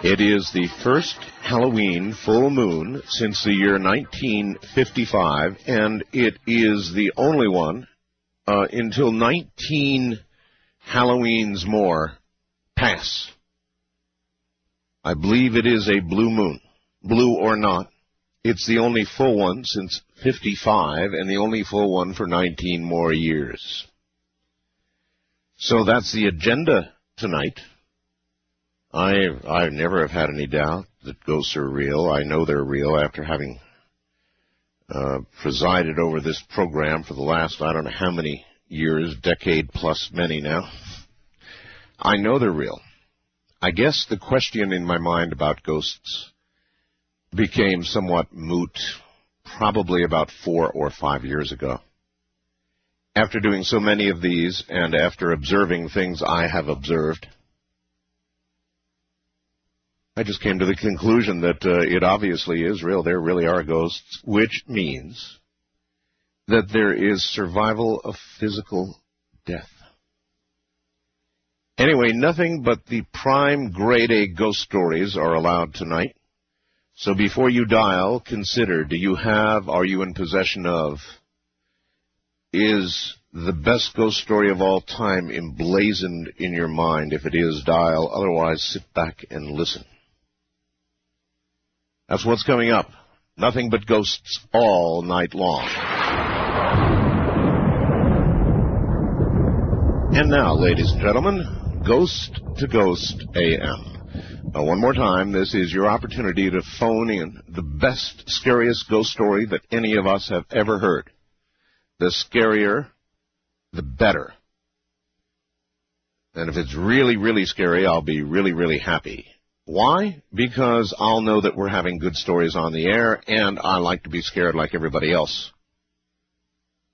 It is the first Halloween full moon since the year 1955, and it is the only one until 19 Halloweens more pass. I believe it is a blue moon. Blue or not, it's the only full one since 55 and the only full one for 19 more years. So that's the agenda tonight. I never have had any doubt that ghosts are real. I know they're real after having presided over this program for the last, I don't know how many years, decade plus many now. I know they're real. I guess the question in my mind about ghosts became somewhat moot probably about 4 or 5 years ago. After doing so many of these and after observing things I have observed, I just came to the conclusion that it obviously is real. There really are ghosts, which means that there is survival of physical death. Anyway, nothing but the prime grade A ghost stories are allowed tonight. So before you dial, consider, are you in possession of, is the best ghost story of all time emblazoned in your mind? If it is, dial. Otherwise, sit back and listen. That's what's coming up. Nothing but ghosts all night long. And now, ladies and gentlemen, Ghost to Ghost AM. One more time, this is your opportunity to phone in the best, scariest ghost story that any of us have ever heard. The scarier, the better. And if it's really, really scary, I'll be really, really happy. Why? Because I'll know that we're having good stories on the air, and I like to be scared like everybody else.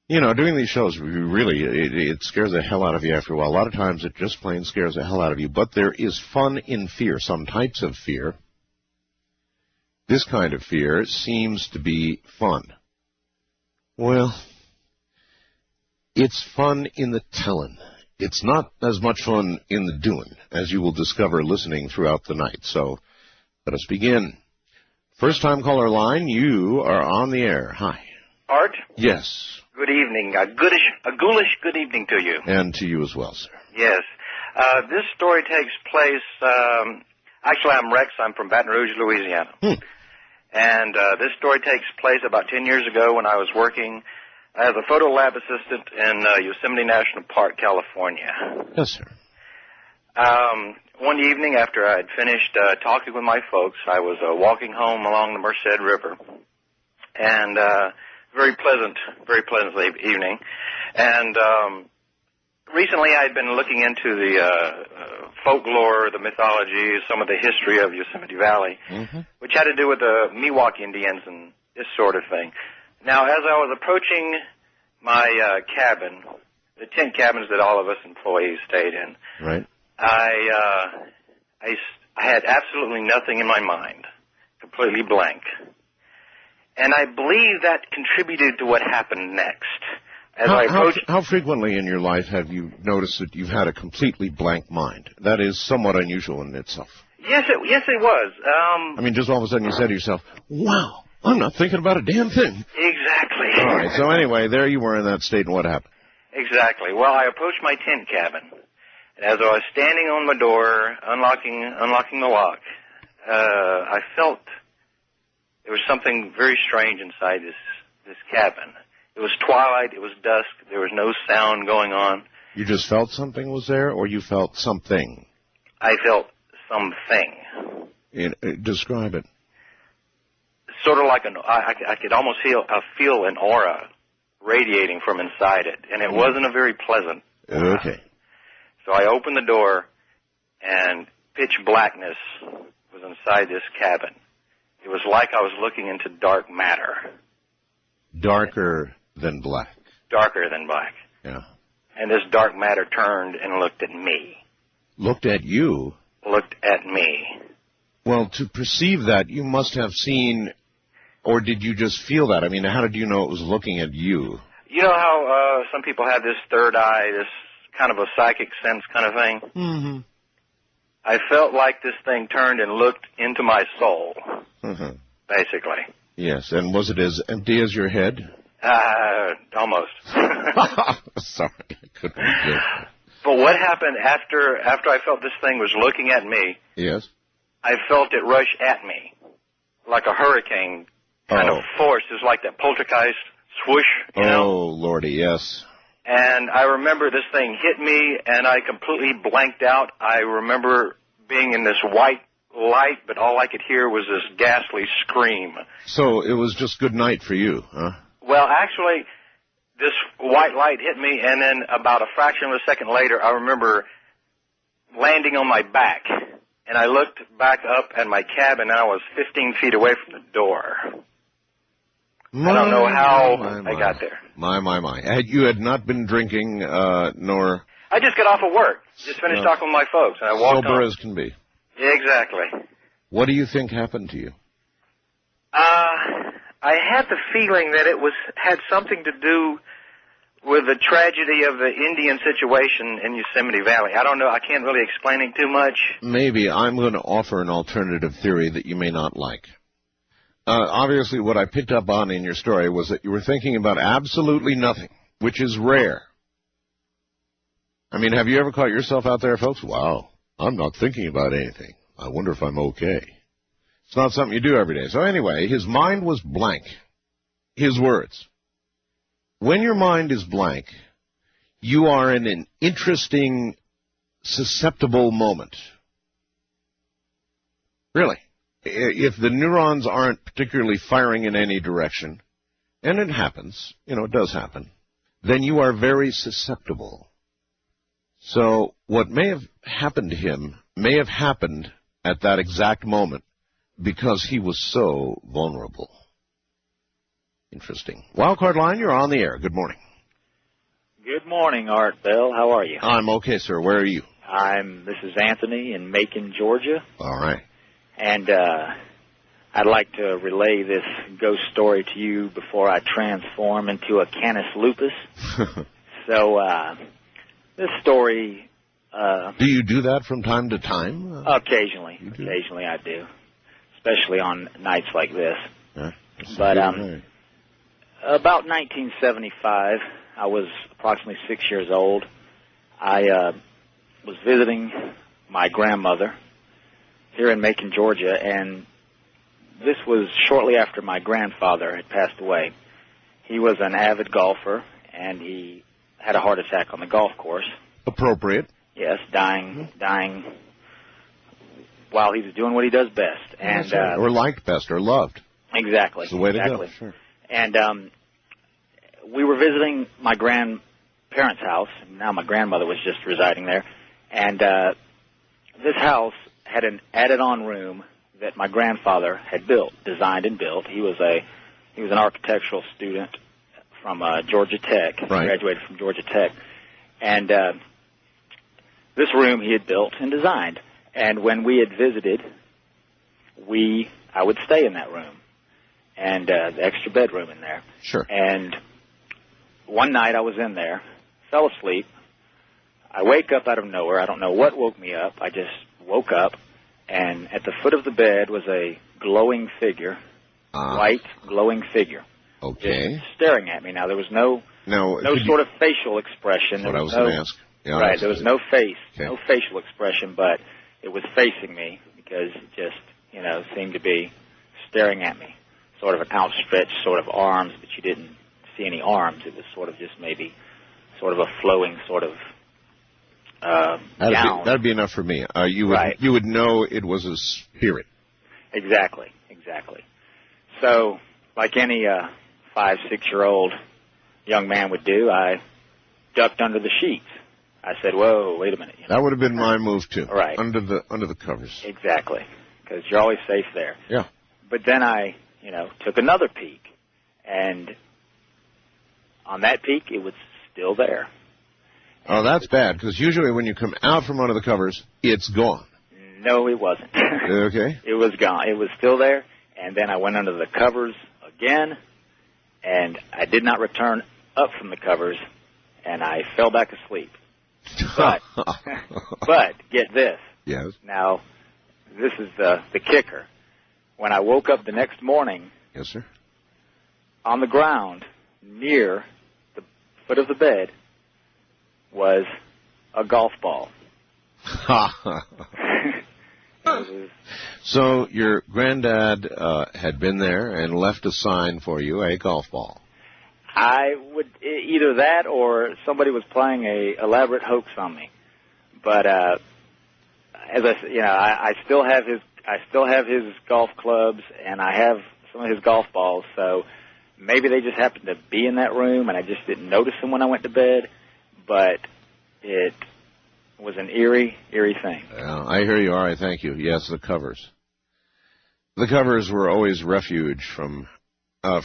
You know, doing these shows, it scares the hell out of you after a while. A lot of times it just plain scares the hell out of you. But there is fun in fear, some types of fear. This kind of fear seems to be fun. Well, it's fun in the telling. It's not as much fun in the doing, as you will discover listening throughout the night. So let us begin. First-time caller line, you are on the air. Hi. Art? Yes. Good evening. A ghoulish good evening to you. And to you as well, sir. Yes. This story takes place, actually I'm Rex. I'm from Baton Rouge, Louisiana. And this story takes place about 10 years ago when I was working as a photo lab assistant in Yosemite National Park, California. Yes, sir. One evening after I had finished talking with my folks, I was walking home along the Merced River. And very pleasant evening. And recently I had been looking into the folklore, the mythology, some of the history of Yosemite Valley, which had to do with the Miwok Indians and this sort of thing. Now, as I was approaching my cabin, the tent cabins that all of us employees stayed in, right, I had absolutely nothing in my mind, completely blank. And I believe that contributed to what happened next. How frequently in your life have you noticed that you've had a completely blank mind? That is somewhat unusual in itself. Yes, it was. I mean, just all of a sudden you said to yourself, wow, I'm not thinking about a damn thing. Exactly. All right, so anyway, there you were in that state, and what happened? Exactly. Well, I approached my tent cabin, and as I was standing on my door, unlocking the lock, I felt there was something very strange inside this cabin. It was twilight, it was dusk, there was no sound going on. You just felt something was there, or you felt something? I felt something. Describe it. Sort of like I could almost feel an aura radiating from inside it, and it wasn't a very pleasant aura. Okay. So I opened the door, and pitch blackness was inside this cabin. It was like I was looking into dark matter. Darker than black. Darker than black. Yeah. And this dark matter turned and looked at me. Looked at you? Looked at me. Well, to perceive that, you must have seen, or did you just feel that? I mean, how did you know it was looking at you? You know how some people have this third eye, this kind of a psychic sense kind of thing? Mm-hmm. I felt like this thing turned and looked into my soul, basically. Yes, and was it as empty as your head? Almost. Sorry, I couldn't get it. But what happened after I felt this thing was looking at me? Yes. I felt it rush at me like a hurricane kind of force. It was like that poltergeist swoosh, you know? Oh, Lordy, yes. And I remember this thing hit me, and I completely blanked out. I remember being in this white light, but all I could hear was this ghastly scream. So it was just good night for you, huh? Well, actually, this white light hit me, and then about a fraction of a second later, I remember landing on my back. And I looked back up at my cabin, and I was 15 feet away from the door. I don't know how I got there. You had not been drinking, nor... I just got off of work. Just finished talking with my folks, and I walked sober home. as can be. Exactly. What do you think happened to you? I had the feeling that it had something to do with the tragedy of the Indian situation in Yosemite Valley. I don't know. I can't really explain it too much. Maybe. I'm going to offer an alternative theory that you may not like. Obviously, what I picked up on in your story was that you were thinking about absolutely nothing, which is rare. I mean, have you ever caught yourself out there, folks? Wow, I'm not thinking about anything. I wonder if I'm okay. It's not something you do every day. So anyway, his mind was blank. His words. When your mind is blank, you are in an interesting, susceptible moment. Really. If the neurons aren't particularly firing in any direction, and it happens, it does happen, then you are very susceptible. So what may have happened to him may have happened at that exact moment because he was so vulnerable. Interesting. Wildcard line, you're on the air. Good morning. Good morning, Art Bell. How are you? I'm okay, sir. Where are you? This is Anthony in Macon, Georgia. All right. And I'd like to relay this ghost story to you before I transform into a Canis lupus. So this story... do you do that from time to time? Occasionally. Occasionally I do, especially on nights like this. Yeah, but about 1975, I was approximately 6 years old. I was visiting my grandmother here in Macon, Georgia, and this was shortly after my grandfather had passed away. He was an avid golfer, and he had a heart attack on the golf course. Appropriate. Yes, dying while he was doing what he does best. And or liked best, or loved. Exactly. It's the way to go. Sure. And we were visiting my grandparents' house. Now my grandmother was just residing there. And this house had an added-on room that my grandfather had designed and built. He was an architectural student from Georgia Tech. Right. He graduated from Georgia Tech. And this room he had built and designed. And when we had visited, I would stay in that room. And the extra bedroom in there. Sure. And one night I was in there, fell asleep. I wake up out of nowhere. I don't know what woke me up. I just woke up, and at the foot of the bed was a glowing figure, white glowing figure. Okay. Just staring at me. Now, there was no sort of facial expression. That's what I was going to ask. Yeah, right, there was no face, no facial expression, but it was facing me because it just, seemed to be staring at me. Sort of an outstretched sort of arms, but you didn't see any arms. It was sort of just maybe sort of a flowing sort of gown. That'd be enough for me. You would know it was a spirit. Exactly. So, like any 5, 6-year-old young man would do, I ducked under the sheets. I said, "Whoa, wait a minute." That would have been my move too. Right. Under the covers. Exactly, because you're always safe there. Yeah. But then I, took another peek, and on that peek, it was still there. Oh, that's bad, because usually when you come out from under the covers, it's gone. No, it wasn't. Okay. It was gone. It was still there, and then I went under the covers again, and I did not return up from the covers, and I fell back asleep. But get this, Yes. Now, this is the kicker. When I woke up the next morning, yes, sir, on the ground near the foot of the bed was a golf ball. So your granddad had been there and left a sign for you, a golf ball. I would either that or somebody was playing a elaborate hoax on me. But as I said, I still have his golf clubs and I have some of his golf balls. So maybe they just happened to be in that room and I just didn't notice them when I went to bed. But it was an eerie thing. Well, I hear you. All right, thank you. Yes, the covers. The covers were always refuge from.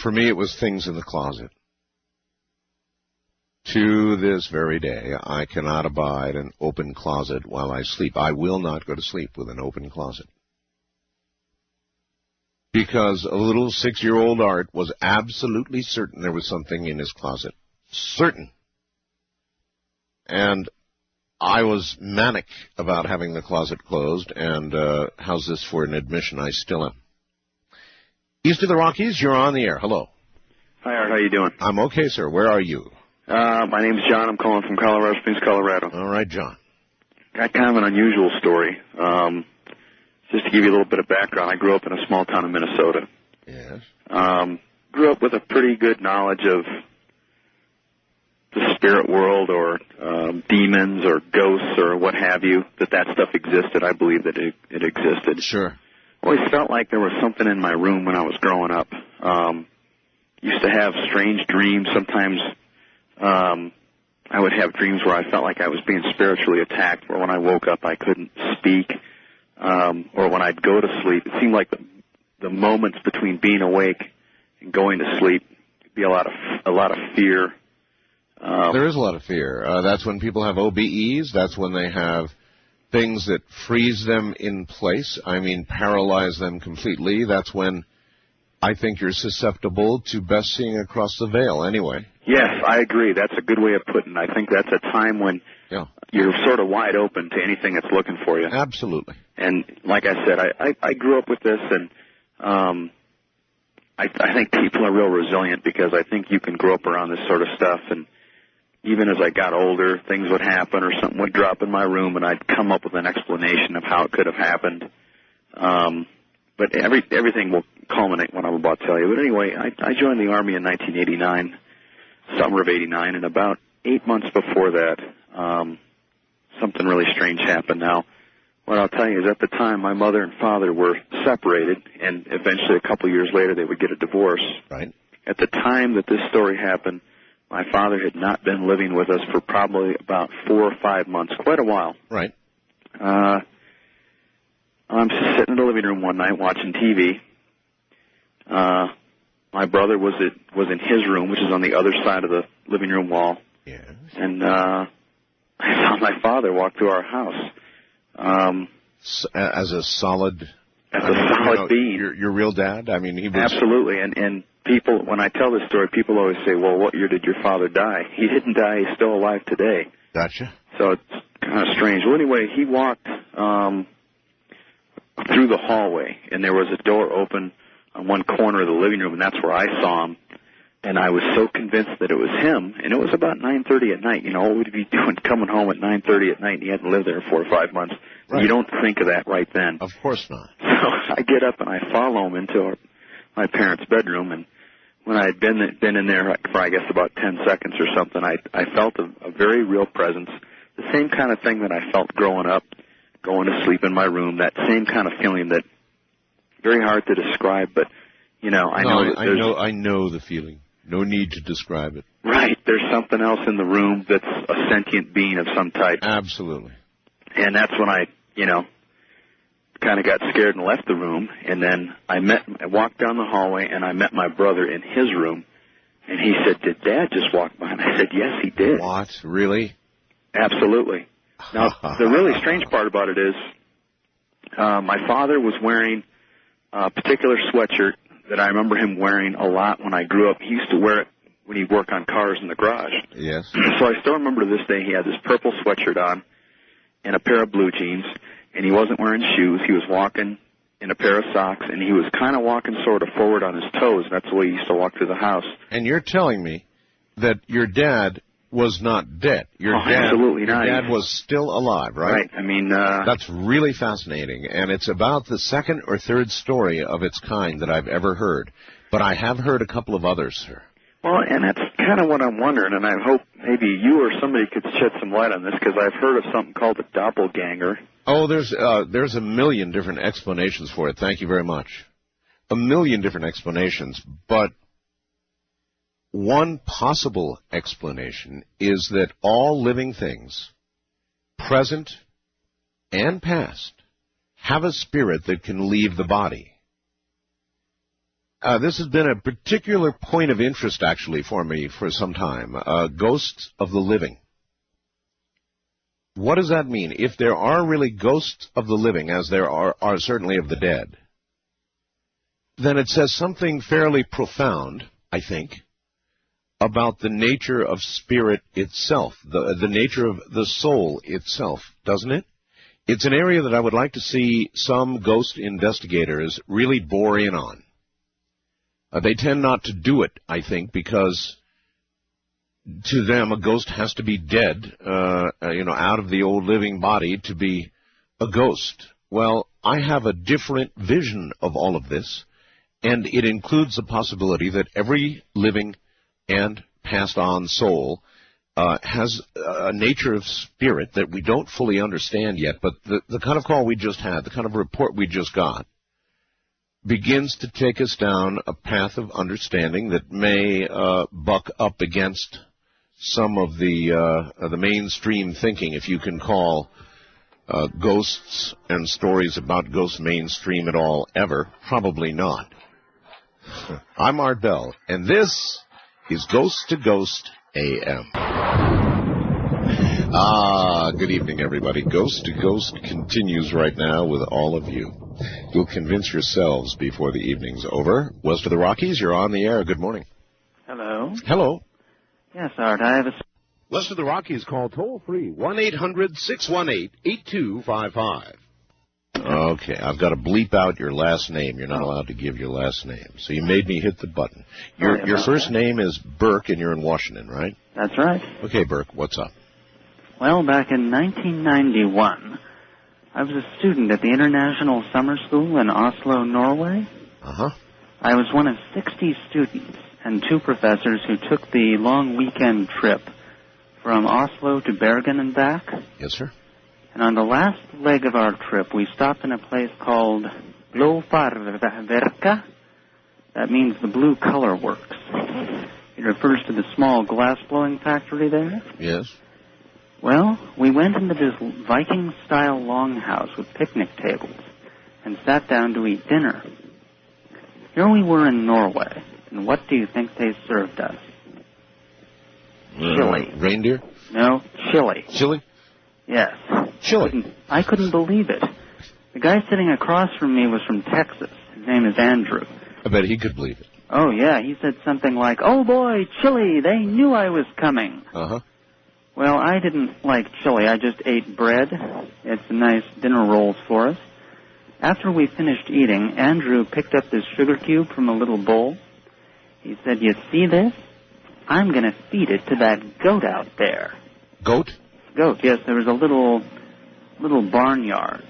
For me, it was things in the closet. To this very day, I cannot abide an open closet while I sleep. I will not go to sleep with an open closet. Because a little 6-year-old Art was absolutely certain there was something in his closet. Certain. And I was manic about having the closet closed, and how's this for an admission? I still am. East of the Rockies, you're on the air. Hello. Hi, Art. How you doing? I'm okay, sir. Where are you? My name's John. I'm calling from Colorado Springs, Colorado. All right, John. Got kind of an unusual story. Just to give you a little bit of background, I grew up in a small town in Minnesota. Yes. Grew up with a pretty good knowledge of the spirit world or demons or ghosts or what have you, that stuff existed. I believe that it existed. Sure. Always felt like there was something in my room when I was growing up. Used to have strange dreams. Sometimes I would have dreams where I felt like I was being spiritually attacked, where when I woke up I couldn't speak, or when I'd go to sleep, it seemed like the moments between being awake and going to sleep could be a lot of fear. There is a lot of fear. That's when people have OBEs. That's when they have things that freeze them in place. I mean, paralyze them completely. That's when I think you're susceptible to best seeing across the veil anyway. Yes, I agree. That's a good way of putting it. I think that's a time when you're sort of wide open to anything that's looking for you. Absolutely. And like I said, I grew up with this, and I think people are real resilient because I think you can grow up around this sort of stuff. And even as I got older, things would happen or something would drop in my room, and I'd come up with an explanation of how it could have happened. But everything will culminate when I'm about to tell you. But anyway, I joined the Army in 1989, summer of 89, and about 8 months before that, something really strange happened. Now, what I'll tell you is at the time, my mother and father were separated, and eventually a couple years later they would get a divorce. Right. At the time that this story happened, my father had not been living with us for probably about 4 or 5 months, quite a while. Right. I'm just sitting in the living room one night watching TV. My brother was in his room, which is on the other side of the living room wall. Yes. And I saw my father walk through our house. As a solid being. Your real dad? I mean, he was... Absolutely. And people, when I tell this story, people always say, well, what year did your father die? He didn't die. He's still alive today. Gotcha. So it's kind of strange. Well, anyway, he walked through the hallway, and there was a door open on one corner of the living room, and that's where I saw him. And I was so convinced that it was him, and it was about 9:30 at night. You know, what would he be doing coming home at 9:30 at night, and he hadn't lived there 4 or 5 months? Right. You don't think of that right then. Of course not. So I get up and I follow him into my parents' bedroom, and when I had been in there for, I guess, about 10 seconds or something, I felt a very real presence, the same kind of thing that I felt growing up, going to sleep in my room, that same kind of feeling that, very hard to describe, but, you know, I know the feeling. No need to describe it. Right. There's something else in the room that's a sentient being of some type. Absolutely. And that's when I, kind of got scared and left the room. And then I walked down the hallway, and I met my brother in his room. And he said, "Did Dad just walk by?" And I said, "Yes, he did." What? Really? Absolutely. Now, the really strange part about it is my father was wearing a particular sweatshirt that I remember him wearing a lot when I grew up. He used to wear it when he'd work on cars in the garage. Yes. So I still remember to this day he had this purple sweatshirt on and a pair of blue jeans, and he wasn't wearing shoes. He was walking in a pair of socks, and he was kind of walking sort of forward on his toes. That's the way he used to walk through the house. And you're telling me that your dad was not dead. Absolutely not. Your dad was still alive, right? Right. I mean, that's really fascinating, and it's about the second or third story of its kind that I've ever heard. But I have heard a couple of others, sir. Well, and that's kind of what I'm wondering, and I hope maybe you or somebody could shed some light on this, because I've heard of something called a doppelgänger. Oh, there's a million different explanations for it. Thank you very much. A million different explanations, but one possible explanation is that all living things, present and past, have a spirit that can leave the body. This has been a particular point of interest, actually, for me for some time. Ghosts of the living. What does that mean? If there are really ghosts of the living, as there are certainly of the dead, then it says something fairly profound, I think, about the nature of spirit itself, the nature of the soul itself, doesn't it? It's an area that I would like to see some ghost investigators really bore in on. They tend not to do it, I think, because to them a ghost has to be dead, out of the old living body to be a ghost. Well, I have a different vision of all of this, and it includes the possibility that every living and passed-on soul has a nature of spirit that we don't fully understand yet, but the kind of call we just had, the kind of report we just got, begins to take us down a path of understanding that may buck up against some of the mainstream thinking, if you can call ghosts and stories about ghosts mainstream at all ever. Probably not. I'm Art Bell, and this is Ghost to Ghost AM. Good evening, everybody. Ghost to Ghost continues right now with all of you. You'll convince yourselves before the evening's over. West of the Rockies, you're on the air. Good morning. Hello. Hello. Yes, Art, I have a... West of the Rockies, call toll-free, 1-800-618-8255. Okay, I've got to bleep out your last name. You're not allowed to give your last name. So you made me hit the button. Your first name is Burke, and you're in Washington, right? That's right. Okay, Burke, what's up? Well, back in 1991, I was a student at the International Summer School in Oslo, Norway. Uh-huh. I was one of 60 students and 2 professors who took the long weekend trip from Oslo to Bergen and back. Yes, sir. And on the last leg of our trip, we stopped in a place called Blåfarverka. That means the blue color works. It refers to the small glass-blowing factory there. Yes. Well, we went into this Viking-style longhouse with picnic tables and sat down to eat dinner. Here we were in Norway, and what do you think they served us? Chili. Reindeer? No, chili. Chili? Yes. Chili? I couldn't believe it. The guy sitting across from me was from Texas. His name is Andrew. I bet he could believe it. Oh, yeah. He said something like, "Oh, boy, chili. They knew I was coming." Uh-huh. Well, I didn't like chili. I just ate bread. It's a nice dinner rolls for us. After we finished eating, Andrew picked up this sugar cube from a little bowl. He said, "You see this? I'm going to feed it to that goat out there." Goat? Goat, yes. There was a little barnyard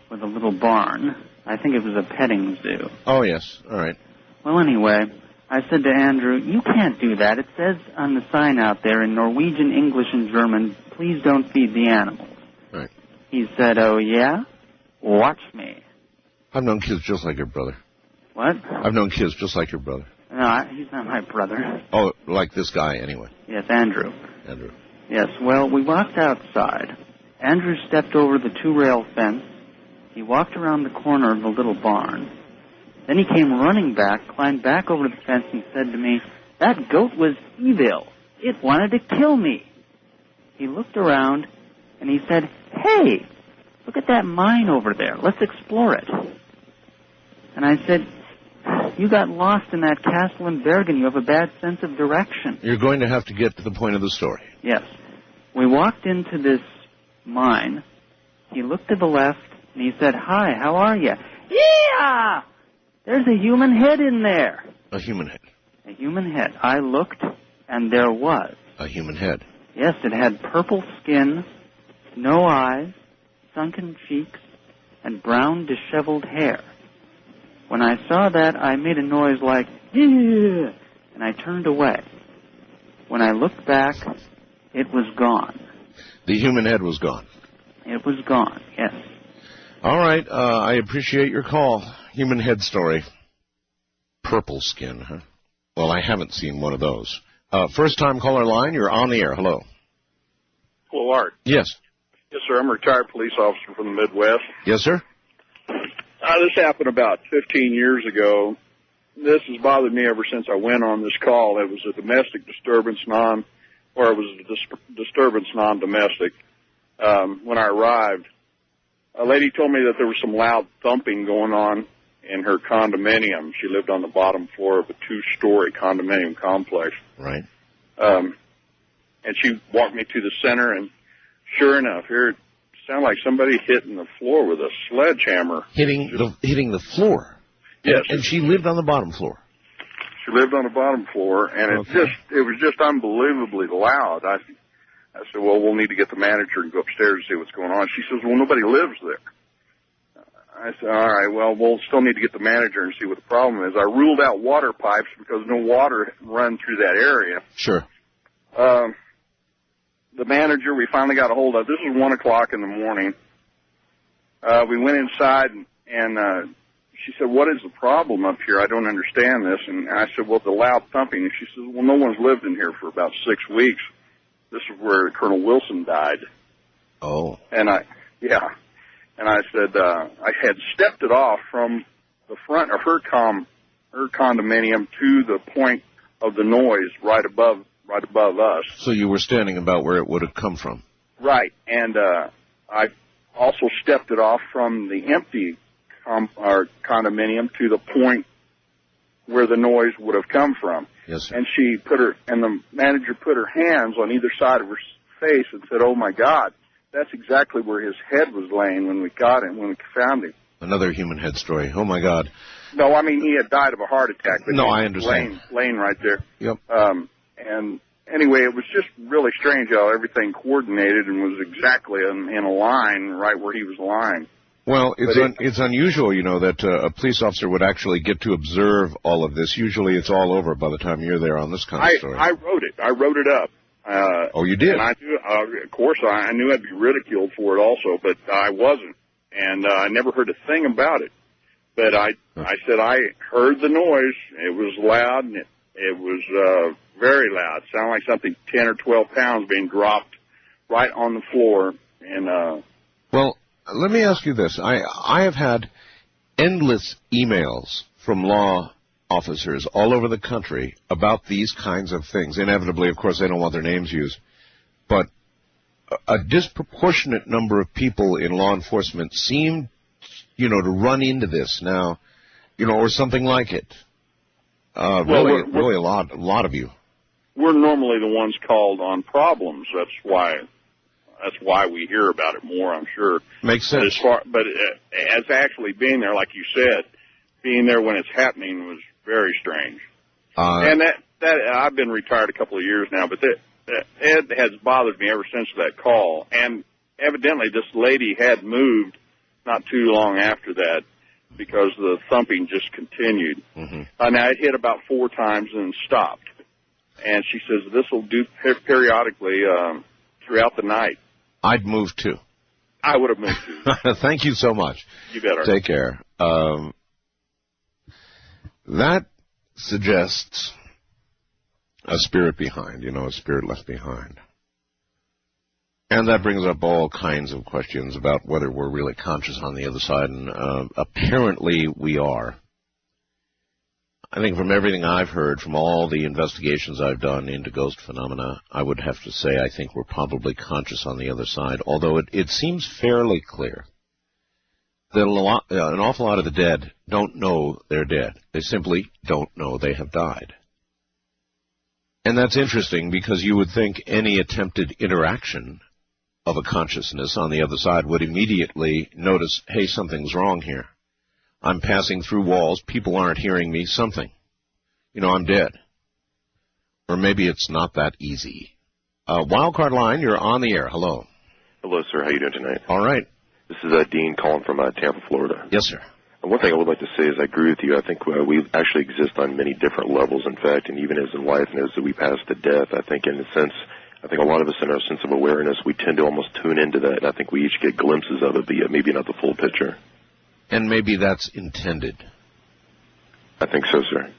with a little barn. I think it was a petting zoo. Oh, yes. All right. Well, anyway, I said to Andrew, "You can't do that. It says on the sign out there in Norwegian, English, and German, 'Please don't feed the animals.'" Right. He said, "Oh, yeah? Watch me." I've known kids just like your brother. What? I've known kids just like your brother. No, he's not my brother. Oh, like this guy, anyway. Yes, Andrew. Andrew. Yes, well, we walked outside. Andrew stepped over the 2-rail fence. He walked around the corner of the little barn. Then he came running back, climbed back over the fence, and said to me, "That goat was evil. It wanted to kill me." He looked around, and he said, "Hey, look at that mine over there. Let's explore it." And I said, "You got lost in that castle in Bergen. You have a bad sense of direction." You're going to have to get to the point of the story. Yes. We walked into this mine. He looked to the left, And he said, "Hi, how are you?" "Yeah! There's a human head in there." A human head. A human head. I looked, and there was. A human head. Yes, it had purple skin, no eyes, sunken cheeks, and brown, disheveled hair. When I saw that, I made a noise like, "Yeah!" and I turned away. When I looked back, it was gone. The human head was gone. It was gone, yes. All right, I appreciate your call. Human head story. Purple skin, huh? Well, I haven't seen one of those. First-time caller line, you're on the air. Hello. Hello, Art. Yes. Yes, sir. I'm a retired police officer from the Midwest. Yes, sir. This happened about 15 years ago. This has bothered me ever since I went on this call. It was a domestic disturbance, disturbance non-domestic. When I arrived, a lady told me that there was some loud thumping going on in her condominium. She lived on the bottom floor of a 2-story condominium complex. Right. And she walked me to the center, and sure enough, here it sounded like somebody hitting the floor with a sledgehammer. Hitting the floor? Yes. And she lived on the bottom floor? She lived on the bottom floor, and it was just unbelievably loud. I said, well, we'll need to get the manager and go upstairs and see what's going on. She says, well, nobody lives there. I said, all right, well, we'll still need to get the manager and see what the problem is. I ruled out water pipes because no water run through that area. Sure. The manager we finally got a hold of, this was 1 o'clock in the morning. We went inside, and she said, what is the problem up here? I don't understand this. And I said, well, the loud thumping. And she says, well, no one's lived in here for about 6 weeks. This is where Colonel Wilson died. Oh. And I said, I had stepped it off from the front of her condominium to the point of the noise right above us. So you were standing about where it would have come from. Right. And I also stepped it off from the empty condominium to the point where the noise would have come from. Yes, sir. And the manager put her hands on either side of her face and said, oh my God, that's exactly where his head was laying when we found him. Another human head story. Oh my God. No, I mean, he had died of a heart attack. But no, I understand. Laying right there. Yep. And anyway, it was just really strange how everything coordinated and was exactly in a line right where he was lying. Well, it's unusual, you know, that a police officer would actually get to observe all of this. Usually it's all over by the time you're there on this kind of story. I wrote it. I wrote it up. Oh, you did? And I knew, of course, I knew I'd be ridiculed for it also, but I wasn't. And I never heard a thing about it. But I said I heard the noise. It was loud, and it was very loud. It sounded like something 10 or 12 pounds being dropped right on the floor. And well, let me ask you this. I have had endless emails from law officers all over the country about these kinds of things. Inevitably, of course, they don't want their names used. But a disproportionate number of people in law enforcement seem, you know, to run into this now, you know, or something like it. Really a lot of you. We're normally the ones called on problems. That's why we hear about it more, I'm sure. Makes sense. But as actually being there, like you said, being there when it's happening was very strange. And that I've been retired a couple of years now, but it has bothered me ever since that call. And evidently this lady had moved not too long after that because the thumping just continued. Mm-hmm. Now it hit about 4 times and stopped. And she says this will do periodically throughout the night. I'd move too. I would have moved too. Thank you so much. You better. Take care. That suggests a spirit behind, you know, a spirit left behind. And that brings up all kinds of questions about whether we're really conscious on the other side, and apparently we are. I think from everything I've heard, from all the investigations I've done into ghost phenomena, I would have to say I think we're probably conscious on the other side, although it seems fairly clear that an awful lot of the dead don't know they're dead. They simply don't know they have died. And that's interesting because you would think any attempted interaction of a consciousness on the other side would immediately notice, hey, something's wrong here. I'm passing through walls. People aren't hearing me. Something. I'm dead. Or maybe it's not that easy. Wildcard line, you're on the air. Hello. Hello, sir. How you doing tonight? All right. This is Dean calling from Tampa, Florida. Yes, sir. One thing I would like to say is I agree with you. I think we actually exist on many different levels, in fact, and even as in life and as we pass to death, I think in a sense, I think a lot of us in our sense of awareness, we tend to almost tune into that, and I think we each get glimpses of it, but yet maybe not the full picture. And maybe that's intended. I think so, sir.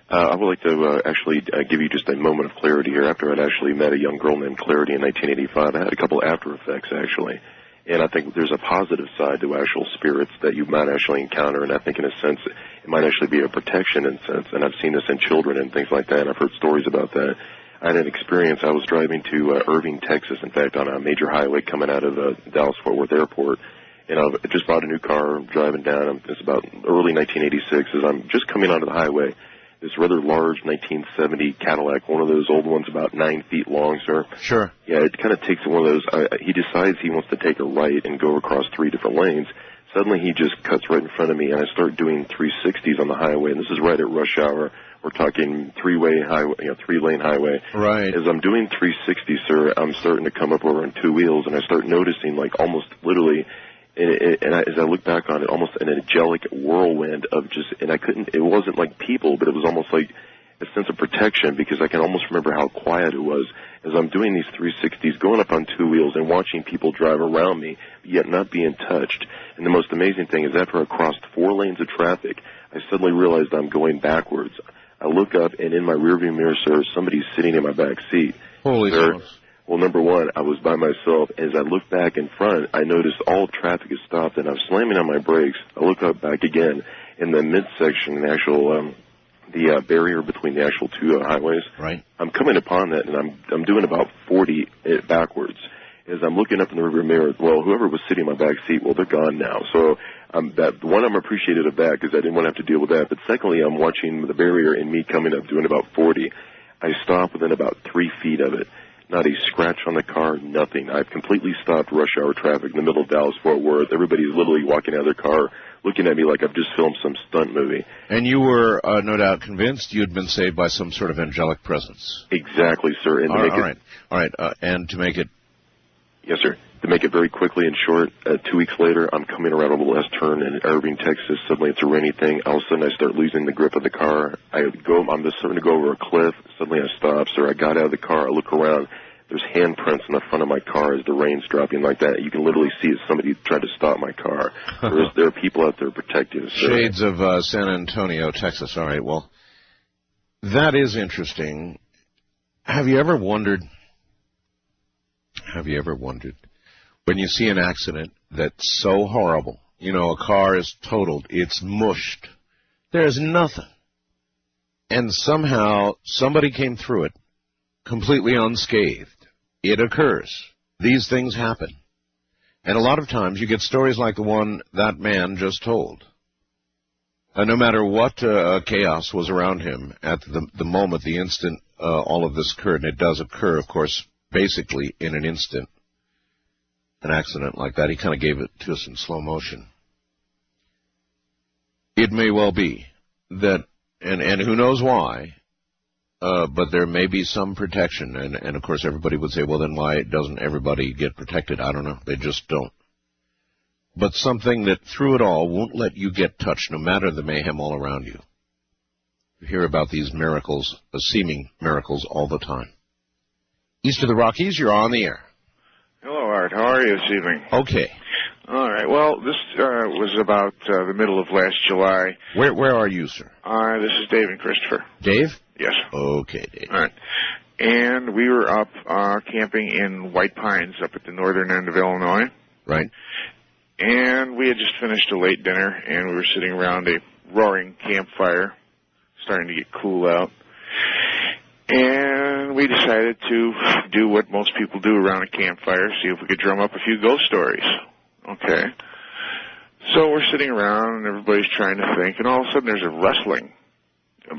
I would like to actually give you just a moment of clarity here. After I'd actually met a young girl named Clarity in 1985, I had a couple after effects, actually. And I think there's a positive side to actual spirits that you might actually encounter, and I think in a sense it might actually be a protection in a sense. And I've seen this in children and things like that, and I've heard stories about that. I had an experience. I was driving to Irving, Texas, in fact, on a major highway coming out of Dallas-Fort Worth Airport. And I just bought a new car, driving down. It's about early 1986. As I'm just coming onto the highway, this rather large 1970 Cadillac, one of those old ones about 9 feet long, sir. Sure. Yeah, it kind of takes one of those. He decides he wants to take a right and go across 3 different lanes. Suddenly he just cuts right in front of me, and I start doing 360s on the highway. And this is right at rush hour. We're talking three-way highway, 3-lane highway. Right. As I'm doing 360, sir, I'm starting to come up over on 2 wheels, and I start noticing, like, almost literally, as I look back on it, almost an angelic whirlwind of just, and it wasn't like people, but it was almost like a sense of protection, because I can almost remember how quiet it was as I'm doing these 360s, going up on 2 wheels and watching people drive around me, yet not being touched. And the most amazing thing is after I crossed 4 lanes of traffic, I suddenly realized I'm going backwards. I look up, and in my rearview mirror, sir, somebody's sitting in my back seat. Holy smokes. Well, number one, I was by myself. As I look back in front, I noticed all traffic has stopped, and I'm slamming on my brakes. I look up back again in the midsection, the actual the barrier between the actual 2 highways. Right. I'm coming upon that, and I'm doing about 40 backwards. As I'm looking up in the rearview mirror, well, whoever was sitting in my back seat, well, they're gone now. So I'm appreciative of that because I didn't want to have to deal with that. But secondly, I'm watching the barrier and me coming up doing about 40. I stop within about 3 feet of it. Not a scratch on the car, nothing. I've completely stopped rush hour traffic in the middle of Dallas-Fort Worth. Everybody's literally walking out of their car looking at me like I've just filmed some stunt movie. And you were no doubt convinced you'd been saved by some sort of angelic presence. Exactly, sir. And all right. And to make it... Yes, sir. To make it very quickly and short, 2 weeks later, I'm coming around on the left turn in Irving, Texas. Suddenly it's a rainy thing. All of a sudden I start losing the grip of the car. I'm just starting to go over a cliff. Suddenly I stop, sir. I got out of the car. I look around. There's handprints in the front of my car as the rain's dropping like that. You can literally see it's somebody tried to stop my car. There are people out there protecting us. Shades of San Antonio, Texas. All right, well, that is interesting. Have you ever wondered when you see an accident that's so horrible, a car is totaled, it's mushed, there's nothing, and somehow somebody came through it completely unscathed? It occurs. These things happen. And a lot of times you get stories like the one that man just told. No matter what chaos was around him at the moment, the instant all of this occurred, and it does occur, of course, basically in an instant, an accident like that. He kind of gave it to us in slow motion. It may well be that, and who knows why, but there may be some protection, and of course everybody would say, well, then why doesn't everybody get protected? I don't know. They just don't. But something that through it all won't let you get touched, no matter the mayhem all around you. You hear about these miracles, seeming miracles, all the time. East of the Rockies, you're on the air. Hello, Art. How are you this evening? Okay. All right. Well, this was about the middle of last July. Where are you, sir? This is Dave and Christopher. Dave? Yes. Okay, Dave. All right. And we were up camping in White Pines up at the northern end of Illinois. Right. And we had just finished a late dinner, and we were sitting around a roaring campfire, starting to get cool out. And we decided to do what most people do around a campfire, see if we could drum up a few ghost stories. Okay. So we're sitting around, and everybody's trying to think, and all of a sudden there's a rustling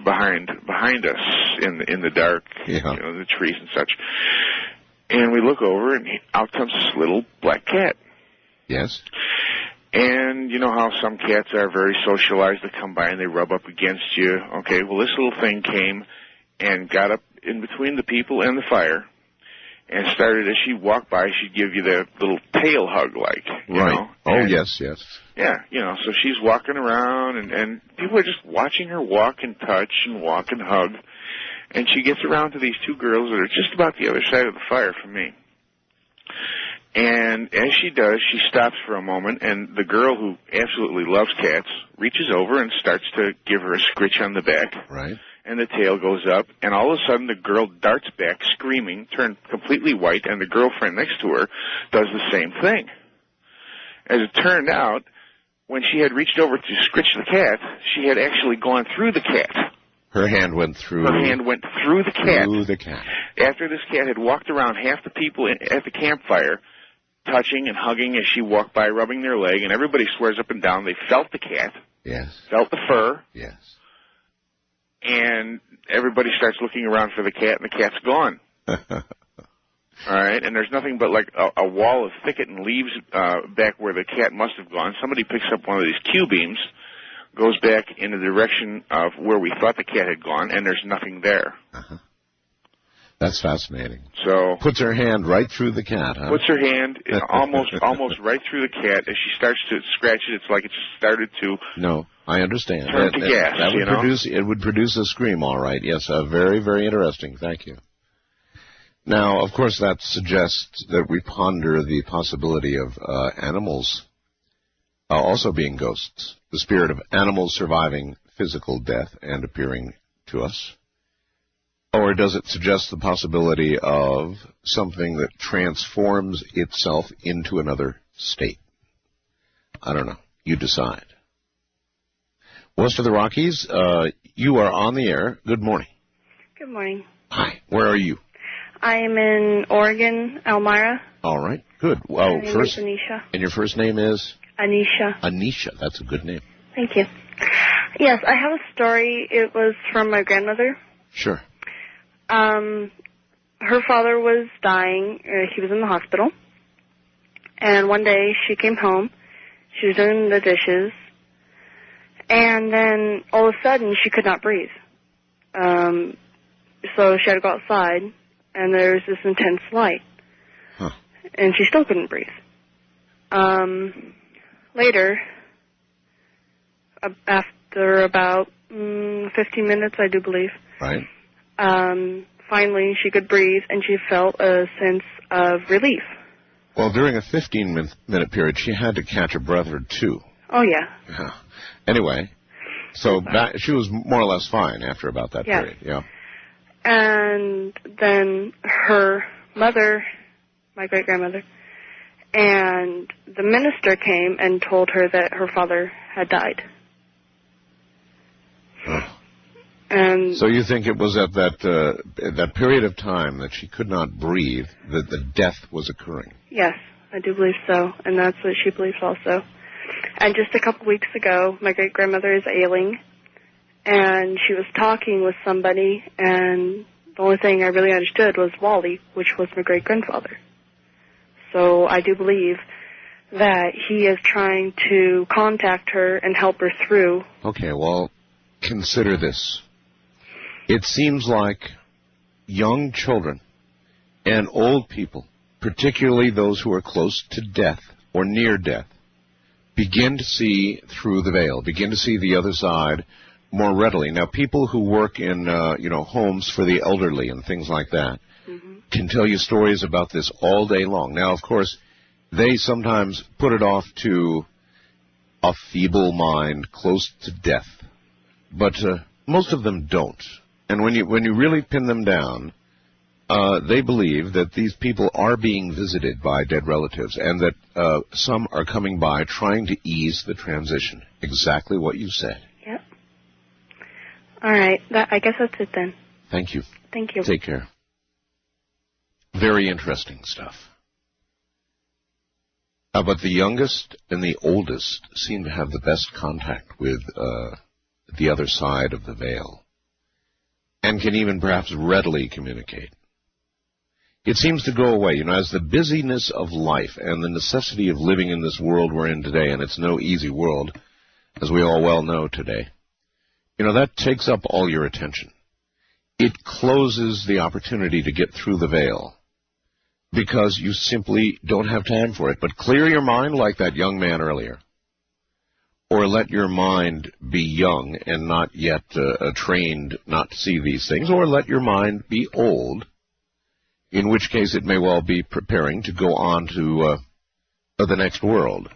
behind us in the dark, yeah. The trees and such. And we look over, and out comes this little black cat. Yes. And you know how some cats are very socialized. They come by and they rub up against you. Okay, well, this little thing came and got up in between the people and the fire and started, as she walked by, she'd give you the little tail hug, like, you know? Oh, yes. Yeah, so she's walking around, and people are just watching her walk and touch and walk and hug. And she gets around to these two girls that are just about the other side of the fire from me. And as she does, she stops for a moment, and the girl who absolutely loves cats reaches over and starts to give her a scritch on the back. Right. And the tail goes up, and all of a sudden the girl darts back, screaming, turned completely white, and the girlfriend next to her does the same thing. As it turned out, when she had reached over to scritch the cat, she had actually gone through the cat. Her hand went through. Her hand went through the cat. Through the cat. After this cat had walked around half the people at the campfire, touching and hugging as she walked by, rubbing their leg, and everybody swears up and down they felt the cat. Yes. Felt the fur. Yes. And everybody starts looking around for the cat, and the cat's gone. All right, and there's nothing but like a wall of thicket and leaves back where the cat must have gone. Somebody picks up one of these Q-beams, goes back in the direction of where we thought the cat had gone, and there's nothing there. Uh-huh. That's fascinating. So puts her hand right through the cat, huh? Puts her hand almost right through the cat. As she starts to scratch it, it's like it started to. No, I understand. Turn to gas. That would it would produce a scream, all right. Yes, very, very interesting. Thank you. Now, of course, that suggests that we ponder the possibility of animals also being ghosts, the spirit of animals surviving physical death and appearing to us. Or does it suggest the possibility of something that transforms itself into another state? I don't know. You decide. West of the Rockies, you are on the air. Good morning. Good morning. Hi. Where are you? I am in Oregon, Elmira. All right. Good. Well, My name is Anisha. And your first name is? Anisha. Anisha. That's a good name. Thank you. Yes, I have a story. It was from my grandmother. Sure. Her father was dying. He was in the hospital. And one day she came home. She was doing the dishes. And then all of a sudden she could not breathe. So she had to go outside, and there was this intense light. Huh. And she still couldn't breathe. Later, after about 15 minutes, I do believe. Right. Finally, she could breathe, and she felt a sense of relief. Well, during a 15-minute period, she had to catch a breath or two. Oh, yeah. Yeah. Anyway, so she was more or less fine after about that period. Yeah. And then her mother, my great-grandmother, and the minister came and told her that her father had died. Oh. And so you think it was at that period of time that she could not breathe that the death was occurring? Yes, I do believe so, and that's what she believes also. And just a couple weeks ago, my great-grandmother is ailing, and she was talking with somebody, and the only thing I really understood was Wally, which was my great-grandfather. So I do believe that he is trying to contact her and help her through. Okay, well, consider this. It seems like young children and old people, particularly those who are close to death or near death, begin to see through the veil, begin to see the other side more readily. Now, people who work in, homes for the elderly and things like that can tell you stories about this all day long. Now, of course, they sometimes put it off to a feeble mind close to death, but most of them don't. And when you really pin them down, they believe that these people are being visited by dead relatives and that some are coming by trying to ease the transition. Exactly what you said. Yep. All right. I guess that's it then. Thank you. Thank you. Take care. Very interesting stuff. But the youngest and the oldest seem to have the best contact with the other side of the veil and can even perhaps readily communicate. it seems to go away, as the busyness of life and the necessity of living in this world we're in today, and it's no easy world, as we all well know today, that takes up all your attention. It closes the opportunity to get through the veil because you simply don't have time for it. But clear your mind like that young man earlier, or let your mind be young and not yet trained not to see these things, or let your mind be old, in which case it may well be preparing to go on to the next world.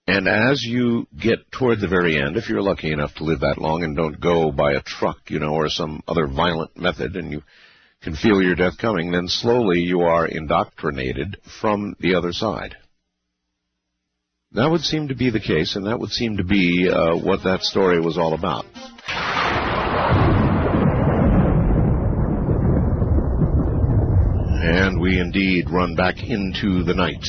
And as you get toward the very end, if you're lucky enough to live that long and don't go by a truck, or some other violent method, and you can feel your death coming, then slowly you are indoctrinated from the other side. That would seem to be the case, and that would seem to be what that story was all about. And we indeed run back into the night.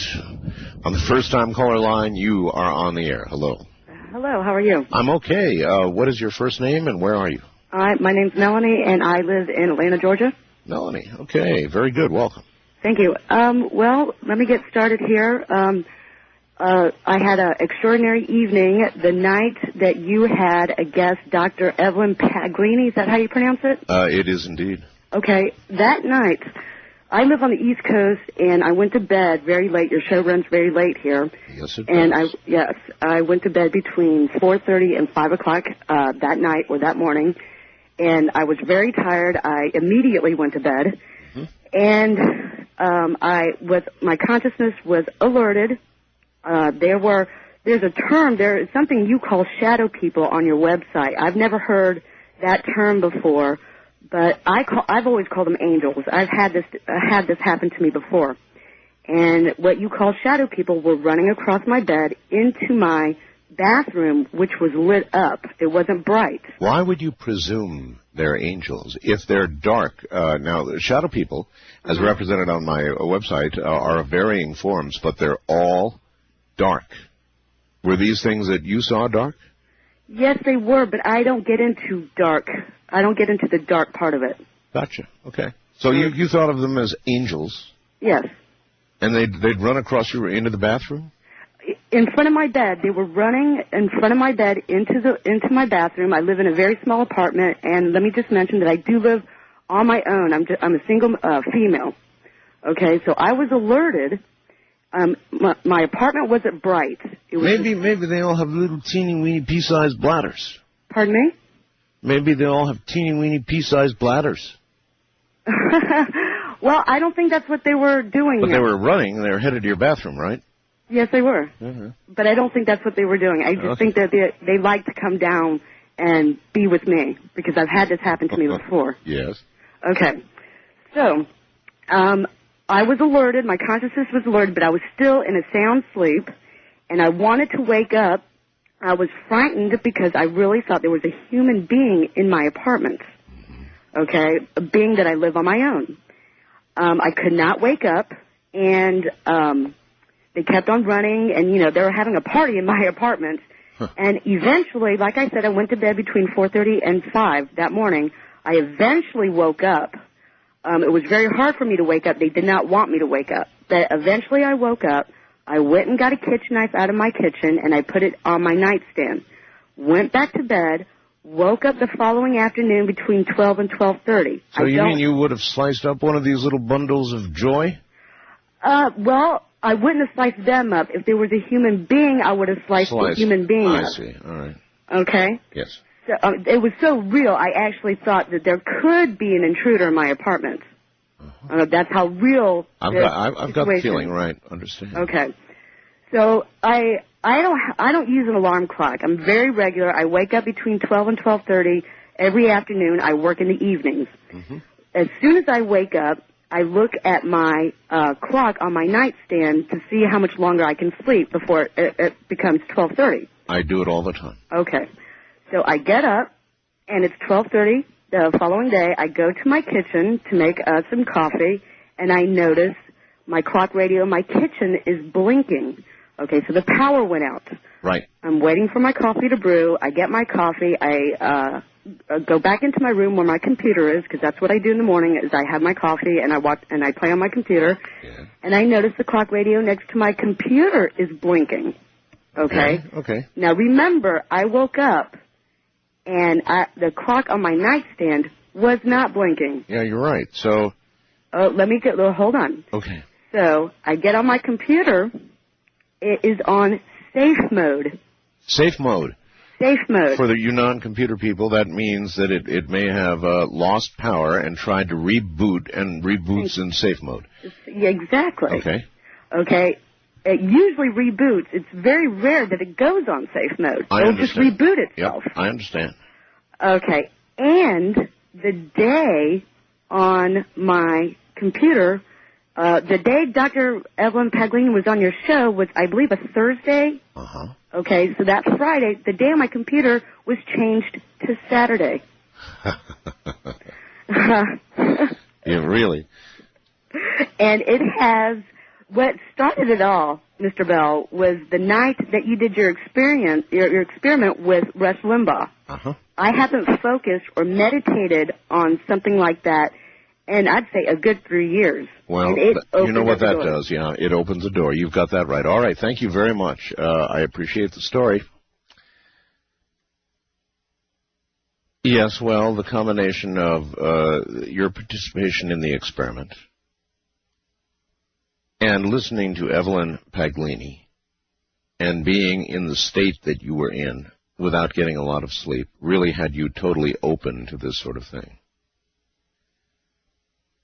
On the first-time caller line, you are on the air. Hello. Hello, how are you? I'm okay. What is your first name, and where are you? My name's Melanie, and I live in Atlanta, Georgia. Melanie. Okay, very good. Welcome. Thank you. Well, let me get started here. I had an extraordinary evening the night that you had a guest, Dr. Evelyn Paglini. Is that how you pronounce it? It is indeed. Okay. That night, I live on the East Coast, and I went to bed very late. Your show runs very late here. Yes, it and does. I went to bed between 4:30 and 5 o'clock that night or that morning, and I was very tired. I immediately went to bed, and my consciousness was alerted. There's a term, there is something you call shadow people on your website. I've never heard that term before, but I've always called them angels. I've had this happen to me before. And what you call shadow people were running across my bed into my bathroom, which was lit up. It wasn't bright. Why would you presume they're angels if they're dark? Now, the shadow people, as represented on my website, are of varying forms, but they're all dark. Were these things that you saw dark? Yes, they were, but I don't get into dark. I don't get into the dark part of it. Gotcha. Okay. So you thought of them as angels? Yes. And they'd run across you into the bathroom? In front of my bed. They were running in front of my bed into my bathroom. I live in a very small apartment, and let me just mention that I do live on my own. I'm a single female. Okay, so I was alerted. My apartment wasn't bright. It was maybe they all have little teeny weeny pea-sized bladders. Pardon me? Maybe they all have teeny weeny pea-sized bladders. Well, I don't think that's what they were doing. But they were running. They were headed to your bathroom, right? Yes, they were. But I don't think that's what they were doing. I just think that they like to come down and be with me because I've had this happen to me before. Yes. Okay. So, I was alerted. My consciousness was alerted, but I was still in a sound sleep, and I wanted to wake up. I was frightened because I really thought there was a human being in my apartment, okay, a being that I live on my own. I could not wake up, and they kept on running, and, they were having a party in my apartment. And eventually, like I said, I went to bed between 4:30 and 5 that morning. I eventually woke up. It was very hard for me to wake up. They did not want me to wake up. But eventually I woke up. I went and got a kitchen knife out of my kitchen, and I put it on my nightstand. Went back to bed, woke up the following afternoon between 12 and 12:30. So you mean you would have sliced up one of these little bundles of joy? Well, I wouldn't have sliced them up. If there was a human being, I would have sliced the human being up. I see. All right. Okay? Yes. So, it was so real, I actually thought that there could be an intruder in my apartment. That's how real I've got the feeling, right? Understand. Okay. So I don't use an alarm clock. I'm very regular. I wake up between 12 and 12:30 every afternoon. I work in the evenings. As soon as I wake up, I look at my clock on my nightstand to see how much longer I can sleep before it becomes 12:30. I do it all the time. Okay. So I get up, and it's 12:30 the following day. I go to my kitchen to make some coffee, and I notice my clock radio in my kitchen is blinking. Okay, so the power went out. Right. I'm waiting for my coffee to brew. I get my coffee. I go back into my room where my computer is, because that's what I do in the morning. Is I have my coffee and I watch and I play on my computer. Yeah. And I notice the clock radio next to my computer is blinking. Okay. Okay. Now remember, I woke up and the clock on my nightstand was not blinking. Yeah, you're right. So. Hold on. Okay. So I get on my computer. It is on safe mode. Safe mode. Safe mode. For you non-computer people, that means that it may have lost power and tried to reboot, and reboots in safe mode. Yeah, exactly. Okay. Okay. It usually reboots. It's very rare that it goes on safe mode. It'll just reboot itself. Yep, I understand. Okay. And the day on my computer, the day Dr. Evelyn Paglini was on your show was, I believe, a Thursday. Uh-huh. Okay, so that Friday, the day on my computer was changed to Saturday. Yeah, really? And it has, what started it all, Mr. Bell, was the night that you did your experiment with Rush Limbaugh. Uh-huh. I haven't focused or meditated on something like that in, I'd say, a good 3 years. Well, you know what that does, yeah. It opens a door. You've got that right. All right, thank you very much. I appreciate the story. Yes, well, the combination of your participation in the experiment and listening to Evelyn Paglini and being in the state that you were in without getting a lot of sleep really had you totally open to this sort of thing.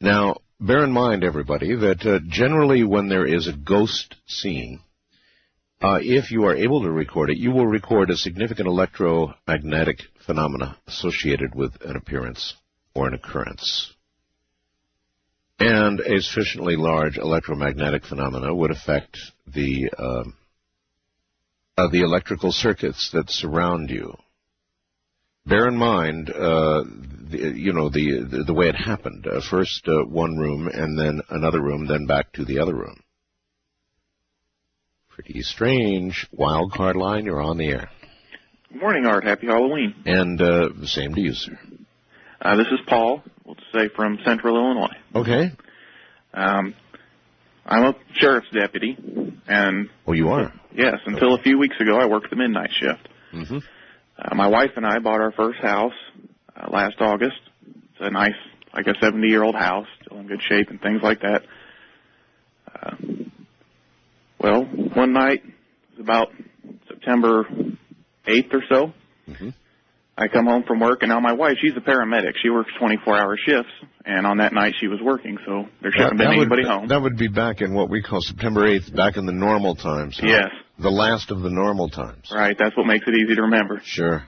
Now, bear in mind, everybody, that generally when there is a ghost scene, if you are able to record it, you will record a significant electromagnetic phenomena associated with an appearance or an occurrence. And a sufficiently large electromagnetic phenomena would affect the electrical circuits that surround you. Bear in mind, the way it happened. First one room, and then another room, then back to the other room. Pretty strange. Wild card line, you're on the air. Good morning, Art. Happy Halloween. And same to you, sir. This is Paul, we'll say from Central Illinois. Okay. I'm a sheriff's deputy, and... Oh, you are? Yes. Until a few weeks ago, I worked the midnight shift. Mm-hmm. My wife and I bought our first house last August. It's a nice, like a 70-year-old house, still in good shape and things like that. Well, one night, it was about September 8th or so, I come home from work, and now my wife, she's a paramedic. She works 24-hour shifts, and on that night she was working, so there shouldn't have been anybody home. That would be back in what we call September 8th, back in the normal times. Huh? Yes. The last of the normal times. Right, that's what makes it easy to remember. Sure.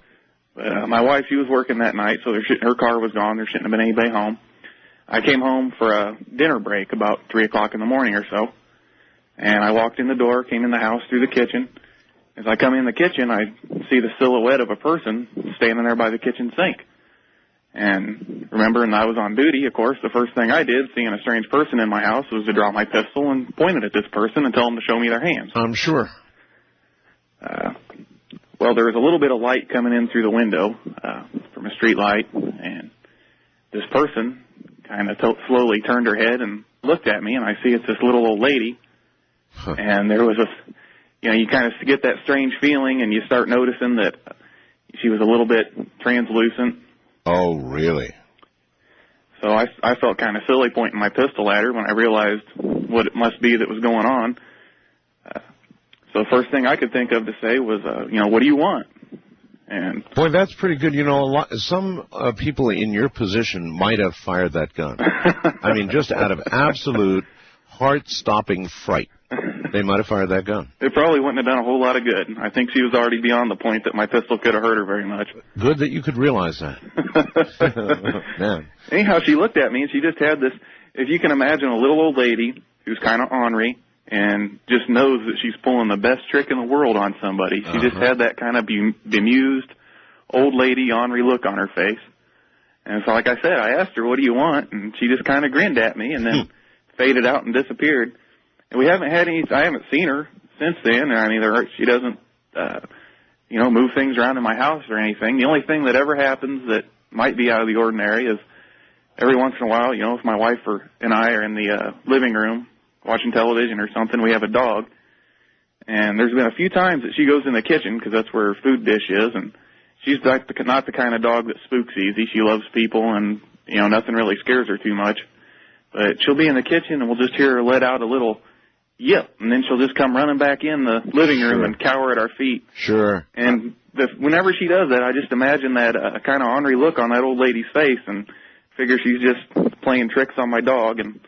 But my wife, she was working that night, so her car was gone. There shouldn't have been anybody home. I came home for a dinner break about 3 o'clock in the morning or so, and I walked in the door, came in the house through the kitchen. As I come in the kitchen, I see the silhouette of a person standing there by the kitchen sink. And remembering I was on duty, of course, the first thing I did, seeing a strange person in my house, was to draw my pistol and point it at this person and tell them to show me their hands. I'm sure. Well, there was a little bit of light coming in through the window from a street light, and this person kind of slowly turned her head and looked at me, and I see it's this little old lady. Huh. And there was you kind of get that strange feeling, and you start noticing that she was a little bit translucent. Oh, really? So I felt kind of silly pointing my pistol at her when I realized what it must be that was going on. So the first thing I could think of to say was, what do you want? And boy, that's pretty good. Some people in your position might have fired that gun. I mean, just out of absolute heart-stopping fright. They might have fired that gun. It probably wouldn't have done a whole lot of good. I think she was already beyond the point that my pistol could have hurt her very much. Good that you could realize that. Man. Anyhow, she looked at me, and she just had this, if you can imagine a little old lady who's kind of ornery and just knows that she's pulling the best trick in the world on somebody. She just had that kind of bemused old lady ornery look on her face. And so, like I said, I asked her, what do you want? And she just kind of grinned at me and then faded out and disappeared. And I haven't seen her since then. I mean, she doesn't, move things around in my house or anything. The only thing that ever happens that might be out of the ordinary is every once in a while, if my wife and I are in the living room watching television or something, we have a dog. And there's been a few times that she goes in the kitchen because that's where her food dish is, and she's not the kind of dog that spooks easy. She loves people, and, nothing really scares her too much. But she'll be in the kitchen, and we'll just hear her let out a little yip, and then she'll just come running back in the living room and cower at our feet. Sure. And whenever she does that, I just imagine that kind of ornery look on that old lady's face and figure she's just playing tricks on my dog, and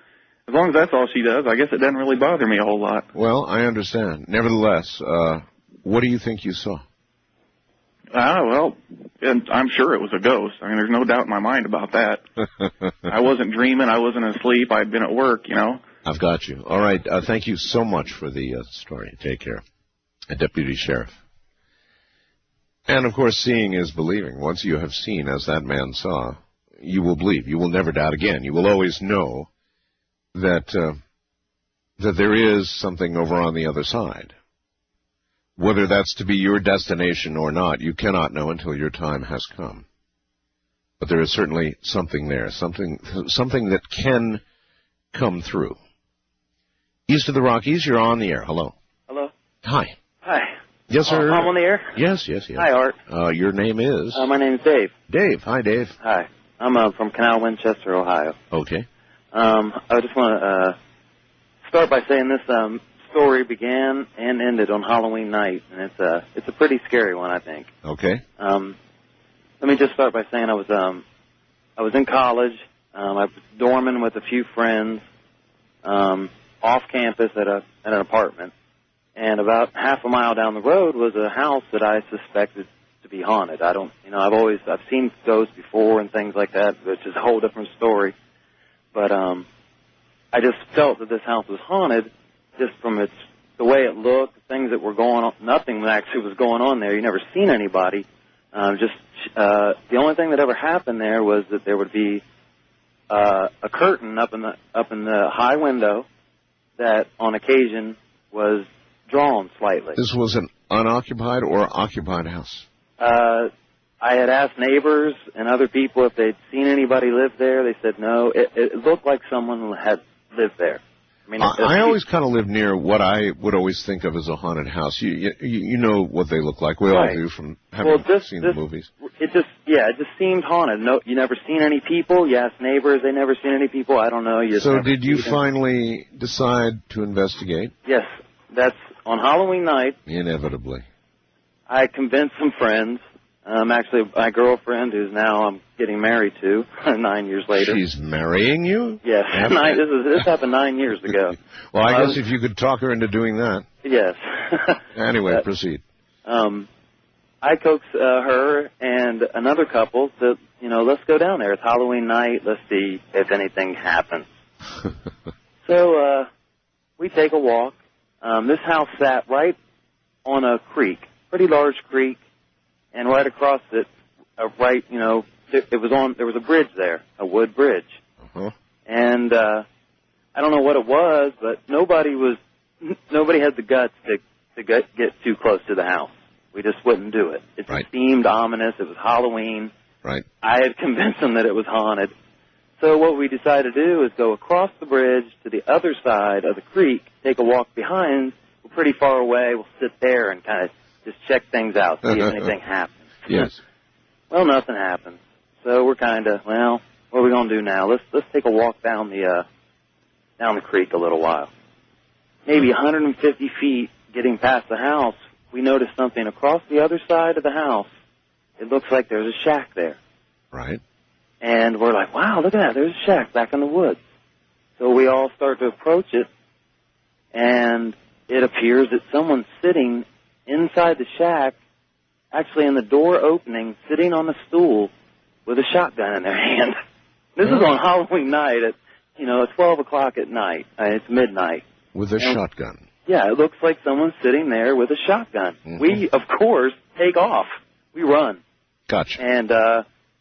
as long as that's all she does, I guess it doesn't really bother me a whole lot. Well, I understand. Nevertheless, what do you think you saw? Well, and I'm sure it was a ghost. I mean, there's no doubt in my mind about that. I wasn't dreaming. I wasn't asleep. I'd been at work, I've got you. All right. Thank you so much for the story. Take care. Deputy Sheriff. And, of course, seeing is believing. Once you have seen, as that man saw, you will believe. You will never doubt again. You will always know that there is something over on the other side. Whether that's to be your destination or not, you cannot know until your time has come. But there is certainly something there, something that can come through. East of the Rockies, you're on the air. Hello. Hello. Hi. Hi. Yes, sir. I'm on the air? Yes. Hi, Art. Your name is? My name is Dave. Dave. Hi, Dave. Hi. I'm from Canal, Winchester, Ohio. Okay. I just want to start by saying this story began and ended on Halloween night, and it's a pretty scary one, I think. Okay. Let me just start by saying I was in college. I was dorming with a few friends off campus at an apartment, and about half a mile down the road was a house that I suspected to be haunted. I've seen ghosts before and things like that, which is a whole different story. But I just felt that this house was haunted just from the way it looked, things that were going on. Nothing actually was going on there. You never seen anybody. The only thing that ever happened there was that there would be a curtain up in the high window that on occasion was drawn slightly. This was an unoccupied or occupied house? I had asked neighbors and other people if they'd seen anybody live there. They said no. It looked like someone had lived there. I mean, I always kind of live near what I would always think of as a haunted house. You know what they look like. We all do from having seen the movies. It just seemed haunted. No, you never seen any people. You asked neighbors, they never seen any people. I don't know. So did you finally decide to investigate? Yes, that's on Halloween night. Inevitably. I convinced some friends. Actually, my girlfriend, who's now I'm getting married to 9 years later. She's marrying you? Yes. This happened 9 years ago. Well, I guess if you could talk her into doing that. Yes. Anyway, proceed. I coaxed her and another couple to, let's go down there. It's Halloween night. Let's see if anything happens. So we take a walk. This house sat right on a creek, pretty large creek. And right across it, there was a bridge there, a wood bridge. Uh-huh. And I don't know what it was, but nobody had the guts to get too close to the house. We just wouldn't do it. It seemed ominous. It was Halloween. Right. I had convinced them that it was haunted. So what we decided to do is go across the bridge to the other side of the creek, take a walk behind. We're pretty far away. We'll sit there and kind of just check things out, see if anything happens. Yes. Well, nothing happened. So we're kind of, what are we going to do now? Let's take a walk down the creek a little while. Maybe 150 feet getting past the house, we noticed something across the other side of the house. It looks like there's a shack there. Right. And we're like, wow, look at that. There's a shack back in the woods. So we all start to approach it, and it appears that someone's sitting inside the shack, actually in the door opening, sitting on a stool with a shotgun in their hand. This is on Halloween night at 12 o'clock at night. It's midnight. With a shotgun. Yeah, it looks like someone's sitting there with a shotgun. Mm-hmm. We, of course, take off. We run. Gotcha. And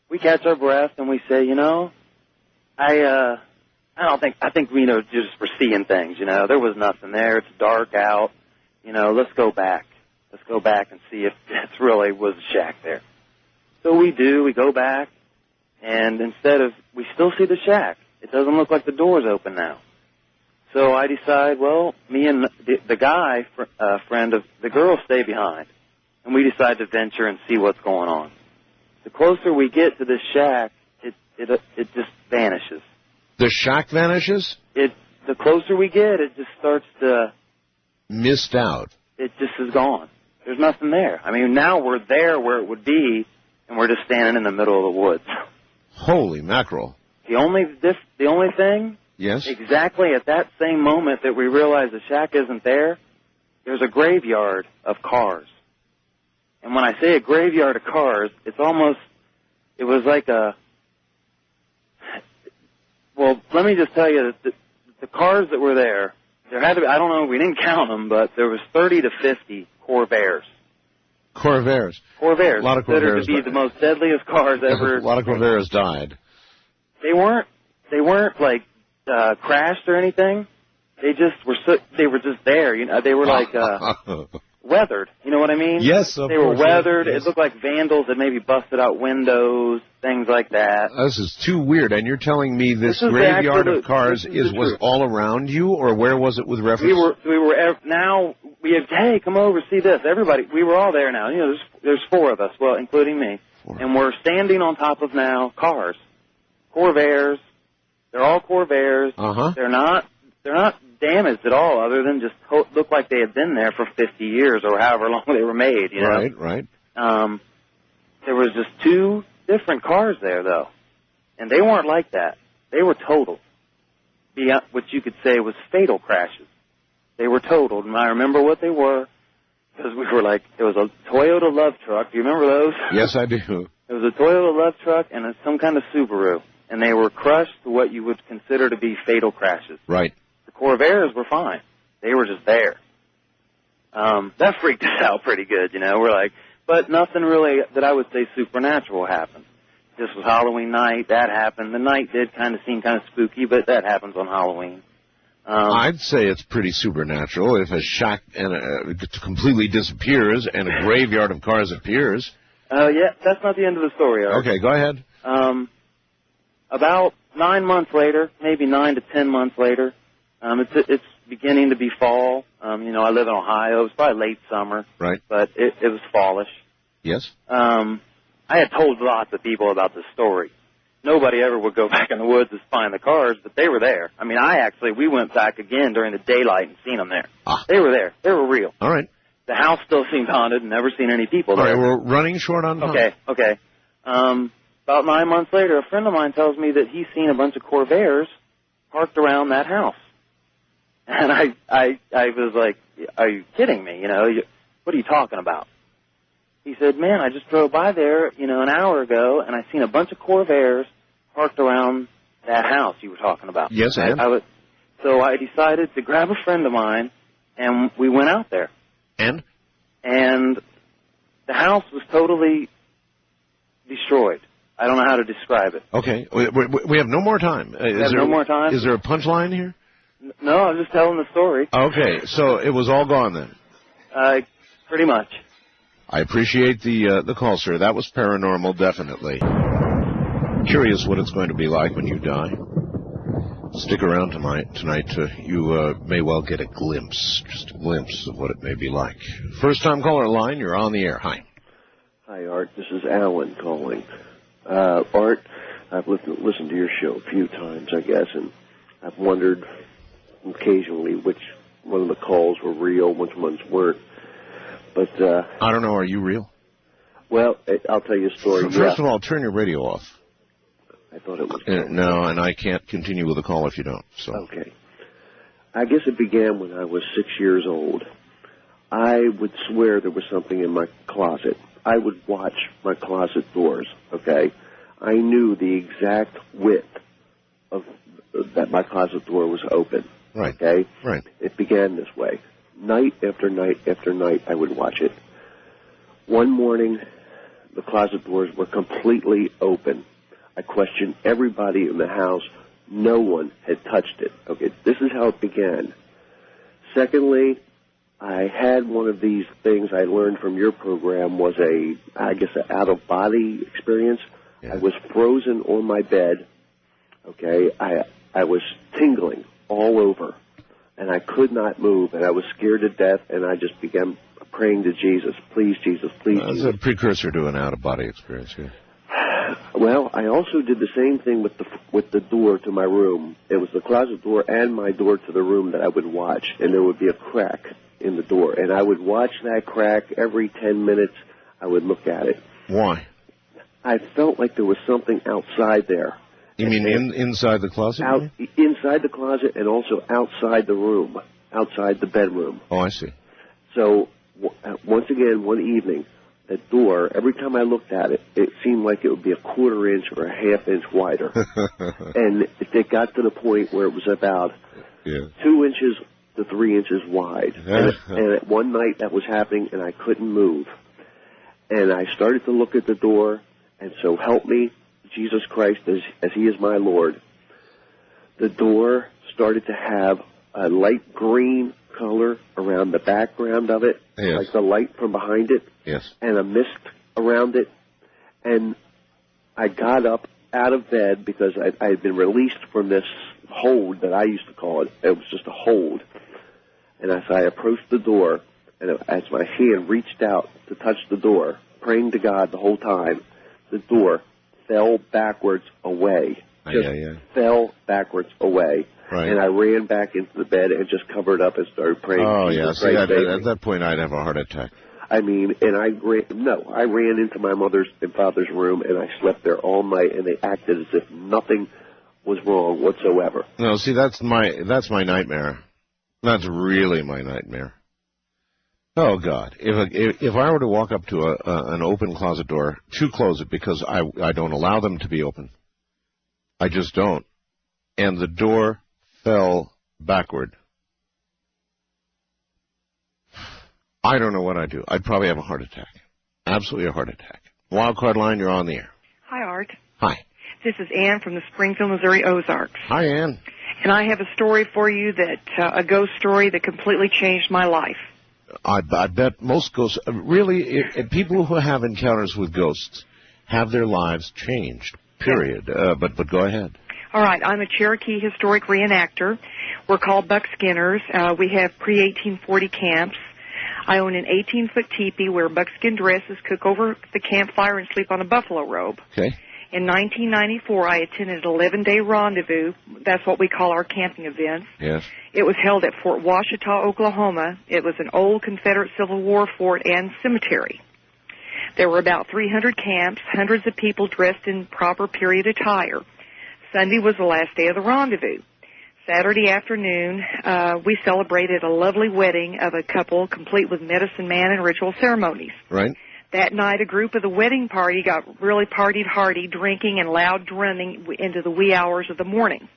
we catch our breath and we say, I think just we're seeing things, there was nothing there. It's dark out. let's go back. Let's go back and see if it really was a shack there. So we do. We go back, and we still see the shack. It doesn't look like the door's open now. So I decide, well, me and the guy, friend of the girl, stay behind. And we decide to venture and see what's going on. The closer we get to this shack, it just vanishes. The shack vanishes? The closer we get, it just starts to... Missed out. It just is gone. There's nothing there. I mean, now we're there where it would be, and we're just standing in the middle of the woods. Holy mackerel. The only thing... Yes? Exactly at that same moment that we realize the shack isn't there, there's a graveyard of cars. And when I say a graveyard of cars, it was like well, let me just tell you that the cars that were there had to be, I don't know, we didn't count them, but there was 30 to 50 Corvairs. Corvairs. Corvairs. A lot of Corvairs. Considered to be the most deadliest cars ever. A lot of Corvairs died. They weren't like crashed or anything. They were just there. They were like weathered. You know what I mean? Yes, of course. They were weathered. Yes. It looked like vandals that maybe busted out windows, things like that. This is too weird. And you're telling me this graveyard of cars was all around you, or where was it with reference? Hey, come over, see this. Everybody, we were all there now. There's 4 of us, well, including me. 4. And we're standing on top of now cars. Corvairs. They're all Corvairs. Uh-huh. They're not damaged at all, other than just look like they had been there for 50 years or however long they were made. Right. There was just 2 different cars there, though, and they weren't like that. They were totaled. What you could say was fatal crashes. They were totaled, and I remember what they were because we were like, it was a Toyota Love Truck. Do you remember those? Yes, I do. It was a Toyota Love Truck and some kind of Subaru. And they were crushed to what you would consider to be fatal crashes. Right. The Corvairs were fine. They were just there. That freaked us out pretty good, We're like, but nothing really that I would say supernatural happened. This was Halloween night. That happened. The night did seem kind of spooky, but that happens on Halloween. I'd say it's pretty supernatural if a shack completely disappears and a graveyard of cars appears. Yeah, that's not the end of the story, Art. Okay, go ahead. About 9 months later, maybe 9 to 10 months later, it's beginning to be fall. I live in Ohio. It was probably late summer. Right. But it was fallish. Yes. I had told lots of people about this story. Nobody ever would go back in the woods to find the cars, but they were there. I mean, we went back again during the daylight and seen them there. They were there. They were real. All right. The house still seemed haunted and never seen any people there. All right, we're running short on time. Okay. About 9 months later, a friend of mine tells me that he's seen a bunch of Corvairs parked around that house. And I was like, are you kidding me? What are you talking about? He said, man, I just drove by there, an hour ago, and I seen a bunch of Corvairs parked around that house you were talking about. Yes, I am. So I decided to grab a friend of mine, and we went out there. And the house was totally destroyed. I don't know how to describe it. Okay. We have no more time. No more time? Is there a punchline here? No, I'm just telling the story. Okay. So it was all gone then? Pretty much. I appreciate the call, sir. That was paranormal, definitely. Curious what it's going to be like when you die. Stick around tonight. You may well get a glimpse, just a glimpse of what it may be like. First-time caller line, you're on the air. Hi. Hi, Art. This is Alan calling. Art, I've listened to your show a few times, I guess, and I've wondered occasionally which one of the calls were real, which ones weren't. But I don't know. Are you real? Well, I'll tell you a story. First of all, turn your radio off. I thought it was. No, and I can't continue with the call if you don't. So. Okay. I guess it began when I was 6 years old. I would swear there was something in my closet. I would watch my closet doors, okay? I knew the exact width of that my closet door was open. Right. Okay? Right. It began this way. Night after night after night, I would watch it. One morning, the closet doors were completely open. I questioned everybody in the house. No one had touched it. Okay, this is how it began. Secondly, I had one of these things I learned from your program was an out-of-body experience. Yeah. I was frozen on my bed, okay? I was tingling all over, and I could not move, and I was scared to death, and I just began praying to Jesus, please, Jesus, please, Jesus. That's a precursor to an out-of-body experience, yeah. Well, I also did the same thing with the door to my room. It was the closet door and my door to the room that I would watch, and there would be a crack in the door, and I would watch that crack every 10 minutes. I would look at it. Why? I felt like there was something outside there. You mean inside the closet? Inside the closet and also outside the room, outside the bedroom. Oh, I see. So, once again, one evening, that door, every time I looked at it, it seemed like it would be a quarter inch or a half inch wider. And it got to the point where it was about 2 inches to 3 inches wide. And one night that was happening, and I couldn't move. And I started to look at the door, and so help me, Jesus Christ, as He is my Lord. The door started to have a light green color around the background of it, like the light from behind it, and a mist around it. And I got up out of bed because I had been released from this hold that I used to call it. It was just a hold. And as I approached the door, and as my hand reached out to touch the door, praying to God the whole time, the door fell backwards away. Fell backwards away. Right. And I ran back into the bed and just covered up and started praying. Oh, yeah. See, at that point, I'd have a heart attack. I mean, and I ran into my mother's and father's room, and I slept there all night, and they acted as if nothing was wrong whatsoever. No, see, that's my nightmare. That's really my nightmare. Oh, God. If I were to walk up to an open closet door, to close it because I don't allow them to be open. I just don't. And the door fell backward. I don't know what I'd do. I'd probably have a heart attack. Absolutely a heart attack. Wildcard line, you're on the air. Hi, Art. Hi. This is Ann from the Springfield, Missouri Ozarks. Hi, Ann. And I have a story for you a ghost story that completely changed my life. I bet most ghosts, really, people who have encounters with ghosts have their lives changed, period. But go ahead. All right, I'm a Cherokee historic reenactor. We're called buckskinners. We have pre-1840 camps. I own an 18-foot teepee, wear buckskin dresses, cook over the campfire, and sleep on a buffalo robe. Okay. In 1994, I attended an 11-day rendezvous. That's what we call our camping events. Yes. It was held at Fort Washita, Oklahoma. It was an old Confederate Civil War fort and cemetery. There were about 300 camps, hundreds of people dressed in proper period attire. Sunday was the last day of the rendezvous. Saturday afternoon, we celebrated a lovely wedding of a couple, complete with medicine man and ritual ceremonies. Right. That night, a group of the wedding party got really partied hardy, drinking and loud drumming into the wee hours of the morning.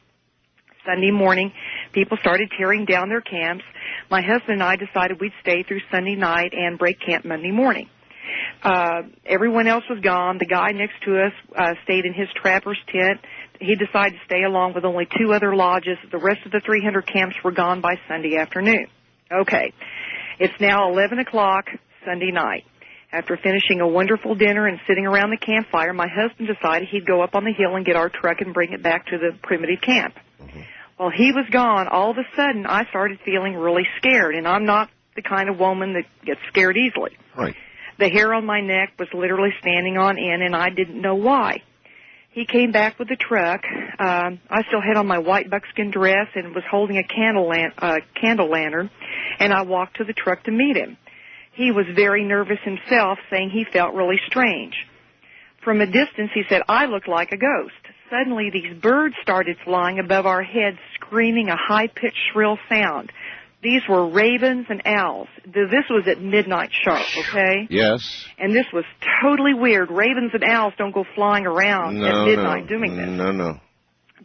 Sunday morning, people started tearing down their camps. My husband and I decided we'd stay through Sunday night and break camp Monday morning. Everyone else was gone. The guy next to us stayed in his trapper's tent. He decided to stay along with only 2 other lodges. The rest of the 300 camps were gone by Sunday afternoon. Okay. It's now 11 o'clock Sunday night. After finishing a wonderful dinner and sitting around the campfire, my husband decided he'd go up on the hill and get our truck and bring it back to the primitive camp. Mm-hmm. While he was gone, all of a sudden, I started feeling really scared, and I'm not the kind of woman that gets scared easily. Right. The hair on my neck was literally standing on end, and I didn't know why. He came back with the truck. I still had on my white buckskin dress and was holding a candle lantern, and I walked to the truck to meet him. He was very nervous himself, saying he felt really strange. From a distance, he said, I look like a ghost. Suddenly, these birds started flying above our heads, screaming a high-pitched, shrill sound. These were ravens and owls. This was at midnight sharp, okay? Yes. And this was totally weird. Ravens and owls don't go flying around at midnight doing this. No.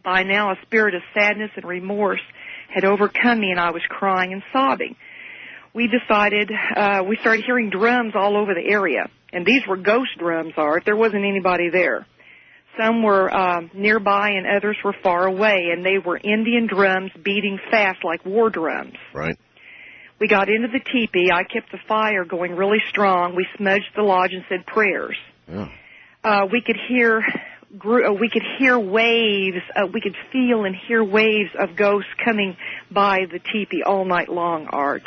By now, a spirit of sadness and remorse had overcome me, and I was crying and sobbing. We decided, we started hearing drums all over the area. And these were ghost drums, Art. There wasn't anybody there. Some were nearby and others were far away, and they were Indian drums beating fast like war drums. Right. We got into the teepee. I kept the fire going really strong. We smudged the lodge and said prayers. Yeah. We could hear waves. We could feel and hear waves of ghosts coming by the teepee all night long, Art.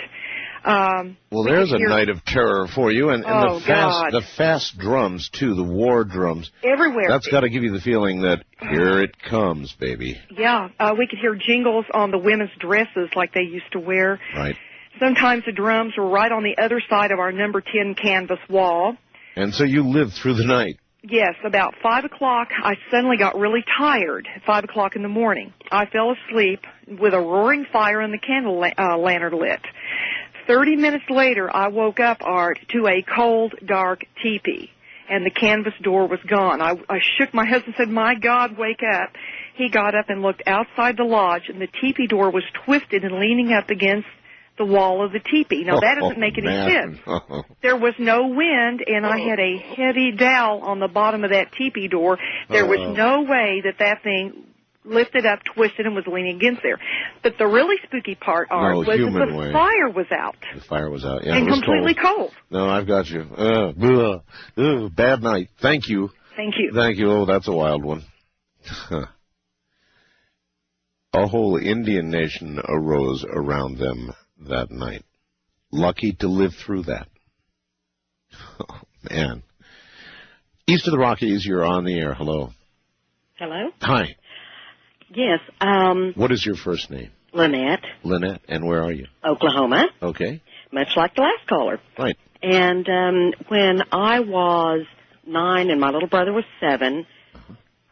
Well, there's a night of terror for you, and God. the fast drums, too, the war drums. Everywhere. That's got to give you the feeling that here it comes, baby. Yeah, we could hear jingles on the women's dresses like they used to wear. Right. Sometimes the drums were right on the other side of our number 10 canvas wall. And so you lived through the night. Yes, about 5 o'clock, I suddenly got really tired at 5 o'clock in the morning. I fell asleep with a roaring fire and the candle lantern lit. 30 minutes later, I woke up, Art, to a cold, dark teepee, and the canvas door was gone. I shook my husband and said, my God, wake up. He got up and looked outside the lodge, and the teepee door was twisted and leaning up against the wall of the teepee. Now, that doesn't make any sense. There was no wind, and I had a heavy dowel on the bottom of that teepee door. There was no way that thing lifted up, twisted, and was leaning against there. But the really spooky part, Art, was that the fire was out. The fire was out, yeah. And it was completely cold. No, I've got you. Bad night. Thank you. Thank you. Thank you. Oh, that's a wild one. A whole Indian nation arose around them that night. Lucky to live through that. Oh, man. East of the Rockies, you're on the air. Hello. Hello? Hi. Yes. What is your first name? Lynette. Lynette, and where are you? Oklahoma. Okay. Much like the last caller. Right. And when I was 9 and my little brother was 7,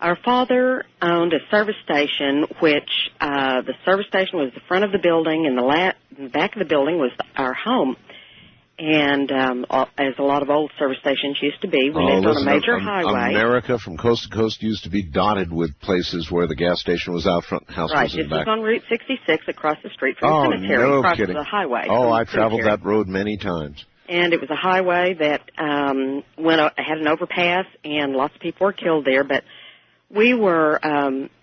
our father owned a service station, which the service station was the front of the building, and the back of the building was our home. And as a lot of old service stations used to be, we lived on a major highway. America from coast to coast used to be dotted with places where the gas station was out front, house was in back. Right, this was on Route 66 across the street from the cemetery, no across kidding. the highway. Oh, I traveled that road many times. And it was a highway that had an overpass, and lots of people were killed there. But we were,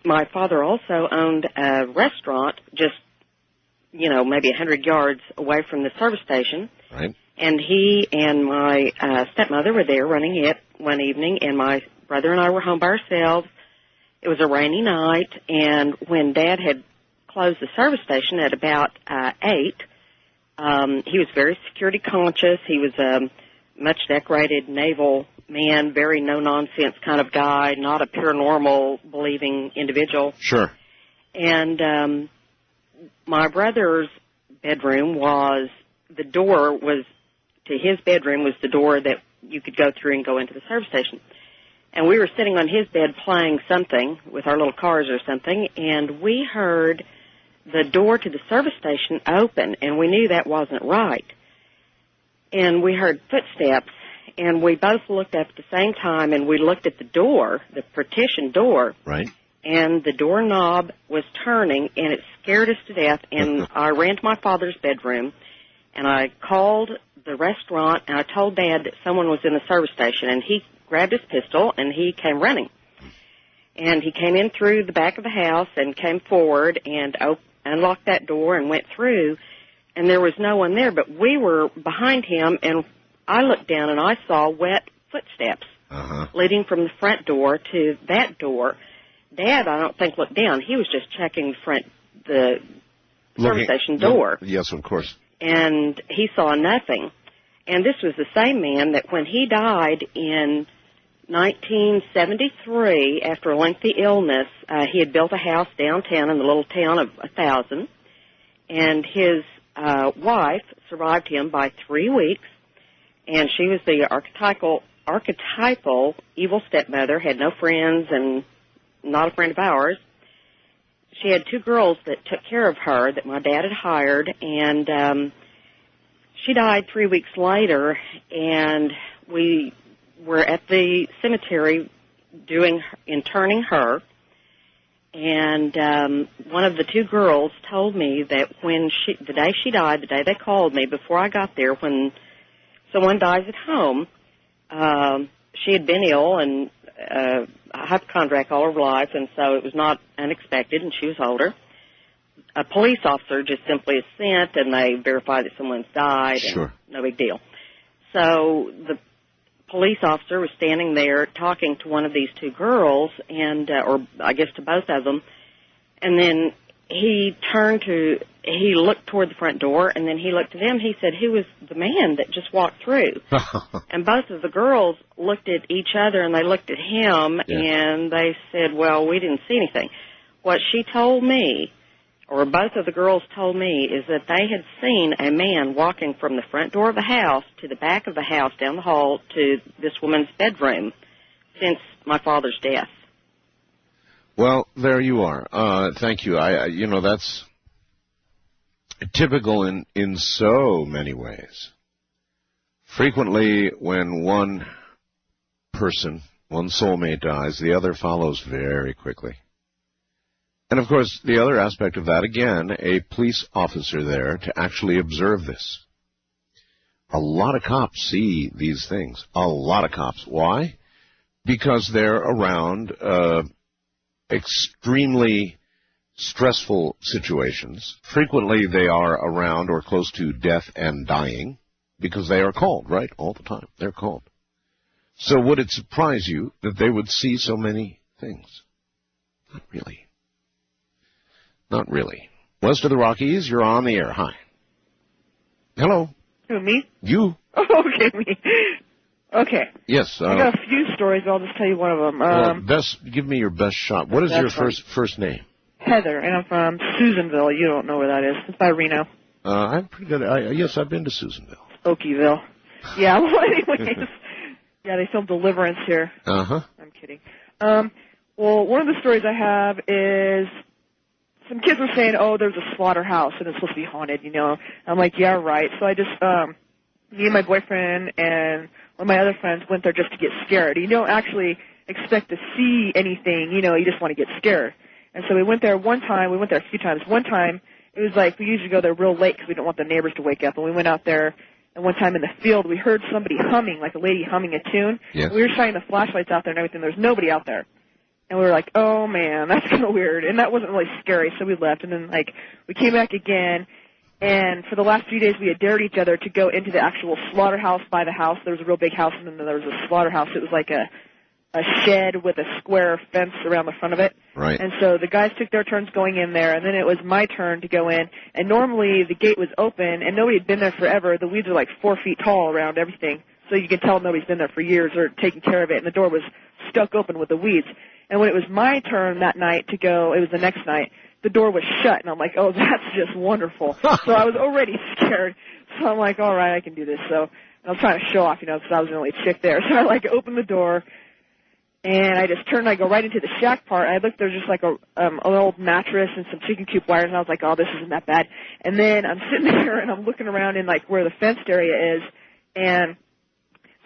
my father also owned a restaurant just, maybe 100 yards away from the service station. Right. And he and my stepmother were there running it one evening, and my brother and I were home by ourselves. It was a rainy night, and when Dad had closed the service station at about 8, he was very security conscious. He was a much decorated naval man, very no-nonsense kind of guy, not a paranormal believing individual. Sure. And my brother's bedroom the door to his bedroom was the door that you could go through and go into the service station. And we were sitting on his bed playing something with our little cars or something, and we heard the door to the service station open, and we knew that wasn't right. And we heard footsteps, and we both looked up at the same time, and we looked at the door, the partition door. Right. And the doorknob was turning, and it scared us to death, and I ran to my father's bedroom, and I called the restaurant, and I told Dad that someone was in the service station, and he grabbed his pistol, and he came running. And he came in through the back of the house and came forward and unlocked that door and went through, and there was no one there, but we were behind him, and I looked down, and I saw wet footsteps leading from the front door to that door. Dad, I don't think, looked down. He was just checking the service station door. Yes, of course. And he saw nothing. And this was the same man that when he died in 1973, after a lengthy illness, he had built a house downtown in the little town of 1,000, and his wife survived him by 3 weeks, and she was the archetypal evil stepmother, had no friends and not a friend of ours. She had 2 girls that took care of her that my dad had hired, and she died 3 weeks later, and we were at the cemetery interring her, and one of the 2 girls told me that the day she died, the day they called me, before I got there, when someone dies at home, she had been ill and hypochondriac all her life, and so it was not unexpected, and she was older. a police officer just simply is sent and they verify that someone's died. Sure. And no big deal. So the police officer was standing there talking to one of these two girls, and or I guess to both of them, and then he looked toward the front door, and then he looked at them. He said, "Who was the man that just walked through?" And both of the girls looked at each other, and they looked at him, and they said, "Well, we didn't see anything." What she told me, or both of the girls told me, is that they had seen a man walking from the front door of the house to the back of the house, down the hall, to this woman's bedroom since my father's death. Well, there you are. Thank you. That's typical in so many ways. Frequently, when one person, one soulmate dies, the other follows very quickly. And, of course, the other aspect of that, again, a police officer there to actually observe this. A lot of cops see these things. A lot of cops. Why? Because they're around extremely stressful situations. Frequently, they are around or close to death and dying because they are called, right? All the time. They're called. So would it surprise you that they would see so many things? Not really. Not really. West of the Rockies, you're on the air. Hi. Hello. Who, me? You. Oh, okay, me. Okay. Yes. I got a few stories, but I'll just tell you one of them. Give me your best shot. What is your first name? Heather, and I'm from Susanville. You don't know where that is. It's by Reno. I'm pretty good. Yes, I've been to Susanville. Okieville. Yeah, well, anyways. Yeah, they filmed Deliverance here. Uh-huh. I'm kidding. Well, one of the stories I have is some kids were saying, oh, there's a slaughterhouse, and it's supposed to be haunted, I'm like, yeah, right. So I just, me and my boyfriend and one of my other friends went there just to get scared. You don't actually expect to see anything, you just want to get scared. And so we went there one time. We went there a few times. One time, it was like we usually go there real late because we don't want the neighbors to wake up. And we went out there, and one time in the field, we heard somebody humming, like a lady humming a tune. Yes. We were shining the flashlights out there and everything. There's nobody out there. And we were like, oh, man, that's kind of weird. And that wasn't really scary, so we left. And then, we came back again. And for the last few days, we had dared each other to go into the actual slaughterhouse by the house. There was a real big house, and then there was a slaughterhouse. It was like a shed with a square fence around the front of it. Right. And so the guys took their turns going in there, and then it was my turn to go in. And normally the gate was open, and nobody had been there forever. The weeds are like 4 feet tall around everything, so you can tell nobody's been there for years or taking care of it. And the door was stuck open with the weeds. And when it was my turn that night to go, it was the next night, the door was shut. And I'm like, oh, that's just wonderful. So I was already scared. So I'm like, all right, I can do this. So I was trying to show off, because I was the only chick there. So I, opened the door. And I just turned, I go right into the shack part. I looked, there's just an old mattress and some chicken coop wires, and I was like, oh, this isn't that bad. And then I'm sitting there and I'm looking around in where the fenced area is, and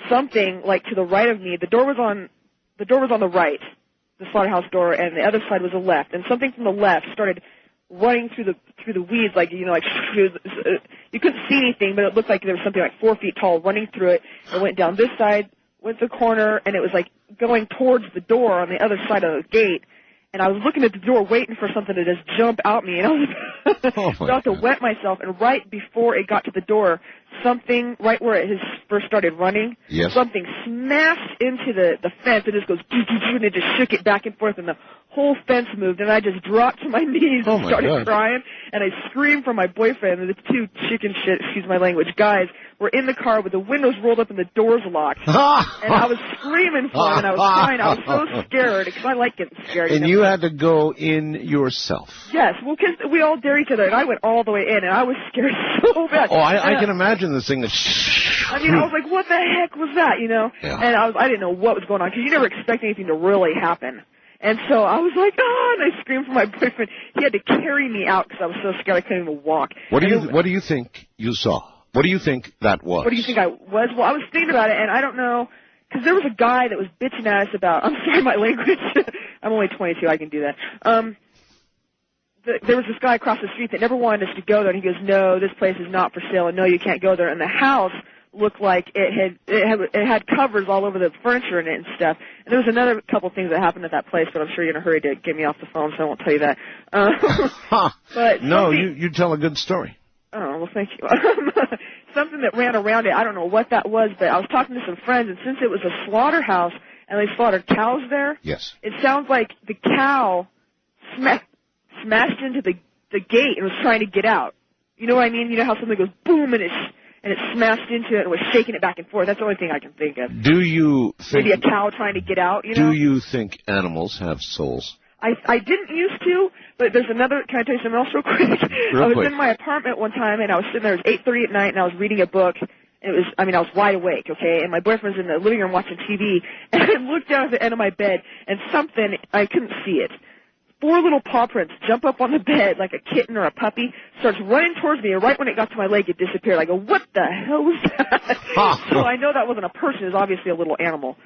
something to the right of me, the door was on the right, the slaughterhouse door, and the other side was the left. And something from the left started running through the weeds, you couldn't see anything, but it looked like there was something 4 feet tall running through it. It went down this side, went to the corner, and it was going towards the door on the other side of the gate. And I was looking at the door waiting for something to just jump out me, and I was about to wet myself. And right before it got to the door, something, right where it first started running, something smashed into the fence. It just goes, and it just shook it back and forth, and the whole fence moved. And I just dropped to my knees and started crying. And I screamed for my boyfriend, and the two chicken shit, excuse my language, guys were in the car with the windows rolled up and the doors locked. And I was screaming for him, and I was crying. I was so scared, because I like getting scared. And you had to go in yourself. Yes, well, because we all dare each other, and I went all the way in, and I was scared so bad. Oh, I can imagine this thing that... I was like, what the heck was that, Yeah. And I didn't know what was going on, because you never expect anything to really happen. And so I was like, oh, and I screamed for my boyfriend. He had to carry me out because I was so scared I couldn't even walk. What do you think you saw? What do you think that was? What do you think I was? Well, I was thinking about it, and I don't know, because there was a guy that was bitching at us about, I'm sorry, my language. I'm only 22, I can do that. There was this guy across the street that never wanted us to go there, and he goes, no, this place is not for sale, and no, you can't go there. And the house looked like it had covers all over the furniture in it and stuff. And there was another couple things that happened at that place, but I'm sure you're in a hurry to get me off the phone, so I won't tell you that. But no, you tell a good story. Oh, well, thank you. Something that ran around it, I don't know what that was, but I was talking to some friends, and since it was a slaughterhouse and they slaughtered cows there, yes, it sounds like the cow smashed into the gate and was trying to get out. You know what I mean? You know how something goes boom and it smashed into it and was shaking it back and forth. That's the only thing I can think of. Do you think... Maybe a cow trying to get out, you know? Do you think animals have souls? I didn't used to, but there's another... Can I tell you something else real quick? I was in my apartment one time, and I was sitting there. It was 8:30 at night, and I was reading a book. And I was wide awake, okay? And my boyfriend was in the living room watching TV, and I looked down at the end of my bed, and something, I couldn't see it. 4 little paw prints jump up on the bed like a kitten or a puppy, starts running towards me, and right when it got to my leg, it disappeared. I go, what the hell was that? So I know that wasn't a person. It was obviously a little animal.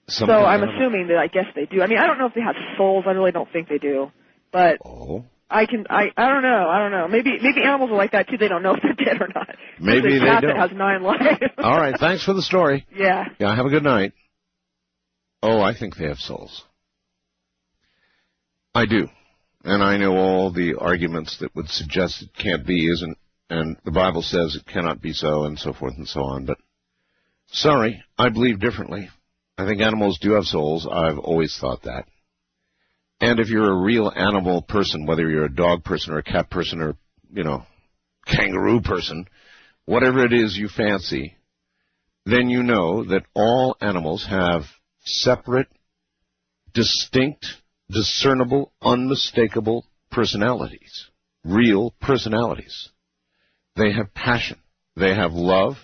So I'm assuming that I guess they do. I mean, I don't know if they have souls. I really don't think they do. But I don't know. Maybe animals are like that, too. They don't know if they're dead or not. Maybe they cat don't. That has 9 lives. All right, thanks for the story. Yeah. Yeah, have a good night. Oh, I think they have souls. I do. And I know all the arguments that would suggest it can't be, isn't, and the Bible says it cannot be so, and so forth and so on. But, sorry, I believe differently. I think animals do have souls. I've always thought that. And if you're a real animal person, whether you're a dog person or a cat person or, kangaroo person, whatever it is you fancy, then you know that all animals have separate, distinct, discernible, unmistakable personalities, real personalities. They have passion. They have love.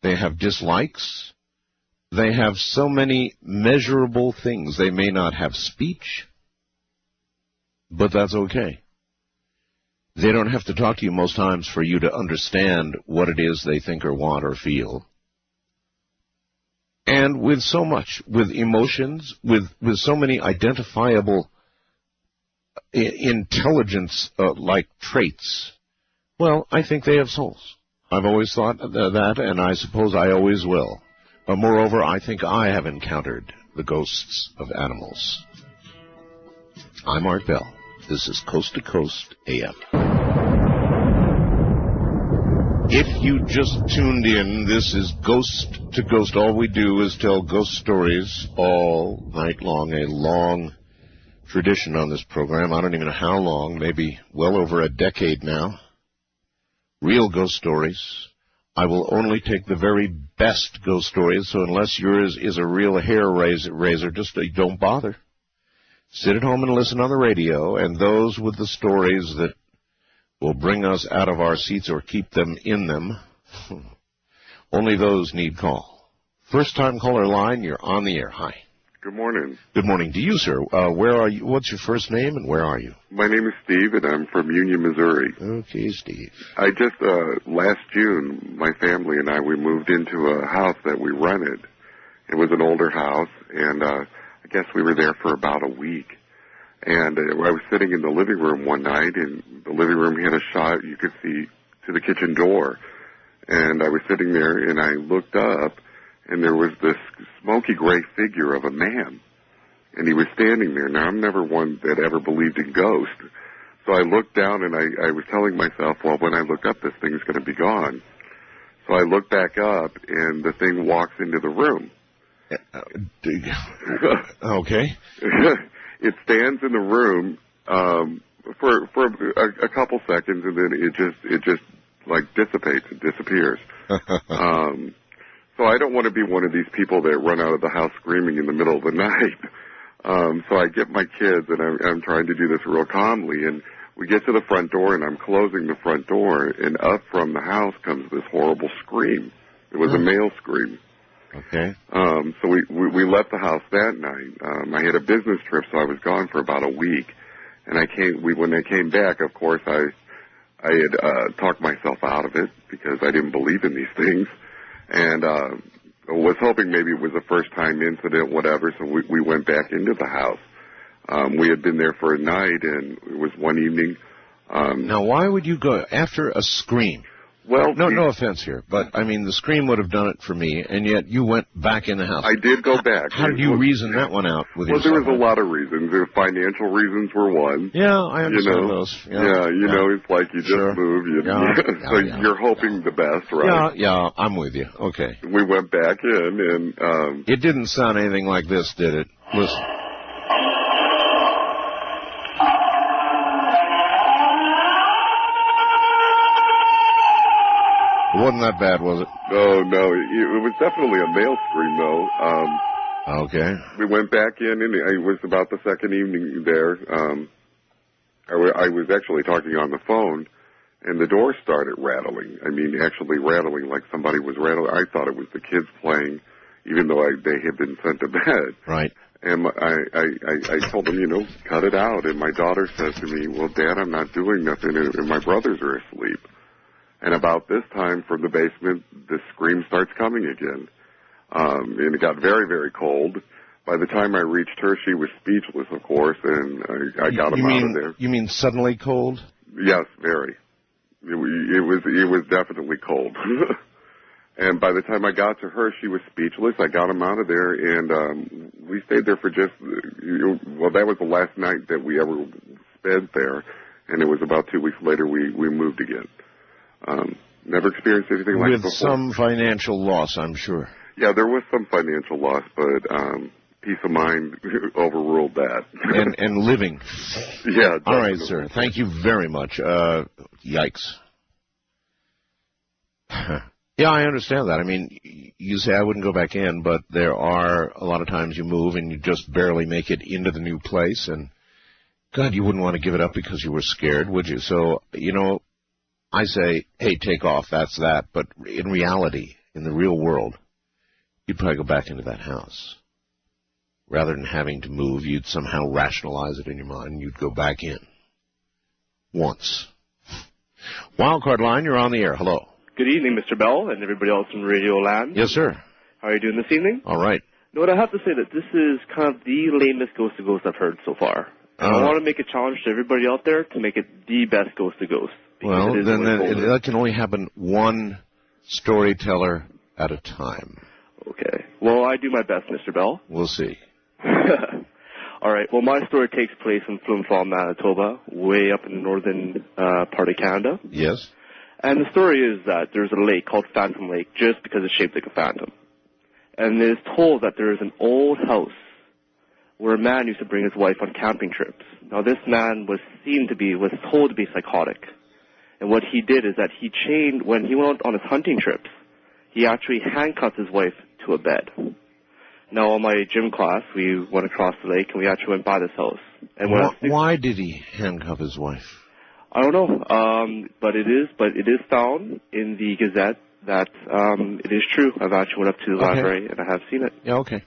They have dislikes. They have so many measurable things. They may not have speech, but that's okay. They don't have to talk to you most times for you to understand what it is they think or want or feel. And with so much, with emotions, with so many identifiable intelligence-like traits, well, I think they have souls. I've always thought that, and I suppose I always will. But moreover, I think I have encountered the ghosts of animals. I'm Art Bell. This is Coast to Coast AM. If you just tuned in, this is Ghost to Ghost. All we do is tell ghost stories all night long, a long tradition on this program. I don't even know how long, maybe well over a decade now. Real ghost stories. I will only take the very best ghost stories, so unless yours is a real hair raiser, just don't bother. Sit at home and listen on the radio, and those with the stories that will bring us out of our seats or keep them in them, only those need call. First-time caller line, you're on the air. Hi. Good morning. Good morning to you, sir. Where are you? What's your first name, and where are you? My name is Steve, and I'm from Union, Missouri. Okay, Steve. I just, last June, my family and I, we moved into a house that we rented. It was an older house, and I guess we were there for about a week. And I was sitting in the living room one night, and the living room had a shot you could see to the kitchen door. And I was sitting there, and I looked up, and there was this smoky gray figure of a man. And he was standing there. Now, I'm never one that ever believed in ghosts. So I looked down, and I was telling myself, well, when I look up, this thing's going to be gone. So I looked back up, and the thing walks into the room. Okay. It stands in the room for a couple seconds, and then it just like dissipates and disappears. So I don't want to be one of these people that run out of the house screaming in the middle of the night. So I get my kids, and I'm trying to do this real calmly, and we get to the front door, and I'm closing the front door, and up from the house comes this horrible scream. It was a male scream. Okay. So we left the house that night. I had a business trip, so I was gone for about a week. And when I came back, of course, I had talked myself out of it because I didn't believe in these things, and was hoping maybe it was a first-time incident, whatever. So we went back into the house. We had been there for a night, and it was one evening. Now, why would you go after a scream? Well, no offense here, but I mean the scream would have done it for me, and yet you went back in the house. I did go back. How did you reason that one out with yourself? Well, there was a lot of reasons. The financial reasons were one. Yeah, I understand those. Yeah, it's like you just move. You're hoping the best, right? Yeah, I'm with you. Okay. We went back in, and it didn't sound anything like this, did it? Listen. It wasn't that bad, was it? No. It was definitely a male scream, though. Okay. We went back in, and it was about the second evening there. I was actually talking on the phone, and the door started rattling. I mean, actually rattling like somebody was rattling. I thought it was the kids playing, even though they had been sent to bed. Right. And I told them, cut it out. And my daughter says to me, well, Dad, I'm not doing nothing, and my brothers are asleep. And about this time, from the basement, the scream starts coming again. And it got very, very cold. By the time I reached her, she was speechless, of course, and I got them out of there. You mean suddenly cold? Yes, very. It was definitely cold. And by the time I got to her, she was speechless. I got them out of there, and we stayed there for that was the last night that we ever spent there. And it was about 2 weeks later we moved again. Never experienced anything like it before. With some financial loss, I'm sure. Yeah, there was some financial loss, but peace of mind overruled that. and living. Yeah. All right, sir. Thank you very much. Yikes. Yeah, I understand that. I mean, you say I wouldn't go back in, but there are a lot of times you move and you just barely make it into the new place, and God, you wouldn't want to give it up because you were scared, would you? So, I say, hey, take off, that's that. But in reality, in the real world, you'd probably go back into that house. Rather than having to move, you'd somehow rationalize it in your mind, and you'd go back in. Once. Wildcard line, you're on the air. Hello. Good evening, Mr. Bell, and everybody else in Radio Land. Yes, sir. How are you doing this evening? All right. What I have to say that this is kind of the lamest ghost to ghost I've heard so far. And I want to make a challenge to everybody out there to make it the best ghost to ghost. Well, then that can only happen one storyteller at a time. Okay. Well, I do my best, Mr. Bell. We'll see. All right. Well, my story takes place in Flume Fall, Manitoba, way up in the northern part of Canada. Yes. And the story is that there's a lake called Phantom Lake just because it's shaped like a phantom. And it is told that there is an old house where a man used to bring his wife on camping trips. Now, this man was told to be psychotic. And what he did is that when he went on his hunting trips, he actually handcuffed his wife to a bed. Now, on my gym class, we went across the lake and we actually went by this house. And why did he handcuff his wife? I don't know, but it is found in the Gazette that it is true. I've actually went up to the library and I have seen it. Yeah, okay.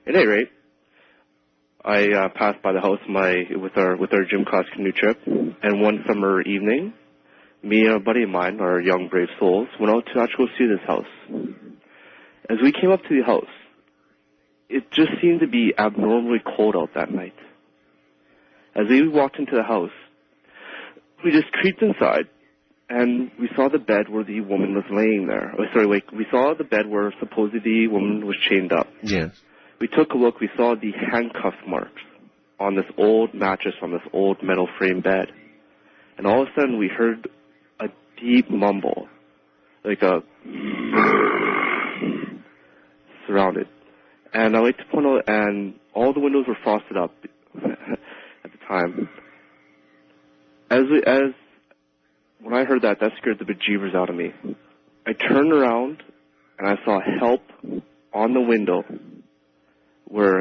At any rate, I passed by the house with our gym class canoe trip, and one summer evening, me and a buddy of mine, our young brave souls, went out to actually go see this house. As we came up to the house, it just seemed to be abnormally cold out that night. As we walked into the house, we just creeped inside, and we saw the bed where the woman was laying there. We saw the bed where supposedly the woman was chained up. Yes. We took a look. We saw the handcuff marks on this old mattress, on this old metal frame bed. And all of a sudden, we heard a deep mumble, like a surrounded. And I like to point out, and all the windows were frosted up at the time. When I heard that scared the bejeebers out of me. I turned around and I saw help on the window, and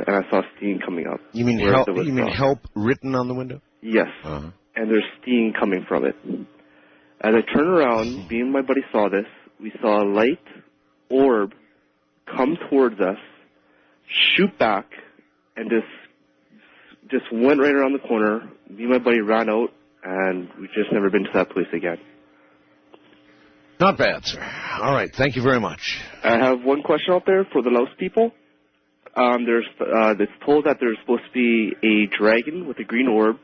I saw steam coming up. You mean help? You mean help written on the window? Yes. Uh-huh. And there's steam coming from it. As I turned around, me and my buddy saw this. We saw a light orb come towards us, shoot back, and just went right around the corner. Me and my buddy ran out, and we've just never been to that place again. Not bad, sir. All right, thank you very much. I have one question out there for the Laos people. It's told that there's supposed to be a dragon with a green orb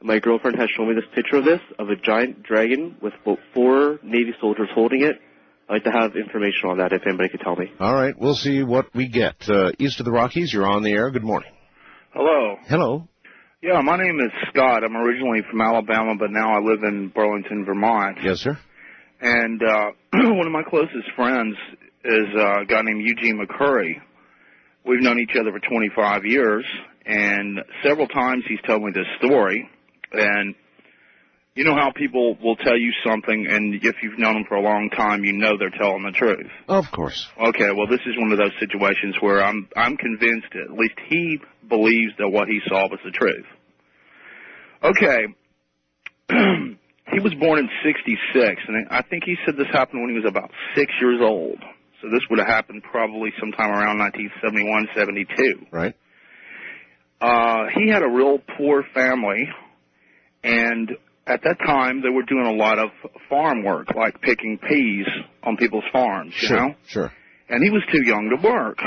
My girlfriend has shown me this picture of a giant dragon with 4 Navy soldiers holding it. I'd like to have information on that if anybody could tell me. All right, we'll see what we get. East of the Rockies, you're on the air. Good morning. Hello. Hello. Yeah, my name is Scott. I'm originally from Alabama, but now I live in Burlington, Vermont. Yes, sir. And one of my closest friends is a guy named Eugene McCurry. We've known each other for 25 years, and several times he's told me this story. And you know how people will tell you something, and if you've known them for a long time, you know they're telling the truth. Of course. Okay, well, this is one of those situations where I'm convinced, at least he believes that what he saw was the truth. Okay. He was born in 1966, and I think he said this happened when he was about 6 years old. So this would have happened probably sometime around 1971, 72. Right. He had a real poor family, and at that time they were doing a lot of farm work, like picking peas on people's farms, you know? Sure. And he was too young to work.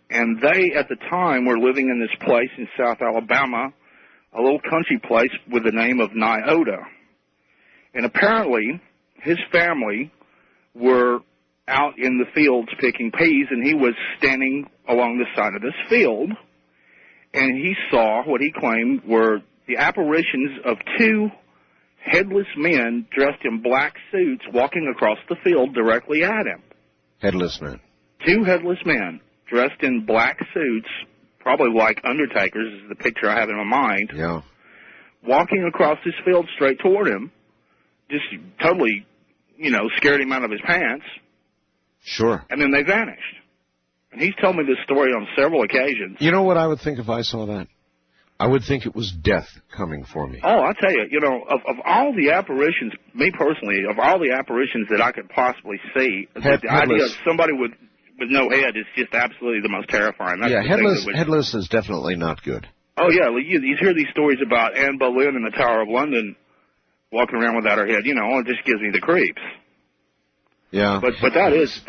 And they, at the time, were living in this place in South Alabama, a little country place with the name of Nyota. And apparently, his family were out in the fields picking peas, and he was standing along the side of this field, and he saw what he claimed were the apparitions of 2 headless men dressed in black suits walking across the field directly at him. Headless men. 2 headless men dressed in black suits, probably like undertakers is the picture I have in my mind, yeah, walking across this field straight toward him, just totally, scared him out of his pants. Sure. And then they vanished. And he's told me this story on several occasions. You know what I would think if I saw that? I would think it was death coming for me. Oh, I tell you, of all the apparitions, me personally, of all the apparitions that I could possibly see, the idea of somebody with no head is just absolutely the most terrifying. That's headless is definitely not good. Oh, yeah, you hear these stories about Anne Boleyn in the Tower of London walking around without her head, it just gives me the creeps. Yeah. But that's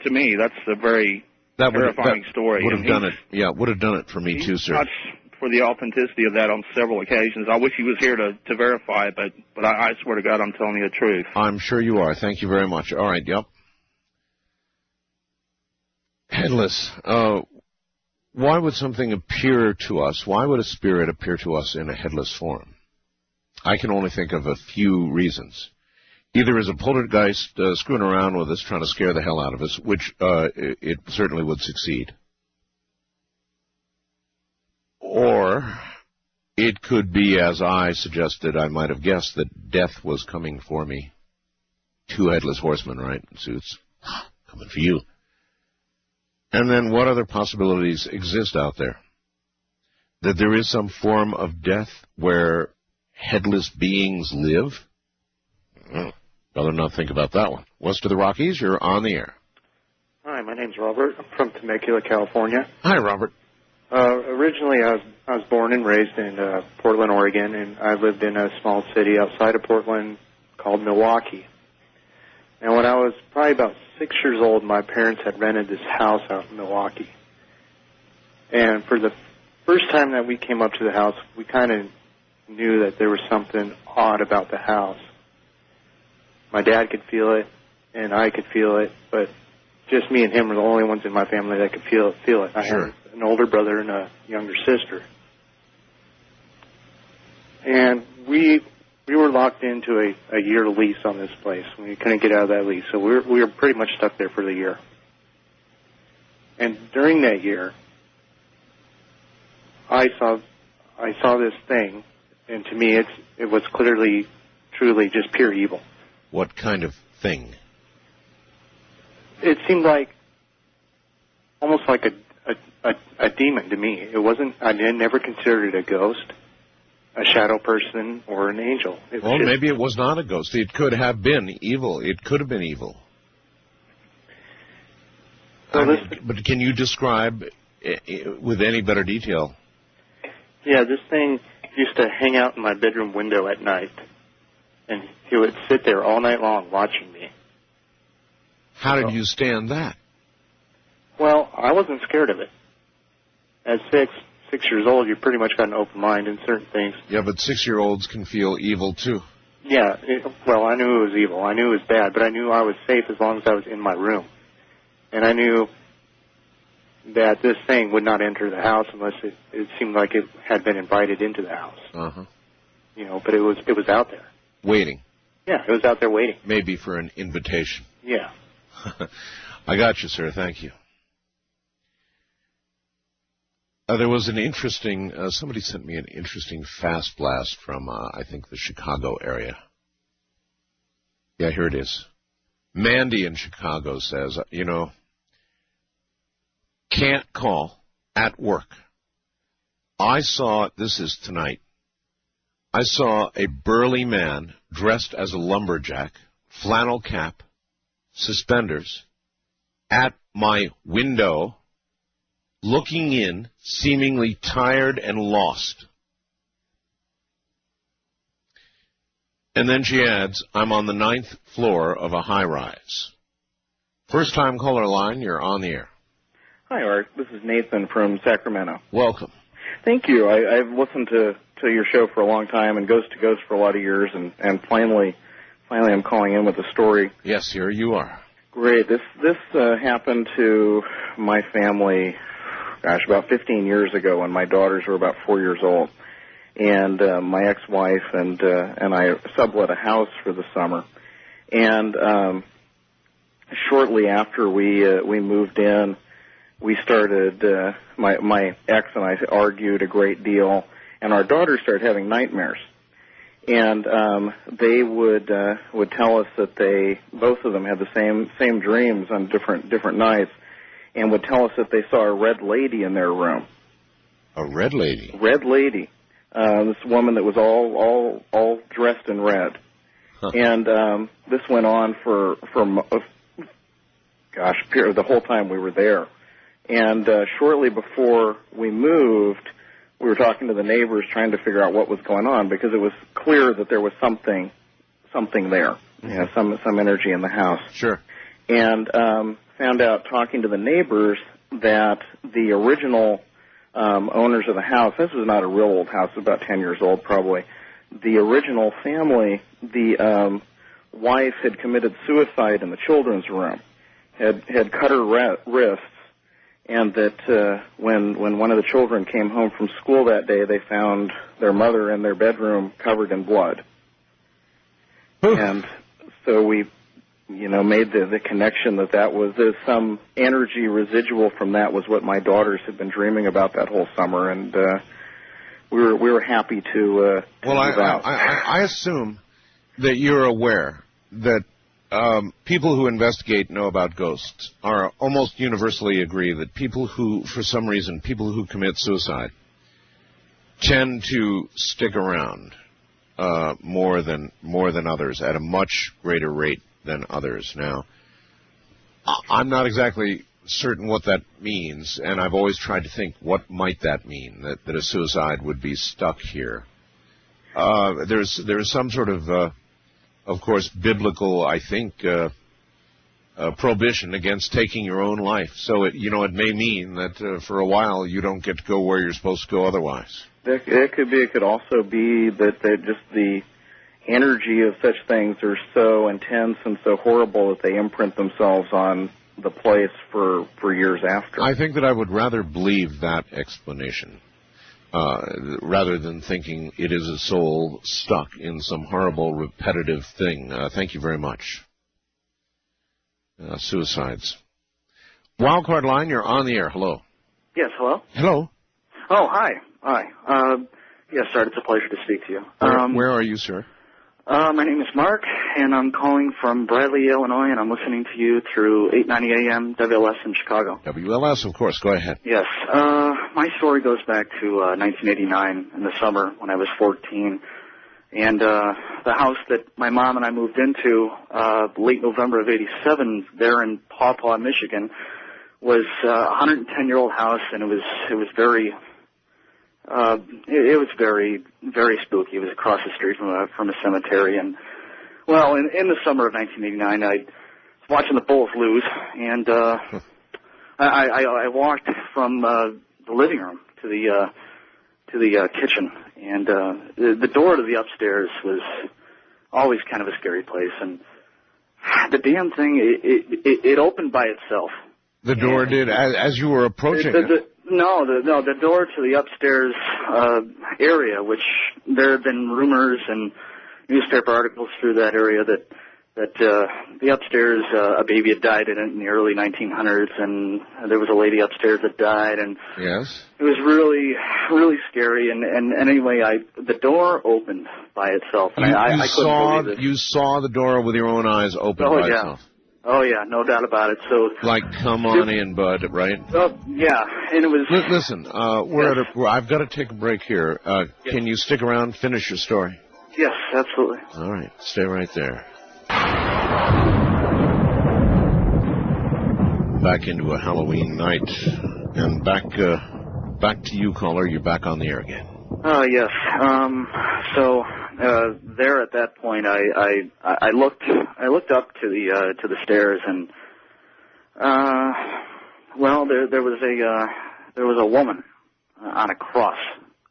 to me, that's a very terrifying story. Would have done it. Yeah, would have done it for me too, sir. For the authenticity of that on several occasions. I wish he was here to verify it, but I swear to God I'm telling you the truth. I'm sure you are. Thank you very much. All right, yep. Headless. Why would something appear to us? Why would a spirit appear to us in a headless form? I can only think of a few reasons. Either as a poltergeist screwing around with us, trying to scare the hell out of us, which it certainly would succeed. Or it could be, as I suggested, I might have guessed, that death was coming for me. 2 headless horsemen, right, in suits, coming for you. And then what other possibilities exist out there? That there is some form of death where headless beings live? Rather not think about that one. West of the Rockies, you're on the air. Hi, my name's Robert. I'm from Temecula, California. Hi, Robert. Originally, I was born and raised in Portland, Oregon, and I lived in a small city outside of Portland called Milwaukee. And when I was probably about 6 years old, my parents had rented this house out in Milwaukee. And for the first time that we came up to the house, we kind of knew that there was something odd about the house. My dad could feel it, and I could feel it, but just me and him were the only ones in my family that could feel it. I had an older brother and a younger sister. And we were locked into a year lease on this place. We couldn't get out of that lease, so we were pretty much stuck there for the year. And during that year, I saw this thing, and to me it was clearly, truly just pure evil. What kind of thing? It seemed like almost like a demon to me. It wasn't. I never considered it a ghost, a shadow person, or an angel. Maybe it was not a ghost. It could have been evil. It could have been evil. But can you describe with any better detail? Yeah, this thing used to hang out in my bedroom window at night, and he would sit there all night long watching me. How did you stand that? Well, I wasn't scared of it. At 6, 6 years old, you pretty much got an open mind in certain things. Yeah, but 6-year-olds can feel evil, too. Yeah, well, I knew it was evil. I knew it was bad, but I knew I was safe as long as I was in my room. And I knew that this thing would not enter the house unless it seemed like it had been invited into the house. Uh-huh. You know, but it was out there. Waiting. Yeah, it was out there waiting. Maybe for an invitation. Yeah. I got you, sir. Thank you. There was an interesting, somebody sent me an interesting fast blast from, I think, the Chicago area. Yeah, here it is. Mandy in Chicago says, can't call at work. I saw, this is tonight, I saw a burly man dressed as a lumberjack, flannel cap, suspenders, at my window, looking in, seemingly tired and lost. And then she adds, I'm on the 9th floor of a high-rise. First-time caller line, you're on the air. Hi, Art. This is Nathan from Sacramento. Welcome. Thank you. I've listened to your show for a long time and Ghost to Ghost for a lot of years, and finally I'm calling in with a story. Yes, here you are. Great. This happened to my family, about 15 years ago when my daughters were about 4 years old. And my ex-wife and I sublet a house for the summer. And shortly after we moved in, we started, my ex and I argued a great deal, and our daughters started having nightmares. And they would tell us that both of them had the same dreams on different nights, and would tell us that they saw a red lady in their room. A red lady? Red lady. This woman that was all dressed in red. Huh. And this went on for the whole time we were there. And shortly before we moved, we were talking to the neighbors trying to figure out what was going on, because it was clear that there was something there, some energy in the house. Sure. And found out talking to the neighbors that the original owners of the house, this was not a real old house, it was about 10 years old probably, the original family, the wife had committed suicide in the children's room, had cut her wrists, and that when one of the children came home from school that day, they found their mother in their bedroom covered in blood. And so we made the connection that was some energy residual from that was what my daughters had been dreaming about that whole summer, and we were happy to well, move out. I assume that you're aware that people who investigate know about ghosts are almost universally agree that people who commit suicide tend to stick around more than others at a much greater rate than others. Now, I'm not exactly certain what that means, and I've always tried to think, what might that mean, that a suicide would be stuck here? There's some sort of course, biblical, I think, prohibition against taking your own life. So, it may mean that for a while you don't get to go where you're supposed to go otherwise. It could be. It could also be that just the energy of such things are so intense and so horrible that they imprint themselves on the place for years after. I think that I would rather believe that explanation rather than thinking it is a soul stuck in some horrible repetitive thing. Thank you very much. Suicides. Wildcard line, you're on the air. Hello. Yes, hello? Hello. Oh, hi. Yes, sir, it's a pleasure to speak to you. Where are you, sir? My name is Mark, and I'm calling from Bradley, Illinois, and I'm listening to you through 890 AM WLS in Chicago. WLS, of course. Go ahead. Yes. My story goes back to 1989 in the summer when I was 14. And the house that my mom and I moved into late November of 87 there in Paw Paw, Michigan, was a 110-year-old house, and it was very... it was very, very spooky. It was across the street from a cemetery, and well, in the summer of 1989, I was watching the Bulls lose, and I walked from the living room to the kitchen, and the door to the upstairs was always kind of a scary place, and the damn thing, it opened by itself. The door did, as you were approaching it? No, the door to the upstairs area, which there have been rumors and newspaper articles through that area that the upstairs, a baby had died in it in the early 1900s, and there was a lady upstairs that died, and yes, it was really, really scary. And anyway, the door opened by itself, and I couldn't believe it. You saw the door with your own eyes open by itself. Oh yeah, no doubt about it. So, like, come on in, bud, right? Oh yeah, and it was. Listen, I've got to take a break here. Can you stick around, finish your story? Yes, absolutely. All right, stay right there. Back into a Halloween night, and back to you, caller. You're back on the air again. Yes. So there at that point, I looked up to the stairs, and there was a woman on a cross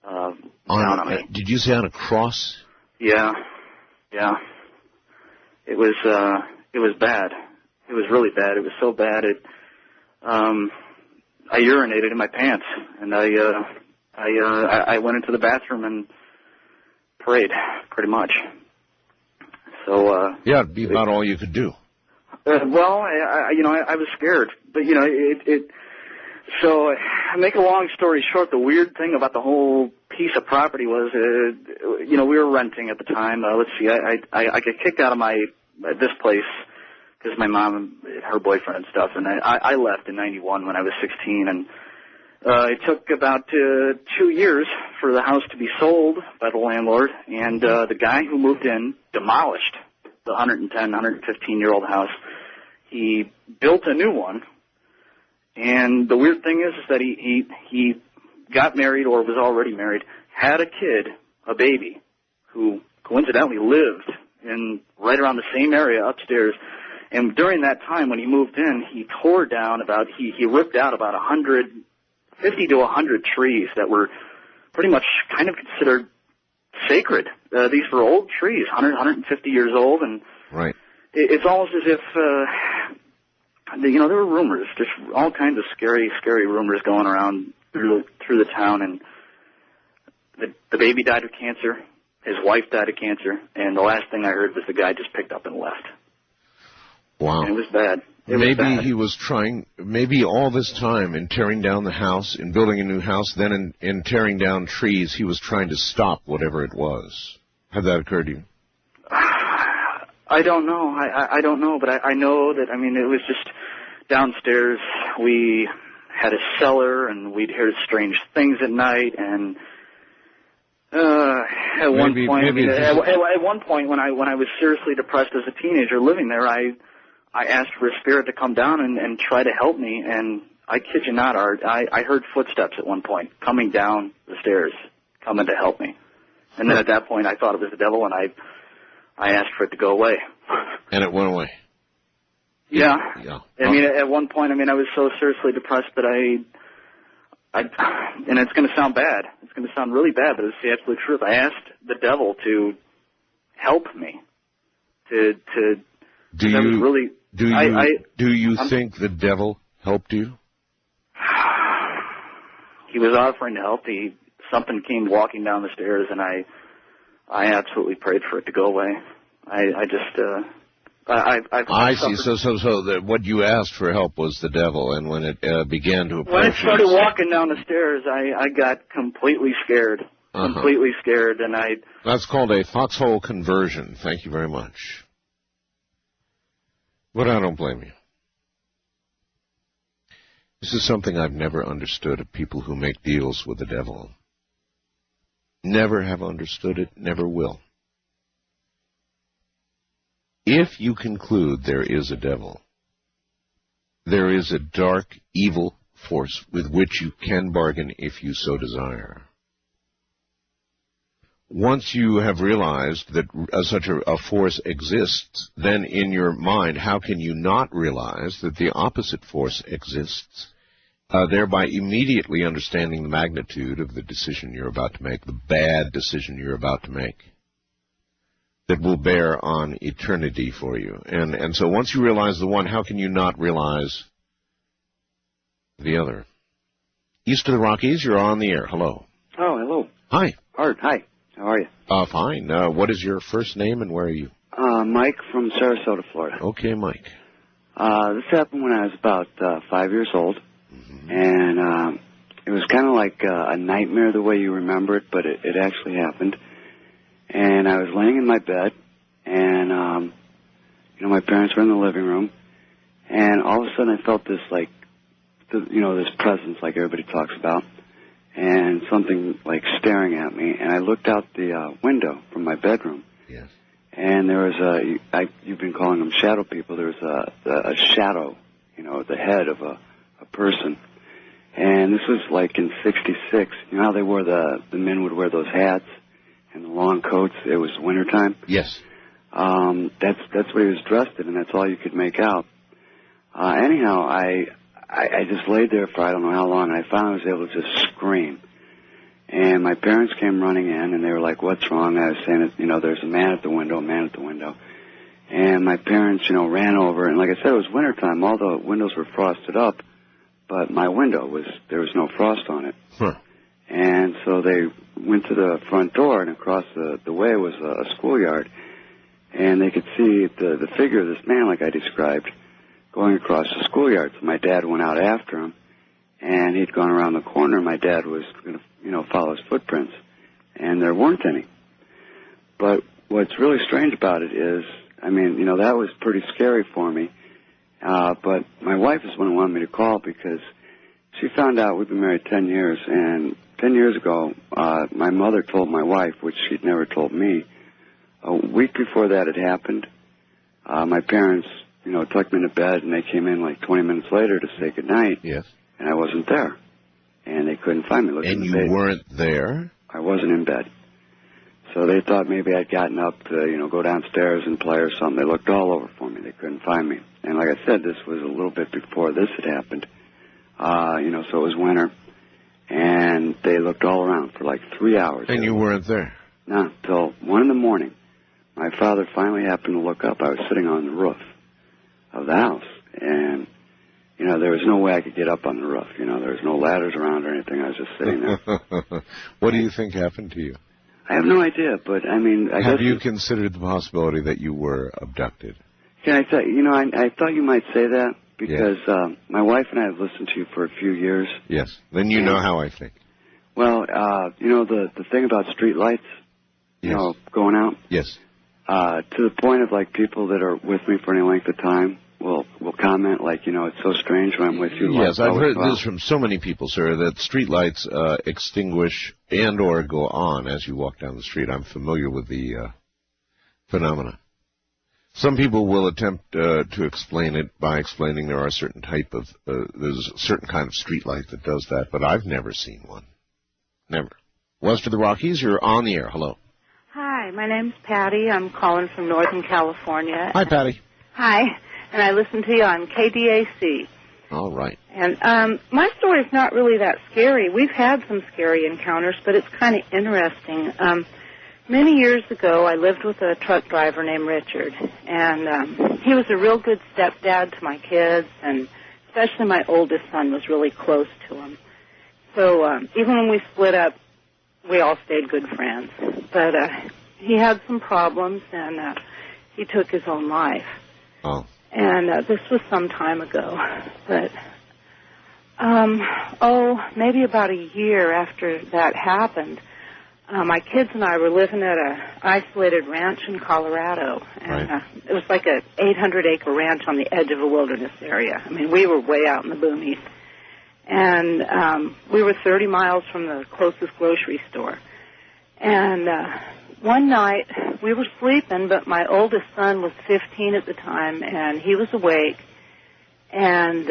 down on me. Did you say on a cross? Yeah. It was bad. It was really bad. It was so bad I urinated in my pants, and I went into the bathroom and prayed, pretty much. So yeah, it'd be about all you could do. I was scared, but So, make a long story short, the weird thing about the whole piece of property was, we were renting at the time. Let's see, I got kicked out of this place because my mom and her boyfriend and stuff, and I left in '91 when I was 16, and it took about 2 years for the house to be sold by the landlord, and the guy who moved in demolished the 115-year-old house. He built a new one. And the weird thing is that he got married or was already married, had a kid, a baby, who coincidentally lived in right around the same area upstairs. And during that time when he moved in, he tore down he ripped out about 50 to 100 trees that were pretty much kind of considered sacred. These were old trees, 150 years old, and right. It's almost as if there were rumors, just all kinds of scary rumors going around through the town, and the baby died of cancer, his wife died of cancer, and the last thing I heard was the guy just picked up and left. Wow. And it was bad. He was trying, maybe all this time in tearing down the house, in building a new house, then in tearing down trees, he was trying to stop whatever it was. Had that occurred to you? I don't know. I don't know, but I know that, it was just downstairs. We had a cellar, and we'd hear strange things at night, and at one point when I was seriously depressed as a teenager living there, I asked for a spirit to come down and try to help me, and I kid you not, Art, I heard footsteps at one point coming down the stairs, coming to help me. And then at that point I thought it was the devil, and I asked for it to go away. And it went away. Yeah. At one point, I was so seriously depressed that and it's going to sound bad. It's going to sound really bad, but it's the absolute truth. I asked the devil to help me. Do you think the devil helped you? He was offering to help. Something came walking down the stairs, and I absolutely prayed for it to go away. I see. So what you asked for help was the devil, and when it began to approach, when it started walking down the stairs, I got completely scared. Completely scared, and That's called a foxhole conversion. Thank you very much. But I don't blame you. This is something I've never understood of people who make deals with the devil. Never have understood it, never will. If you conclude there is a devil, there is a dark, evil force with which you can bargain if you so desire. Once you have realized that such a force exists, then in your mind, how can you not realize that the opposite force exists? thereby immediately understanding the magnitude of the decision you're about to make, the bad decision you're about to make, that will bear on eternity for you. And so once you realize the one, how can you not realize the other? East of the Rockies, you're on the air. Hello. Oh, hello. Hi. Art, hi. How are you? Fine. What is your first name and where are you? Mike from Sarasota, Florida. Okay, Mike. This happened when I was about 5 years old, and it was kind of like a nightmare the way you remember it, but it actually happened. And I was laying in my bed, and, my parents were in the living room, and all of a sudden I felt this, like, this presence like everybody talks about, and something, like, staring at me, and I looked out the window from my bedroom. Yes. And there was you've been calling them shadow people. There was a shadow, at the head of a person. And this was like in '66. You know how they wore the men would wear those hats and the long coats? It was wintertime. Yes. That's what he was dressed in, and that's all you could make out. Anyhow, I just laid there for I don't know how long, and I finally was able to just scream. And my parents came running in, and they were like, "What's wrong?" I was saying, there's a man at the window, And my parents, ran over, and like I said, it was wintertime. All the windows were frosted up, but my window there was no frost on it. Huh. And so they went to the front door, and across the way was a schoolyard. And they could see the figure of this man, like I described, going across the schoolyard. So my dad went out after him, and he'd gone around the corner. My dad was going to, follow his footprints, and there weren't any. But what's really strange about it is, that was pretty scary for me. But my wife is the one who wanted me to call because she found out we've been married 10 years, and 10 years ago, my mother told my wife, which she'd never told me. A week before that had happened, my parents, tucked me into bed, and they came in like 20 minutes later to say goodnight. Yes. And I wasn't there. And they couldn't find me. And you weren't there? I wasn't in bed. So they thought maybe I'd gotten up to, go downstairs and play or something. They looked all over for me. They couldn't find me. And like I said, this was a little bit before this had happened. So it was winter. And they looked all around for like 3 hours. And you weren't there? No, till 1 in the morning. My father finally happened to look up. I was sitting on the roof of the house. And there was no way I could get up on the roof. There was no ladders around or anything. I was just sitting there. What do you think happened to you? I have no idea, but I have you considered the possibility that you were abducted? Can I tell you? I thought you might say that because my wife and I have listened to you for a few years. Yes. Then you know how I think. Well, the thing about street lights, going out. Yes. To the point of like people that are with me for any length of time will comment like, it's so strange when I'm with you. Yes, I've heard this from so many people, sir, that streetlights extinguish and or go on as you walk down the street. I'm familiar with the phenomena. Some people will attempt to explain it by explaining there are certain there's a certain kind of streetlight that does that, but I've never seen one. Never. West of the Rockies, you're on the air. Hello. Hi, my name's Patty. I'm calling from Northern California. Hi, Patty. Hi, and I listen to you on KDAC. All right. And my story's not really that scary. We've had some scary encounters, but it's kind of interesting. Many years ago, I lived with a truck driver named Richard, and he was a real good stepdad to my kids, and especially my oldest son was really close to him. So even when we split up, we all stayed good friends. But he had some problems, and he took his own life. Oh. And this was some time ago. But, maybe about a year after that happened, my kids and I were living at an isolated ranch in Colorado. And it was like a 800-acre ranch on the edge of a wilderness area. I mean, we were way out in the boonies. And we were 30 miles from the closest grocery store. And one night, we were sleeping, but my oldest son was 15 at the time, and he was awake. And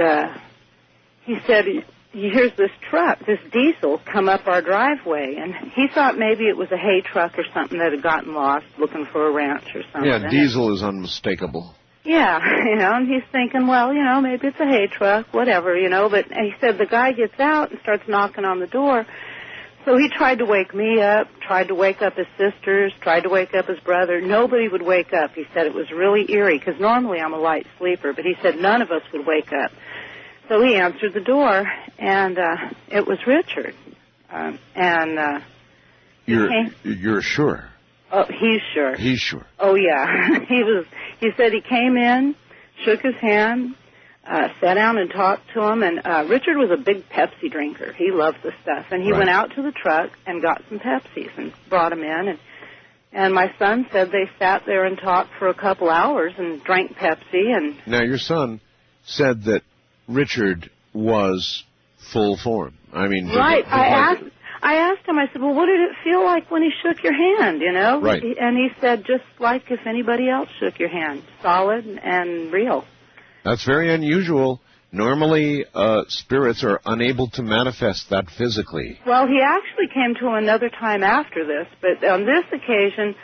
he said, he hears this truck, this diesel, come up our driveway. And he thought maybe it was a hay truck or something that had gotten lost looking for a ranch or something. Yeah, diesel is unmistakable. Yeah, and he's thinking, well, maybe it's a hay truck, whatever, but he said the guy gets out and starts knocking on the door. So he tried to wake me up, tried to wake up his sisters, tried to wake up his brother. Nobody would wake up. He said it was really eerie, because normally I'm a light sleeper, but he said none of us would wake up. So he answered the door, and it was Richard. You're sure? Oh, he's sure. He's sure. Oh, yeah. He said he came in, shook his hand, sat down and talked to him, and Richard was a big Pepsi drinker. He loved the stuff. And he went out to the truck and got some Pepsis and brought them in. And my son said they sat there and talked for a couple hours and drank Pepsi. And now, your son said that Richard was full form. I mean, right. I asked him, I said, well, what did it feel like when he shook your hand, Right. And he said, just like if anybody else shook your hand, solid and real. That's very unusual. Normally, spirits are unable to manifest that physically. Well, he actually came to another time after this, but on this occasion,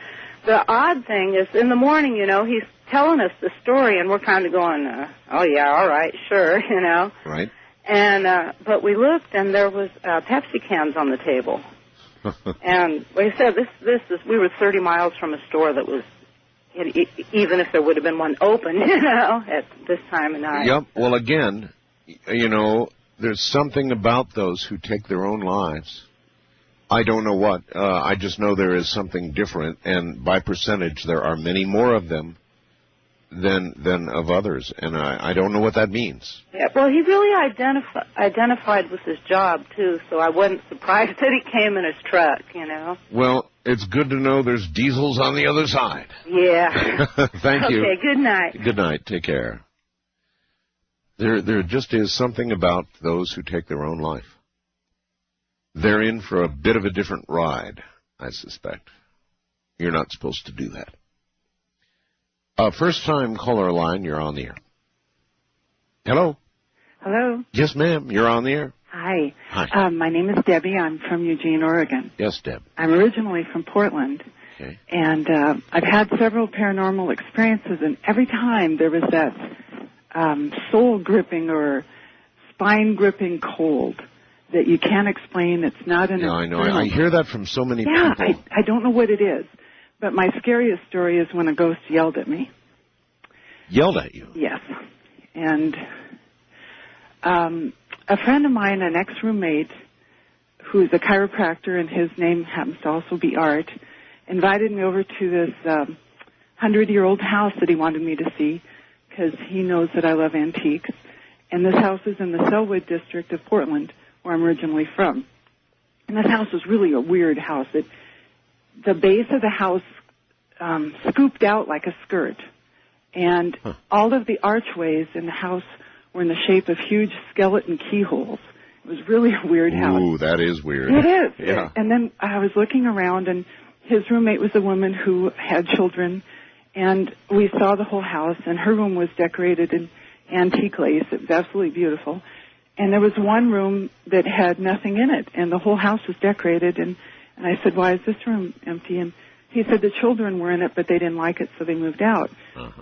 the odd thing is in the morning, he's telling us the story, and we're kind of going, oh, yeah, all right, sure, Right. And but we looked, and there was Pepsi cans on the table. And like I said, we were 30 miles from a store that was, even if there would have been one open, at this time of night. Yep. Well, again, there's something about those who take their own lives. I don't know what. I just know there is something different, and by percentage, there are many more of them than of others, and I don't know what that means. Yeah, well, he really identified with his job, too, so I wasn't surprised that he came in his truck, Well, it's good to know there's diesels on the other side. Yeah. Thank you. Okay, good night. Good night. Take care. There just is something about those who take their own life. They're in for a bit of a different ride, I suspect. You're not supposed to do that. First-time caller line, you're on the air. Hello? Hello? Yes, ma'am, you're on the air. Hi. Hi. My name is Debbie. I'm from Eugene, Oregon. Yes, Deb. I'm originally from Portland. Okay. And I've had several paranormal experiences, and every time there was that soul-gripping or spine-gripping cold that you can't explain. It's not an I know. I hear that from so many people. Yeah, I don't know what it is. But my scariest story is when a ghost yelled at me. Yelled at you? Yes. And a friend of mine, an ex-roommate, who's a chiropractor, and his name happens to also be Art, invited me over to this 100-year-old house that he wanted me to see because he knows that I love antiques. And this house is in the Selwood district of Portland, where I'm originally from. And this house was really a weird house. The base of the house scooped out like a skirt, and all of the archways in the house were in the shape of huge skeleton keyholes. It was really a weird house. Ooh, that is weird. It is. Yeah. And then I was looking around, and his roommate was a woman who had children, and we saw the whole house, and her room was decorated in antique lace. It was absolutely beautiful. And there was one room that had nothing in it, and the whole house was decorated, and I said, why is this room empty? And he said the children were in it, but they didn't like it, so they moved out.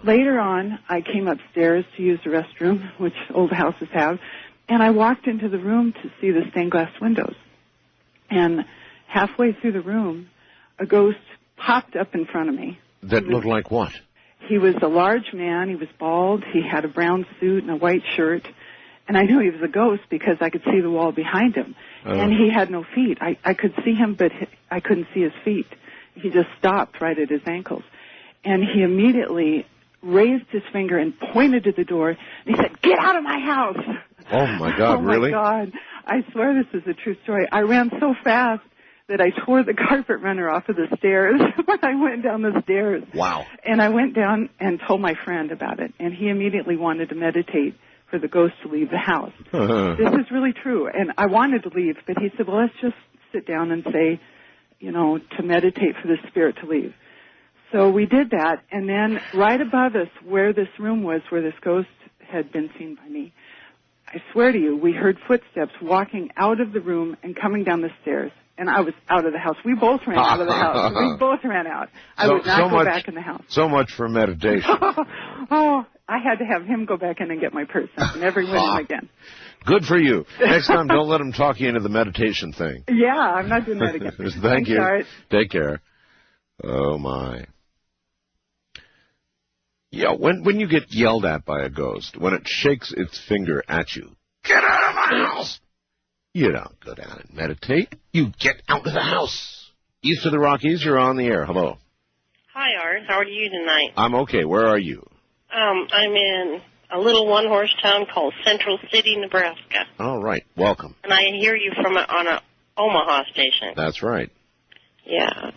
Later on, I came upstairs to use the restroom, which old houses have, and I walked into the room to see the stained glass windows. And halfway through the room, a ghost popped up in front of me. That looked like what? He was a large man. He was bald. He had a brown suit and a white shirt. And I knew he was a ghost because I could see the wall behind him. And he had no feet. I could see him, but I couldn't see his feet. He just stopped right at his ankles. And he immediately raised his finger and pointed to the door. And he said, get out of my house. Oh, my God, really? Oh, my God. I swear this is a true story. I ran so fast that I tore the carpet runner off of the stairs when I went down the stairs. Wow. And I went down and told my friend about it. And he immediately wanted to meditate for the ghost to leave the house. This is really true. And I wanted to leave, but he said, well, let's just sit down and say, to meditate for the spirit to leave. So we did that, and then right above us, where this room was, where this ghost had been seen by me, I swear to you, we heard footsteps walking out of the room and coming down the stairs. And I was out of the house. We both ran out of the house. We both ran out. I would not go back in the house. So much for meditation. Oh, I had to have him go back in and get my purse and never went in again. Good for you. Next time, don't let him talk you into the meditation thing. Yeah, I'm not doing that again. Thank you. Art. Take care. Oh, my. Yeah, when you get yelled at by a ghost, when it shakes its finger at you, get out of my house! You don't go down and meditate. You get out of the house. East of the Rockies, you're on the air. Hello. Hi, Art. How are you tonight? I'm okay. Where are you? I'm in a little one-horse town called Central City, Nebraska. All right. Welcome. And I hear you on a Omaha station. That's right. Yeah.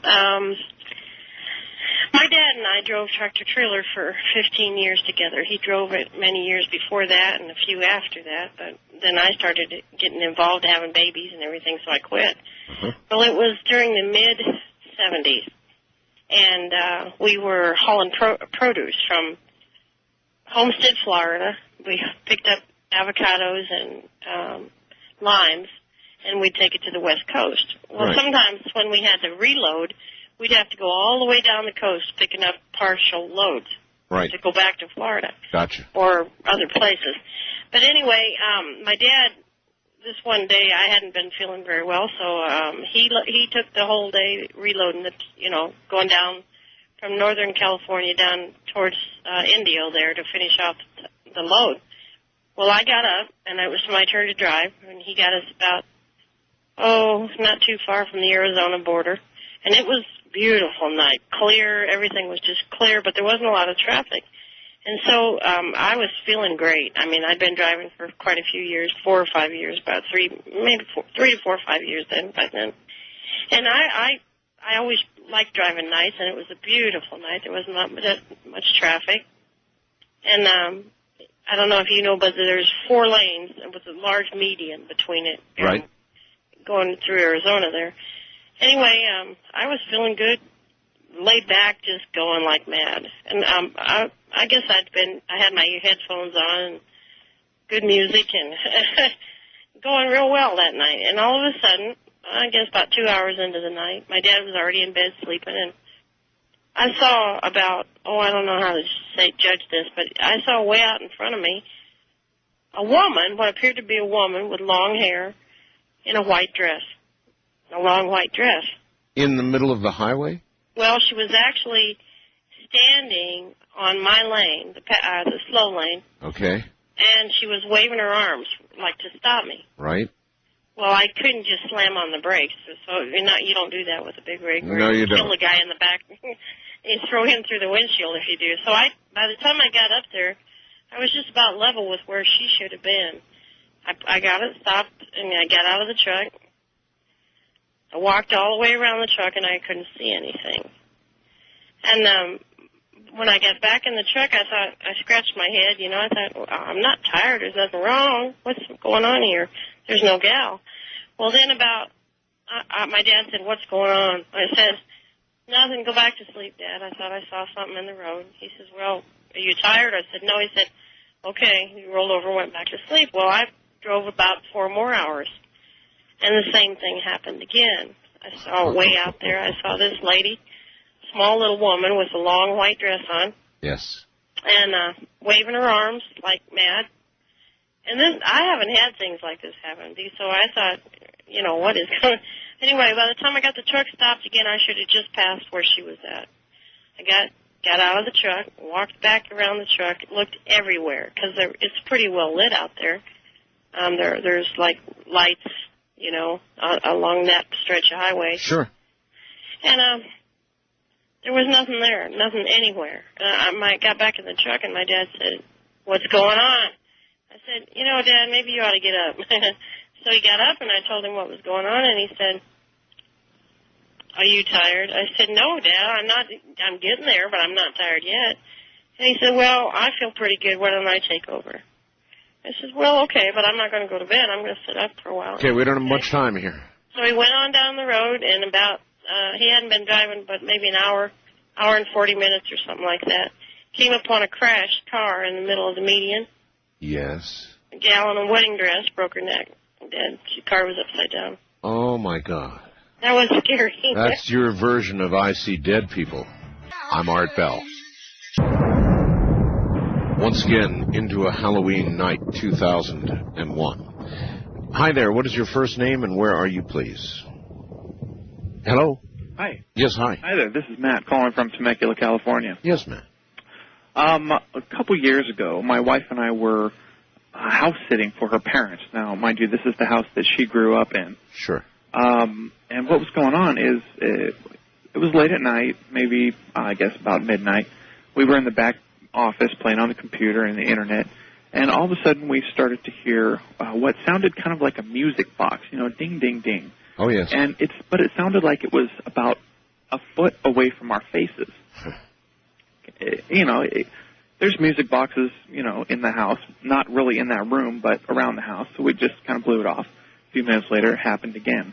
My dad and I drove tractor-trailer for 15 years together. He drove it many years before that and a few after that, but then I started getting involved, having babies and everything, so I quit. Well, it was during the mid-'70s, and we were hauling produce from Homestead, Florida. We picked up avocados and limes, and we'd take it to the West Coast. Well, Right. Sometimes when we had to reload, we'd have to go all the way down the coast picking up partial loads Right. to go back to Florida Gotcha. or other places. But anyway, my dad, this one day, I hadn't been feeling very well, so he took the whole day reloading it, going down from Northern California down towards Indio there to finish off the load. Well, I got up, and it was my turn to drive, and he got us about, not too far from the Arizona border. And it was beautiful night, clear, everything was just clear, but there wasn't a lot of traffic. And so I was feeling great. I mean, I'd been driving for quite a few years, 4 or 5 years, about 3 to 4 or 5 years by then. And I always liked driving nights, and it was a beautiful night. There wasn't much traffic. And I don't know if you know, but there's 4 lanes with a large median between it. Right. Going through Arizona there. Anyway, I was feeling good, laid back, just going like mad. And I guess I had my headphones on, and good music, and going real well that night. And all of a sudden, I guess about 2 hours into the night, my dad was already in bed sleeping, and I saw about, I don't know how to judge this, but I saw way out in front of me a woman, what appeared to be a woman with long hair in a white dress. A long white dress. In the middle of the highway? Well, she was actually standing on my lane, the slow lane, Okay. and she was waving her arms like to stop me. Right. Well, I couldn't just slam on the brakes, so you don't do that with a big rig. No, you don't. Kill the guy in the back and throw him through the windshield if you do. So by the time I got up there, I was just about level with where she should have been. I got it stopped, and I got out of the truck. I walked all the way around the truck, and I couldn't see anything. And when I got back in the truck, I scratched my head. I thought, I'm not tired. There's nothing wrong. What's going on here? There's no gal. Well, then my dad said, what's going on? I said, nothing. Go back to sleep, Dad. I thought I saw something in the road. He says, well, are you tired? I said, no. He said, okay. He rolled over and went back to sleep. Well, I drove about 4 more hours. And the same thing happened again. I saw way out there, I saw this lady, small little woman with a long white dress on. Yes. And waving her arms like mad. And then I haven't had things like this happen. So I thought, what is going on? Anyway, by the time I got the truck stopped again, I should have just passed where she was at. I got out of the truck, walked back around the truck, looked everywhere, because it's pretty well lit out there. There's like lights, along that stretch of highway. Sure. And there was nothing there, nothing anywhere. I got back in the truck, and my dad said, what's going on? I said, Dad, maybe you ought to get up. So he got up, and I told him what was going on, and he said, are you tired? I said, no, Dad, I'm not. I'm getting there, but I'm not tired yet. And he said, well, I feel pretty good. Why don't I take over? I said, well, okay, but I'm not going to go to bed. I'm going to sit up for a while. Okay, we don't have much time here. So he went on down the road, and he hadn't been driving but maybe an hour and 40 minutes or something like that. Came upon a crashed car in the middle of the median. Yes. a gal in a wedding dress broke her neck. Dead. Her car was upside down. Oh, my God. That was scary. That's your version of I See Dead People. I'm Art Bell. Once again, into a Halloween night, 2001. Hi there, what is your first name and where are you, please? Hello? Hi. Yes, hi. Hi there, this is Matt calling from Temecula, California. Yes, Matt. A couple years ago, my wife and I were house sitting for her parents. Now, mind you, this is the house that she grew up in. Sure. And what was going on is it was late at night, maybe, I guess, about midnight. We were in the back office playing on the computer and the internet, and all of a sudden we started to hear what sounded kind of like a music box, ding, ding, ding. Oh, yes. But it sounded like it was about a foot away from our faces. There's music boxes, in the house, not really in that room, but around the house, so we just kind of blew it off. A few minutes later, it happened again.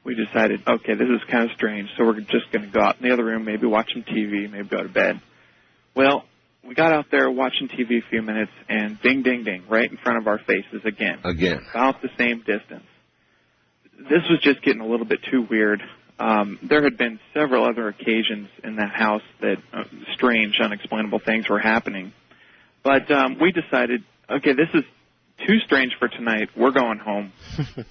We decided, okay, this is kind of strange, so we're just going to go out in the other room, maybe watch some TV, maybe go to bed. Well, we got out there watching TV a few minutes, and ding, ding, ding, right in front of our faces again. Again. About the same distance. This was just getting a little bit too weird. There had been several other occasions in that house that strange, unexplainable things were happening. But we decided, okay, this is too strange for tonight. We're going home.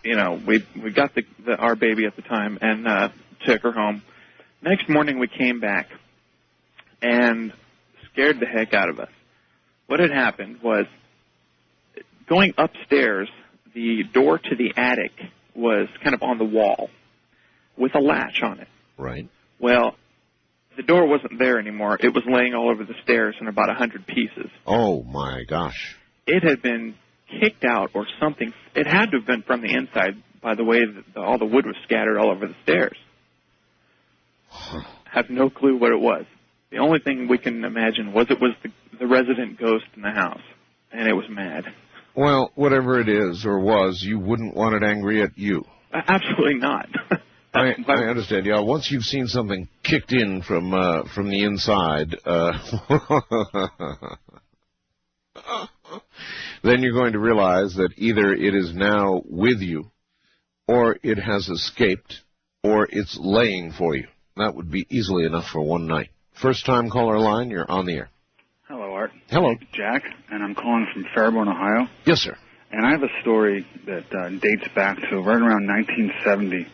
We got our baby at the time and took her home. Next morning we came back and scared the heck out of us. What had happened was, going upstairs, the door to the attic was kind of on the wall with a latch on it. Right. Well, the door wasn't there anymore. It was laying all over the stairs in about 100 pieces. Oh, my gosh. It had been kicked out or something. It had to have been from the inside by the way that all the wood was scattered all over the stairs. Have no clue what it was. The only thing we can imagine was it was the resident ghost in the house, and it was mad. Well, whatever it is or was, you wouldn't want it angry at you. Absolutely not. I understand. Yeah, once you've seen something kicked in from the inside, then you're going to realize that either it is now with you, or it has escaped, or it's laying for you. That would be easily enough for one night. First-time caller line, you're on the air. Hello, Art. Hello. Jack, and I'm calling from Fairborn, Ohio. Yes, sir. And I have a story that dates back to right around 1970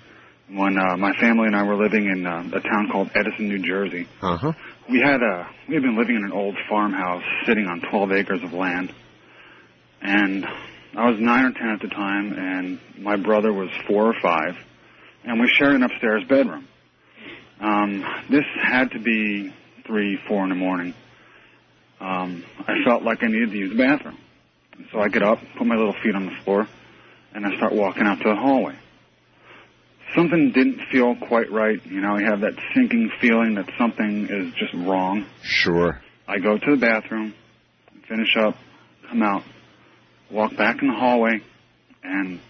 when my family and I were living in a town called Edison, New Jersey. Uh-huh. We had been living in an old farmhouse sitting on 12 acres of land. And I was 9 or 10 at the time, and my brother was 4 or 5, and we shared an upstairs bedroom. This had to be 3, 4 in the morning. I felt like I needed to use the bathroom. So I get up, put my little feet on the floor, and I start walking out to the hallway. Something didn't feel quite right. You have that sinking feeling that something is just wrong. Sure. I go to the bathroom, finish up, come out, walk back in the hallway, and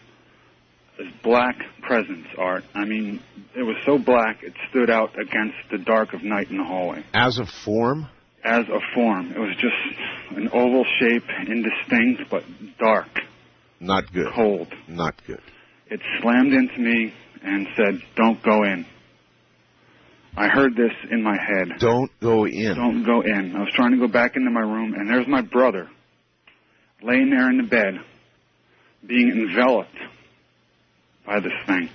this black presence, Art. I mean, it was so black it stood out against the dark of night in the hallway. As a form? As a form. It was just an oval shape, indistinct, but dark. Not good. Cold. Not good. It slammed into me and said, "Don't go in." I heard this in my head. Don't go in. Don't go in. I was trying to go back into my room, and there's my brother laying there in the bed, being enveloped by this thing.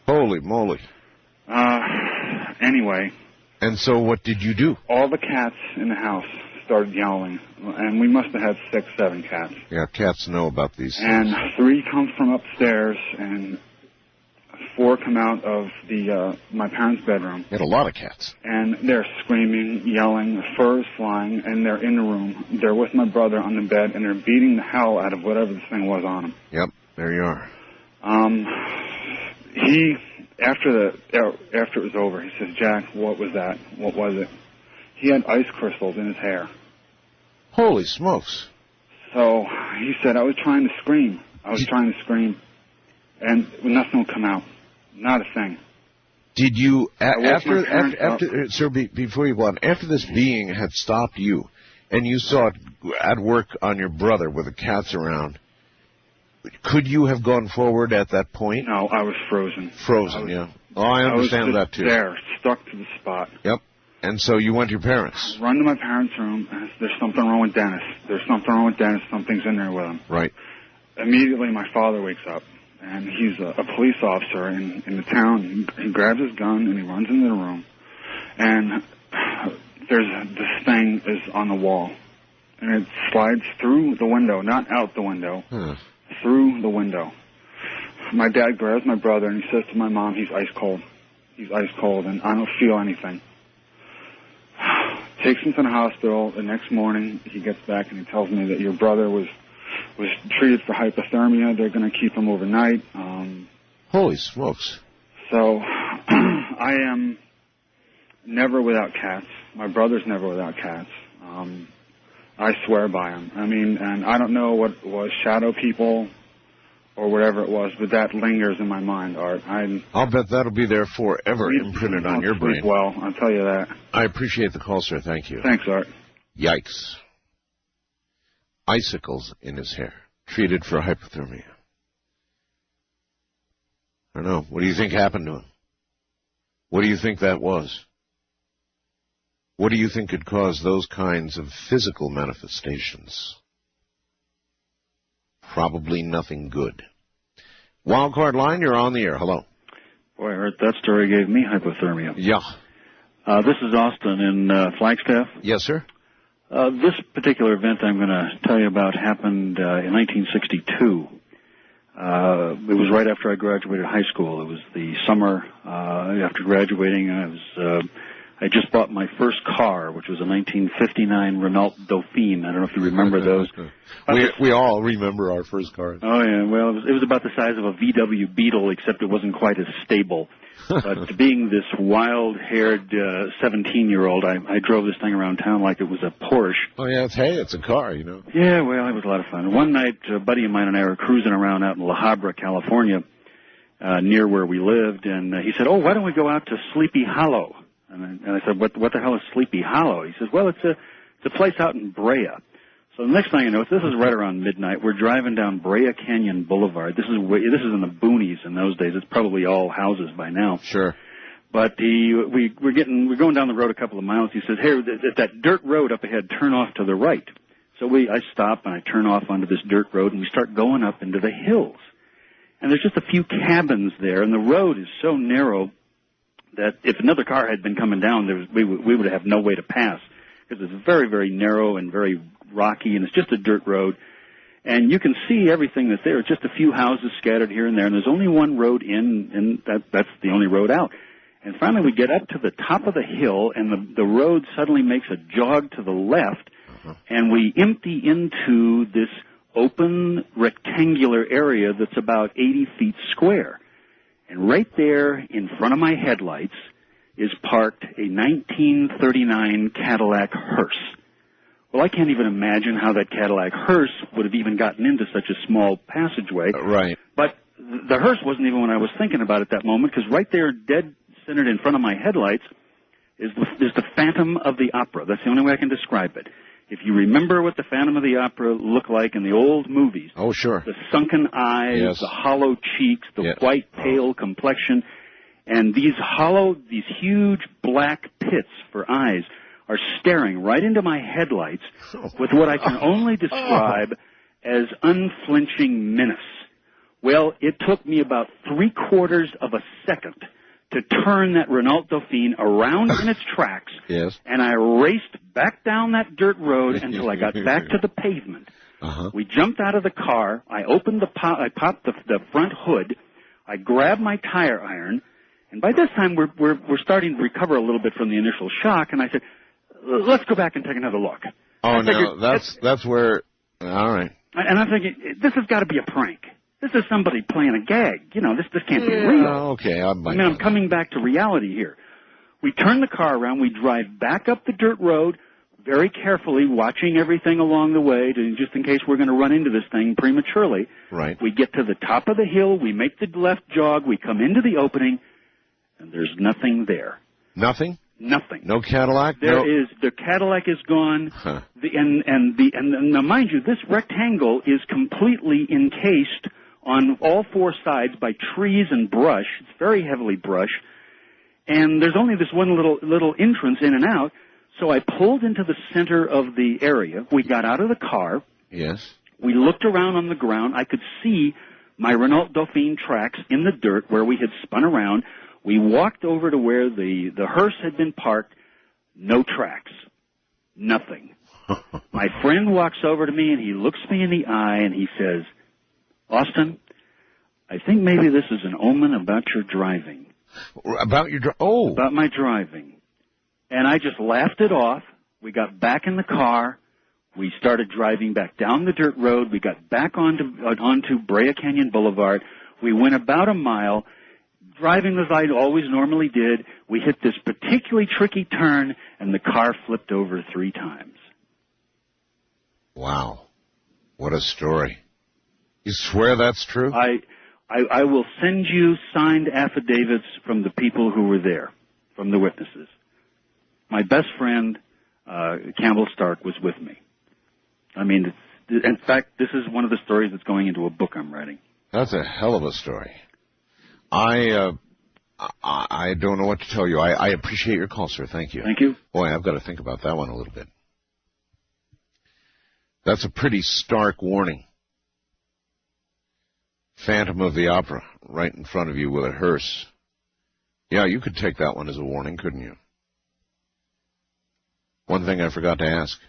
Holy moly. Anyway. And so what did you do? All the cats in the house started yowling, and we must have had 6, 7 cats. Yeah, cats know about these things. And 3 come from upstairs, and 4 come out of my parents' bedroom. You had a lot of cats. And they're screaming, yelling, the fur is flying, and they're in the room. They're with my brother on the bed, and they're beating the hell out of whatever this thing was on him. Yep, there you are. After it was over, he says, "Jack, what was that? What was it?" He had ice crystals in his hair. Holy smokes. So he said, "I was trying to scream. And nothing would come out. Not a thing." Did you, before you go on, after this being had stopped you, and you saw it at work on your brother with the cats around, Could you have gone forward at that point? No, I was frozen. Yeah. Oh, I understand that, too. There, stuck to the spot. Yep. And so you went to your parents. Run to my parents' room. There's something wrong with Dennis. Something's in there with him. Right. Immediately, my father wakes up, and he's a police officer in the town. He grabs his gun, and he runs into the room. And this thing is on the wall. And it slides through the window, not out the window, through the window. My dad grabs my brother, and he says to my mom, he's ice cold. He's ice cold, and I don't feel anything. Takes him to the hospital. The next morning, he gets back, and he tells me that your brother was treated for hypothermia. They're going to keep him overnight. Holy smokes. So I am never without cats. My brother's never without cats. I swear by him. I mean, and I don't know what it was, shadow people or whatever it was, but that lingers in my mind, Art. I'll bet that'll be there forever imprinted on your brain. Well, I'll tell you that. I appreciate the call, sir. Thank you. Thanks, Art. Yikes. Icicles in his hair, treated for hypothermia. I don't know. What do you think happened to him? What do you think that was? What do you think could cause those kinds of physical manifestations? Probably nothing good. Wildcard line, you're on the air. Hello. Boy, Art, that story gave me hypothermia. Yeah. This is Austin in Flagstaff. Yes, sir. This particular event I'm going to tell you about happened in 1962. It was right after I graduated high school. It was the summer after graduating. I just bought my first car, which was a 1959 Renault Dauphine. I don't know if you remember those. We all remember our first cars. Oh, yeah. Well, it was about the size of a VW Beetle, except it wasn't quite as stable. But being this wild-haired 17-year-old, I drove this thing around town like it was a Porsche. Oh, yeah, it's a car, you know. Yeah, well, it was a lot of fun. One night, a buddy of mine and I were cruising around out in La Habra, California, near where we lived, and he said, why don't we go out to Sleepy Hollow? And I said, what the hell is Sleepy Hollow? He says, well, it's a place out in Brea. So the next thing you know, this is right around midnight. We're driving down Brea Canyon Boulevard. This is in the boonies in those days. It's probably all houses by now. Sure. But we're going down the road a couple of miles. He says, hey, that dirt road up ahead, turn off to the right. So I stop and I turn off onto this dirt road and we start going up into the hills. And there's just a few cabins there, and the road is so narrow that if another car had been coming down, we would have no way to pass because it's very, very narrow and very rocky, and it's just a dirt road. And you can see everything that's there. It's just a few houses scattered here and there, and there's only one road in, and that's the only road out. And finally we get up to the top of the hill, and the road suddenly makes a jog to the left, and we empty into this open rectangular area that's about 80 feet square. And right there in front of my headlights is parked a 1939 Cadillac hearse. Well, I can't even imagine how that Cadillac hearse would have even gotten into such a small passageway. Right. But the hearse wasn't even what I was thinking about at that moment, because right there, dead centered in front of my headlights, is the Phantom of the Opera. That's the only way I can describe it. If you remember what the Phantom of the Opera looked like in the old movies. Oh, sure. The sunken eyes, yes. The hollow cheeks, the white, pale complexion, and these huge black pits for eyes are staring right into my headlights with what I can only describe as unflinching menace. Well, it took me about 3/4 of a second to turn that Renault Dauphine around in its tracks, yes. And I raced back down that dirt road until I got back to the pavement. We jumped out of the car. I popped the front hood. I grabbed my tire iron, and by this time we're starting to recover a little bit from the initial shock. And I said, "Let's go back and take another look." Oh no, that's where. All right. And I'm thinking, this has got to be a prank. This is somebody playing a gag. You know, this can't be real. Okay, I'm coming back to reality here. We turn the car around. We drive back up the dirt road, very carefully, watching everything along the way, just in case we're going to run into this thing prematurely. Right. We get to the top of the hill. We make the left jog. We come into the opening, and there's nothing there. Nothing? Nothing. No Cadillac? The Cadillac is gone. Huh. And now mind you, this rectangle is completely encased on all four sides by trees and brush. It's very heavily brushed. And there's only this one little entrance in and out. So I pulled into the center of the area. We got out of the car. Yes. We looked around on the ground. I could see my Renault Dauphine tracks in the dirt where we had spun around. We walked over to where the hearse had been parked. No tracks. Nothing. My friend walks over to me and he looks me in the eye and he says, Austin, I think maybe this is an omen about your driving. About my driving. And I just laughed it off. We got back in the car. We started driving back down the dirt road. We got back onto Brea Canyon Boulevard. We went about a mile, driving as I always normally did. We hit this particularly tricky turn, and the car flipped over 3 times. Wow. What a story. You swear that's true? I will send you signed affidavits from the people who were there, from the witnesses. My best friend, Campbell Stark, was with me. I mean, in fact, this is one of the stories that's going into a book I'm writing. That's a hell of a story. I don't know what to tell you. I appreciate your call, sir. Thank you. Thank you. Boy, I've got to think about that one a little bit. That's a pretty stark warning. Phantom of the Opera, right in front of you with a hearse. Yeah, you could take that one as a warning, couldn't you? One thing I forgot to ask.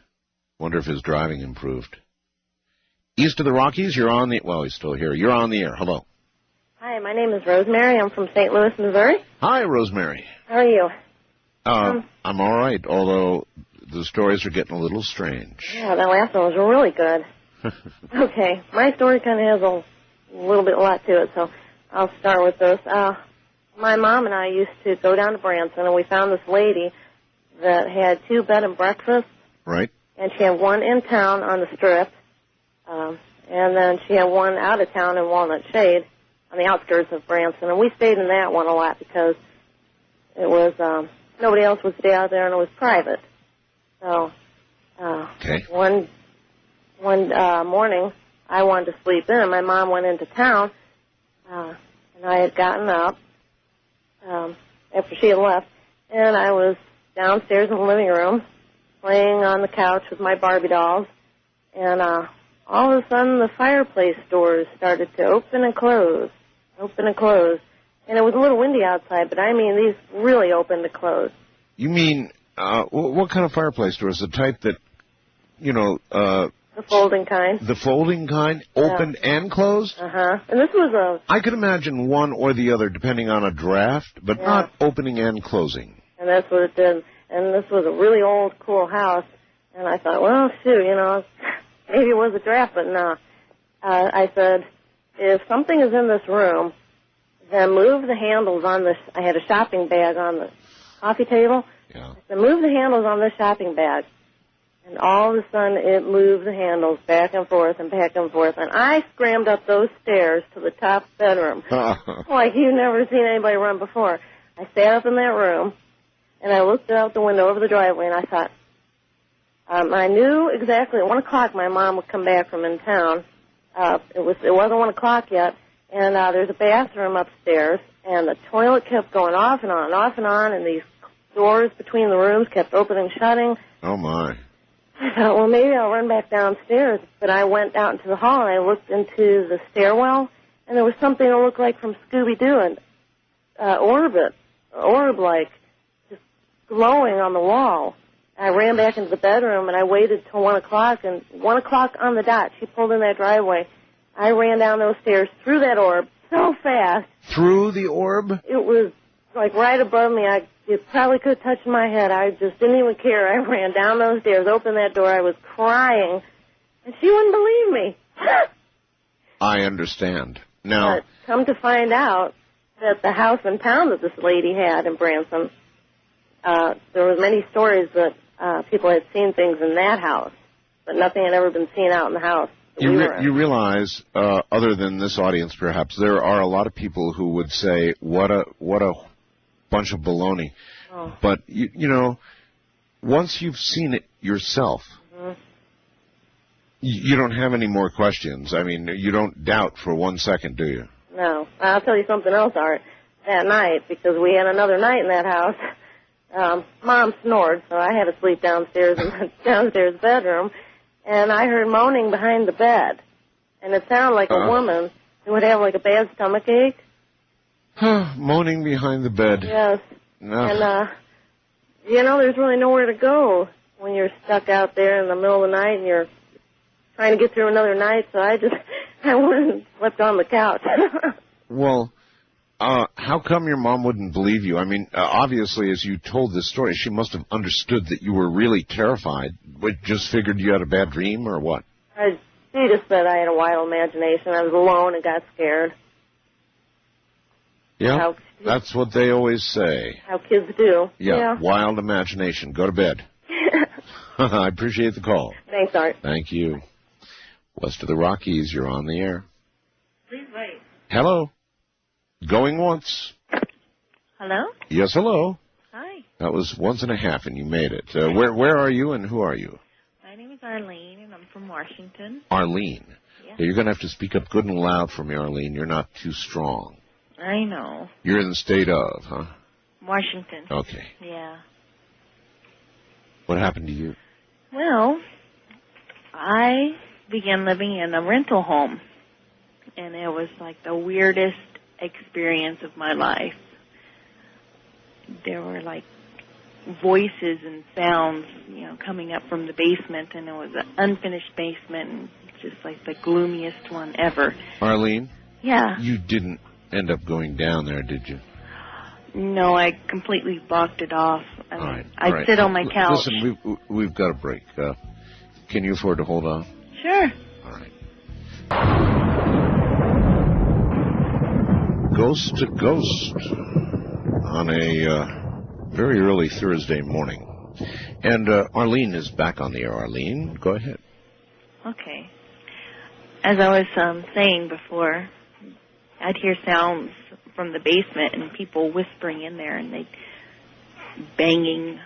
Wonder if his driving improved. East of the Rockies, you're on the... Well, he's still here. You're on the air. Hello. Hi, my name is Rosemary. I'm from St. Louis, Missouri. Hi, Rosemary. How are you? I'm all right, although the stories are getting a little strange. Yeah, that last one was really good. Okay, my story kind of has a lot to it, so I'll start with this. My mom and I used to go down to Branson, and we found this lady that had 2 bed and breakfasts. Right. And she had one in town on the Strip, and then she had one out of town in Walnut Shade on the outskirts of Branson. And we stayed in that one a lot because it was nobody else would stay out there, and it was private. So one morning, I wanted to sleep in, and my mom went into town, and I had gotten up after she had left, and I was downstairs in the living room playing on the couch with my Barbie dolls, and all of a sudden the fireplace doors started to open and close, and it was a little windy outside, but I mean these really opened to close. You mean, what kind of fireplace doors? The type that, the folding kind. The folding kind, opened and closed? Uh-huh. And this was I could imagine one or the other depending on a draft, but not opening and closing. And that's what it did. And this was a really old, cool house. And I thought, well, shoot, maybe it was a draft, but no. I said, if something is in this room, then move the handles on this. I had a shopping bag on the coffee table. Yeah. Then move the handles on this shopping bag. And all of a sudden, it moved the handles back and forth and back and forth. And I scrammed up those stairs to the top bedroom like you've never seen anybody run before. I sat up in that room, and I looked out the window over the driveway, and I thought, I knew exactly at 1 o'clock my mom would come back from in town. It wasn't 1 o'clock yet, and there's a bathroom upstairs, and the toilet kept going off and on and off and on, and these doors between the rooms kept opening and shutting. Oh, my. I thought, well, maybe I'll run back downstairs. But I went out into the hall, and I looked into the stairwell, and there was something that looked like from Scooby-Doo, an orb-like, just glowing on the wall. I ran back into the bedroom, and I waited till 1 o'clock, and 1 o'clock on the dot, she pulled in that driveway. I ran down those stairs through that orb so fast. Through the orb? It was like right above me. It probably could have touched my head. I just didn't even care. I ran down those stairs, opened that door. I was crying, and she wouldn't believe me. I understand. Now, but come to find out that the house in town that this lady had in Branson, there were many stories that people had seen things in that house, but nothing had ever been seen out in the house. You realize, other than this audience perhaps, there are a lot of people who would say, what a bunch of baloney. Oh. But, you know, once you've seen it yourself, you don't have any more questions. I mean, you don't doubt for 1 second, do you? No. I'll tell you something else, Art. That night, because we had another night in that house, Mom snored, so I had to sleep downstairs in the downstairs bedroom, and I heard moaning behind the bed. And it sounded like a woman who would have like a bad stomach ache. Moaning behind the bed. Yes. No. And, you know, there's really nowhere to go when you're stuck out there in the middle of the night and you're trying to get through another night, so I went and slept on the couch. Well, how come your mom wouldn't believe you? I mean, obviously, as you told this story, she must have understood that you were really terrified, but just figured you had a bad dream or what? She just said I had a wild imagination. I was alone and got scared. Yeah, that's what they always say. How kids do. Yeah, wild imagination. Go to bed. I appreciate the call. Thanks, Art. Thank you. West of the Rockies, you're on the air. Please wait. Hello. Going once. Hello? Yes, hello. Hi. That was once and a half, and you made it. Where are you, and who are you? My name is Arlene, and I'm from Washington. Arlene. Yeah. You're going to have to speak up good and loud for me, Arlene. You're not too strong. I know. You're in the state of, huh? Washington. Okay. Yeah. What happened to you? Well, I began living in a rental home, and it was like the weirdest experience of my life. There were like voices and sounds, you know, coming up from the basement, and it was an unfinished basement, and just like the gloomiest one ever. Arlene? Yeah. You didn't end up going down there, did you? No, I completely blocked it off. I mean, all right. I'd sit on my couch. Listen, we've got a break. Can you afford to hold on? Sure. All right. Ghost to Ghost on a very early Thursday morning. And Arlene is back on the air. Arlene, go ahead. Okay. As I was saying before, I'd hear sounds from the basement and people whispering in there, and they banging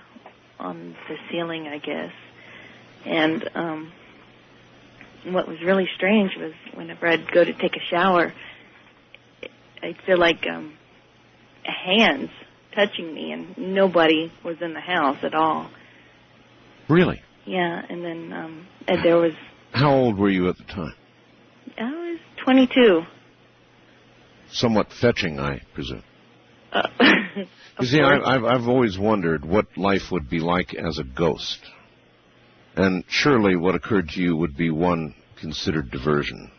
on the ceiling, I guess. And what was really strange was whenever I'd go to take a shower, I'd feel like hands touching me, and nobody was in the house at all. Really? Yeah, and then there was... How old were you at the time? I was 22. Somewhat fetching, I presume. You see, I've always wondered what life would be like as a ghost. And surely what occurred to you would be one considered diversion.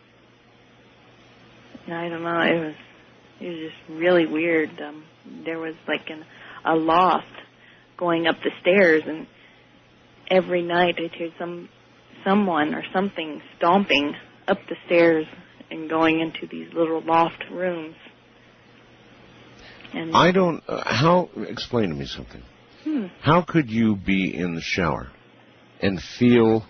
I don't know. It was just really weird. There was like a loft going up the stairs, and every night I'd hear someone or something stomping up the stairs and going into these little loft rooms. And I don't... explain to me something. How could you be in the shower and feel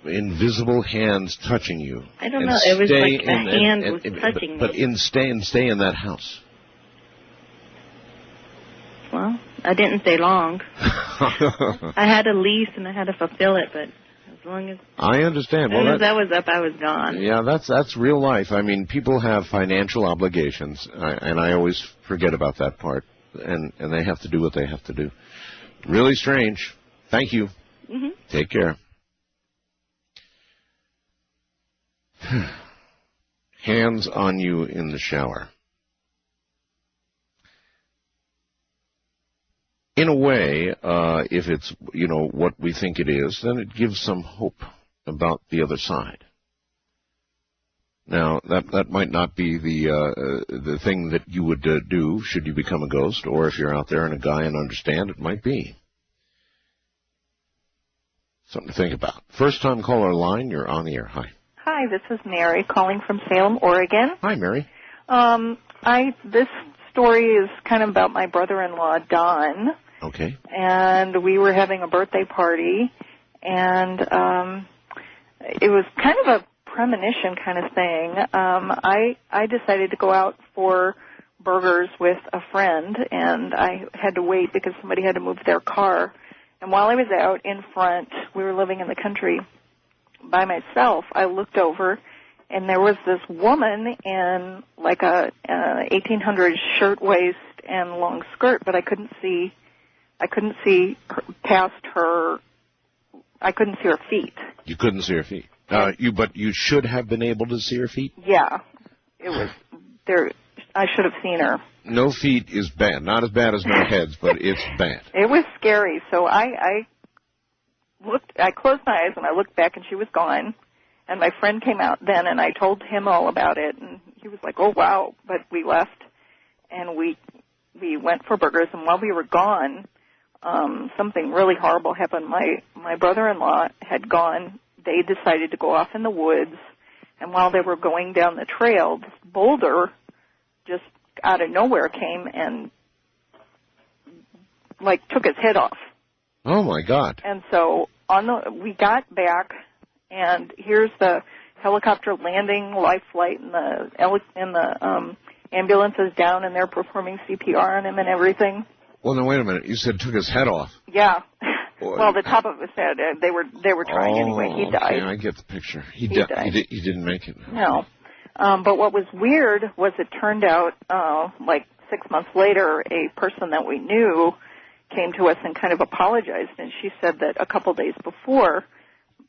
invisible hands touching you? I don't know. It was like a hand was touching me. But stay in that house. Well, I didn't stay long. I had a lease and I had to fulfill it, but as long as I understand. As soon as that was up, I was gone. Yeah, that's real life. I mean, people have financial obligations, and I always forget about that part. And they have to do what they have to do. Really strange. Thank you. Mm-hmm. Take care. Hands on you in the shower. In a way, if it's, what we think it is, then it gives some hope about the other side. Now, that might not be the thing that you would do should you become a ghost, or if you're out there and a guy and understand, it might be. Something to think about. First time caller line, you're on the air. Hi. Hi, this is Mary calling from Salem, Oregon. Hi, Mary. This story is kind of about my brother-in-law, Don. Okay. And we were having a birthday party, and it was kind of a premonition kind of thing. I decided to go out for burgers with a friend, and I had to wait because somebody had to move their car. And while I was out in front, we were living in the country by myself, I looked over, and there was this woman in like a 1800s shirtwaist and long skirt, but I couldn't see her, past her. I couldn't see her feet. You couldn't see her feet. But you should have been able to see her feet? Yeah. It was there. I should have seen her. No feet is bad. Not as bad as no heads, but it's bad. It was scary. So I closed my eyes and I looked back and she was gone. And my friend came out then and I told him all about it and he was like, oh wow. But we left and we went for burgers, and while we were gone, something really horrible happened. My brother-in-law had gone. They decided to go off in the woods, and while they were going down the trail, this boulder just out of nowhere came and like took his head off. Oh my God! And so we got back, and here's the helicopter landing, life flight, and the ambulances down, and they're performing CPR on him and everything. Well, now wait a minute. You said took his head off. Yeah. Boy. Well, the top of his head. They were trying anyway. He died. Okay, I get the picture. He died. He didn't make it. No. But what was weird was it turned out, like 6 months later, a person that we knew came to us and kind of apologized, and she said that a couple days before,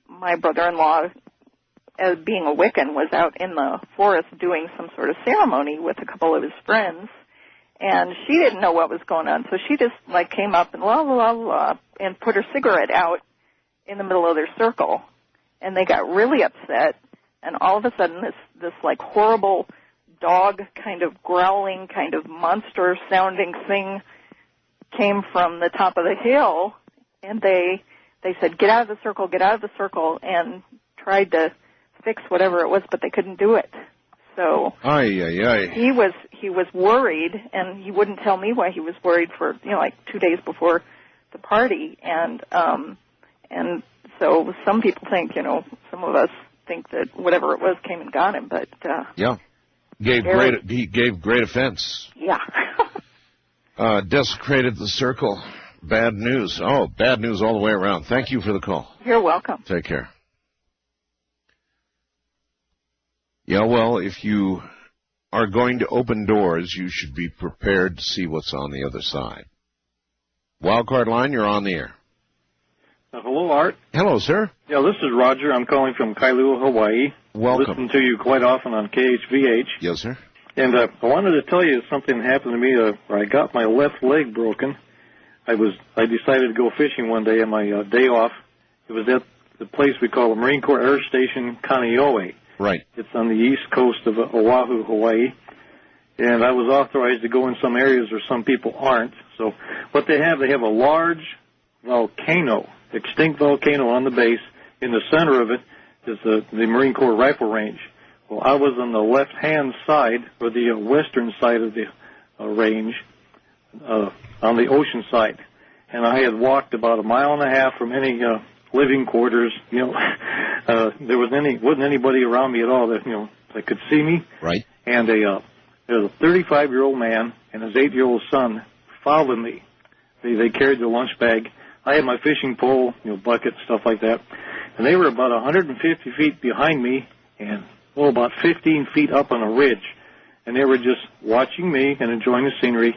my brother-in-law, as being a Wiccan, was out in the forest doing some sort of ceremony with a couple of his friends, and she didn't know what was going on, so she just like came up and la la la la and put her cigarette out in the middle of their circle, and they got really upset, and all of a sudden this like horrible dog kind of growling, kind of monster sounding thing came from the top of the hill, and they said, get out of the circle, and tried to fix whatever it was, but they couldn't do it. So he was worried, and he wouldn't tell me why he was worried for like 2 days before the party, and so some people think, some of us think that whatever it was came and got him, but he gave great offense. Yeah. Desecrated the circle. Bad news. Oh, bad news all the way around. Thank you for the call. You're welcome. Take care. Yeah, well, if you are going to open doors, you should be prepared to see what's on the other side. Wildcard line, you're on the air. Hello, Art. Hello, sir. Yeah, this is Roger. I'm calling from Kailua, Hawaii. Welcome. Listen to you quite often on KHVH. Yes, sir. And I wanted to tell you something happened to me where I got my left leg broken. I decided to go fishing one day on my day off. It was at the place we call the Marine Corps Air Station Kaneohe. Right. It's on the east coast of Oahu, Hawaii. And I was authorized to go in some areas where some people aren't. So what they have a large volcano, extinct volcano on the base. In the center of it is the Marine Corps rifle range. Well, I was on the left-hand side, or the western side of the range, on the ocean side. And I had walked about 1.5 miles from any living quarters. There wasn't anybody around me at all that could see me. Right. And there was a 35-year-old man and his 8-year-old son followed me. They carried their lunch bag. I had my fishing pole, bucket, stuff like that. And they were about 150 feet behind me and about 15 feet up on a ridge. And they were just watching me and enjoying the scenery.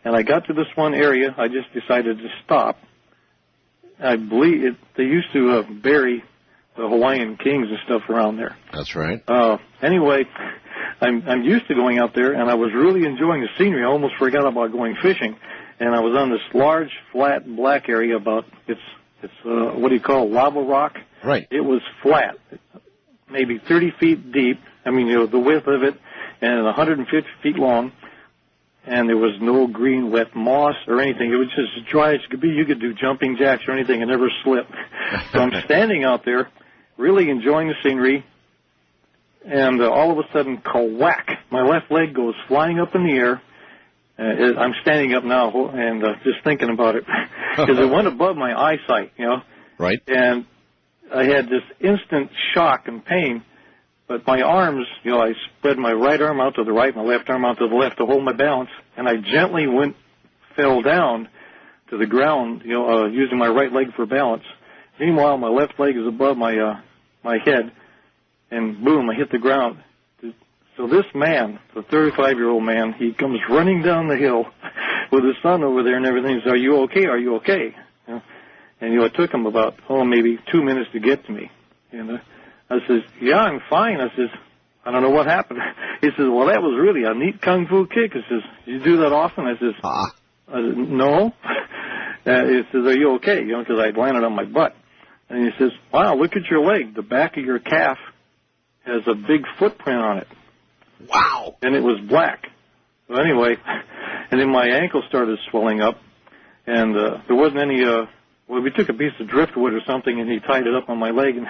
And I got to this one area. I just decided to stop. I believe they used to bury the Hawaiian kings and stuff around there. That's right. Anyway, I'm used to going out there, and I was really enjoying the scenery. I almost forgot about going fishing. And I was on this large, flat, black area it's what do you call lava rock? Right. It was flat, maybe 30 feet deep. I mean, the width of it, and 150 feet long. And there was no green, wet moss or anything. It was just as dry as could be. You could do jumping jacks or anything and never slip. So I'm standing out there, really enjoying the scenery, and all of a sudden, ka-whack, my left leg goes flying up in the air. I'm standing up now and just thinking about it because it went above my eyesight, Right. And I had this instant shock and pain, But my arms, I spread my right arm out to the right, my left arm out to the left to hold my balance, and I gently fell down to the ground, using my right leg for balance. Meanwhile, my left leg is above my head, and boom, I hit the ground. So this man, the 35-year-old man, he comes running down the hill with his son over there and everything. He says, "Are you okay? Are you okay?" And it took him about maybe 2 minutes to get to me. And I says, "Yeah, I'm fine." I says, "I don't know what happened." He says, "Well, that was really a neat kung fu kick." He says, "You do that often?" I says, "No." He says, "Are you okay?" Because I'd landed on my butt. And he says, "Wow, look at your leg. The back of your calf has a big footprint on it." Wow. And it was black. So anyway, and then my ankle started swelling up, and there wasn't any, we took a piece of driftwood or something, and he tied it up on my leg,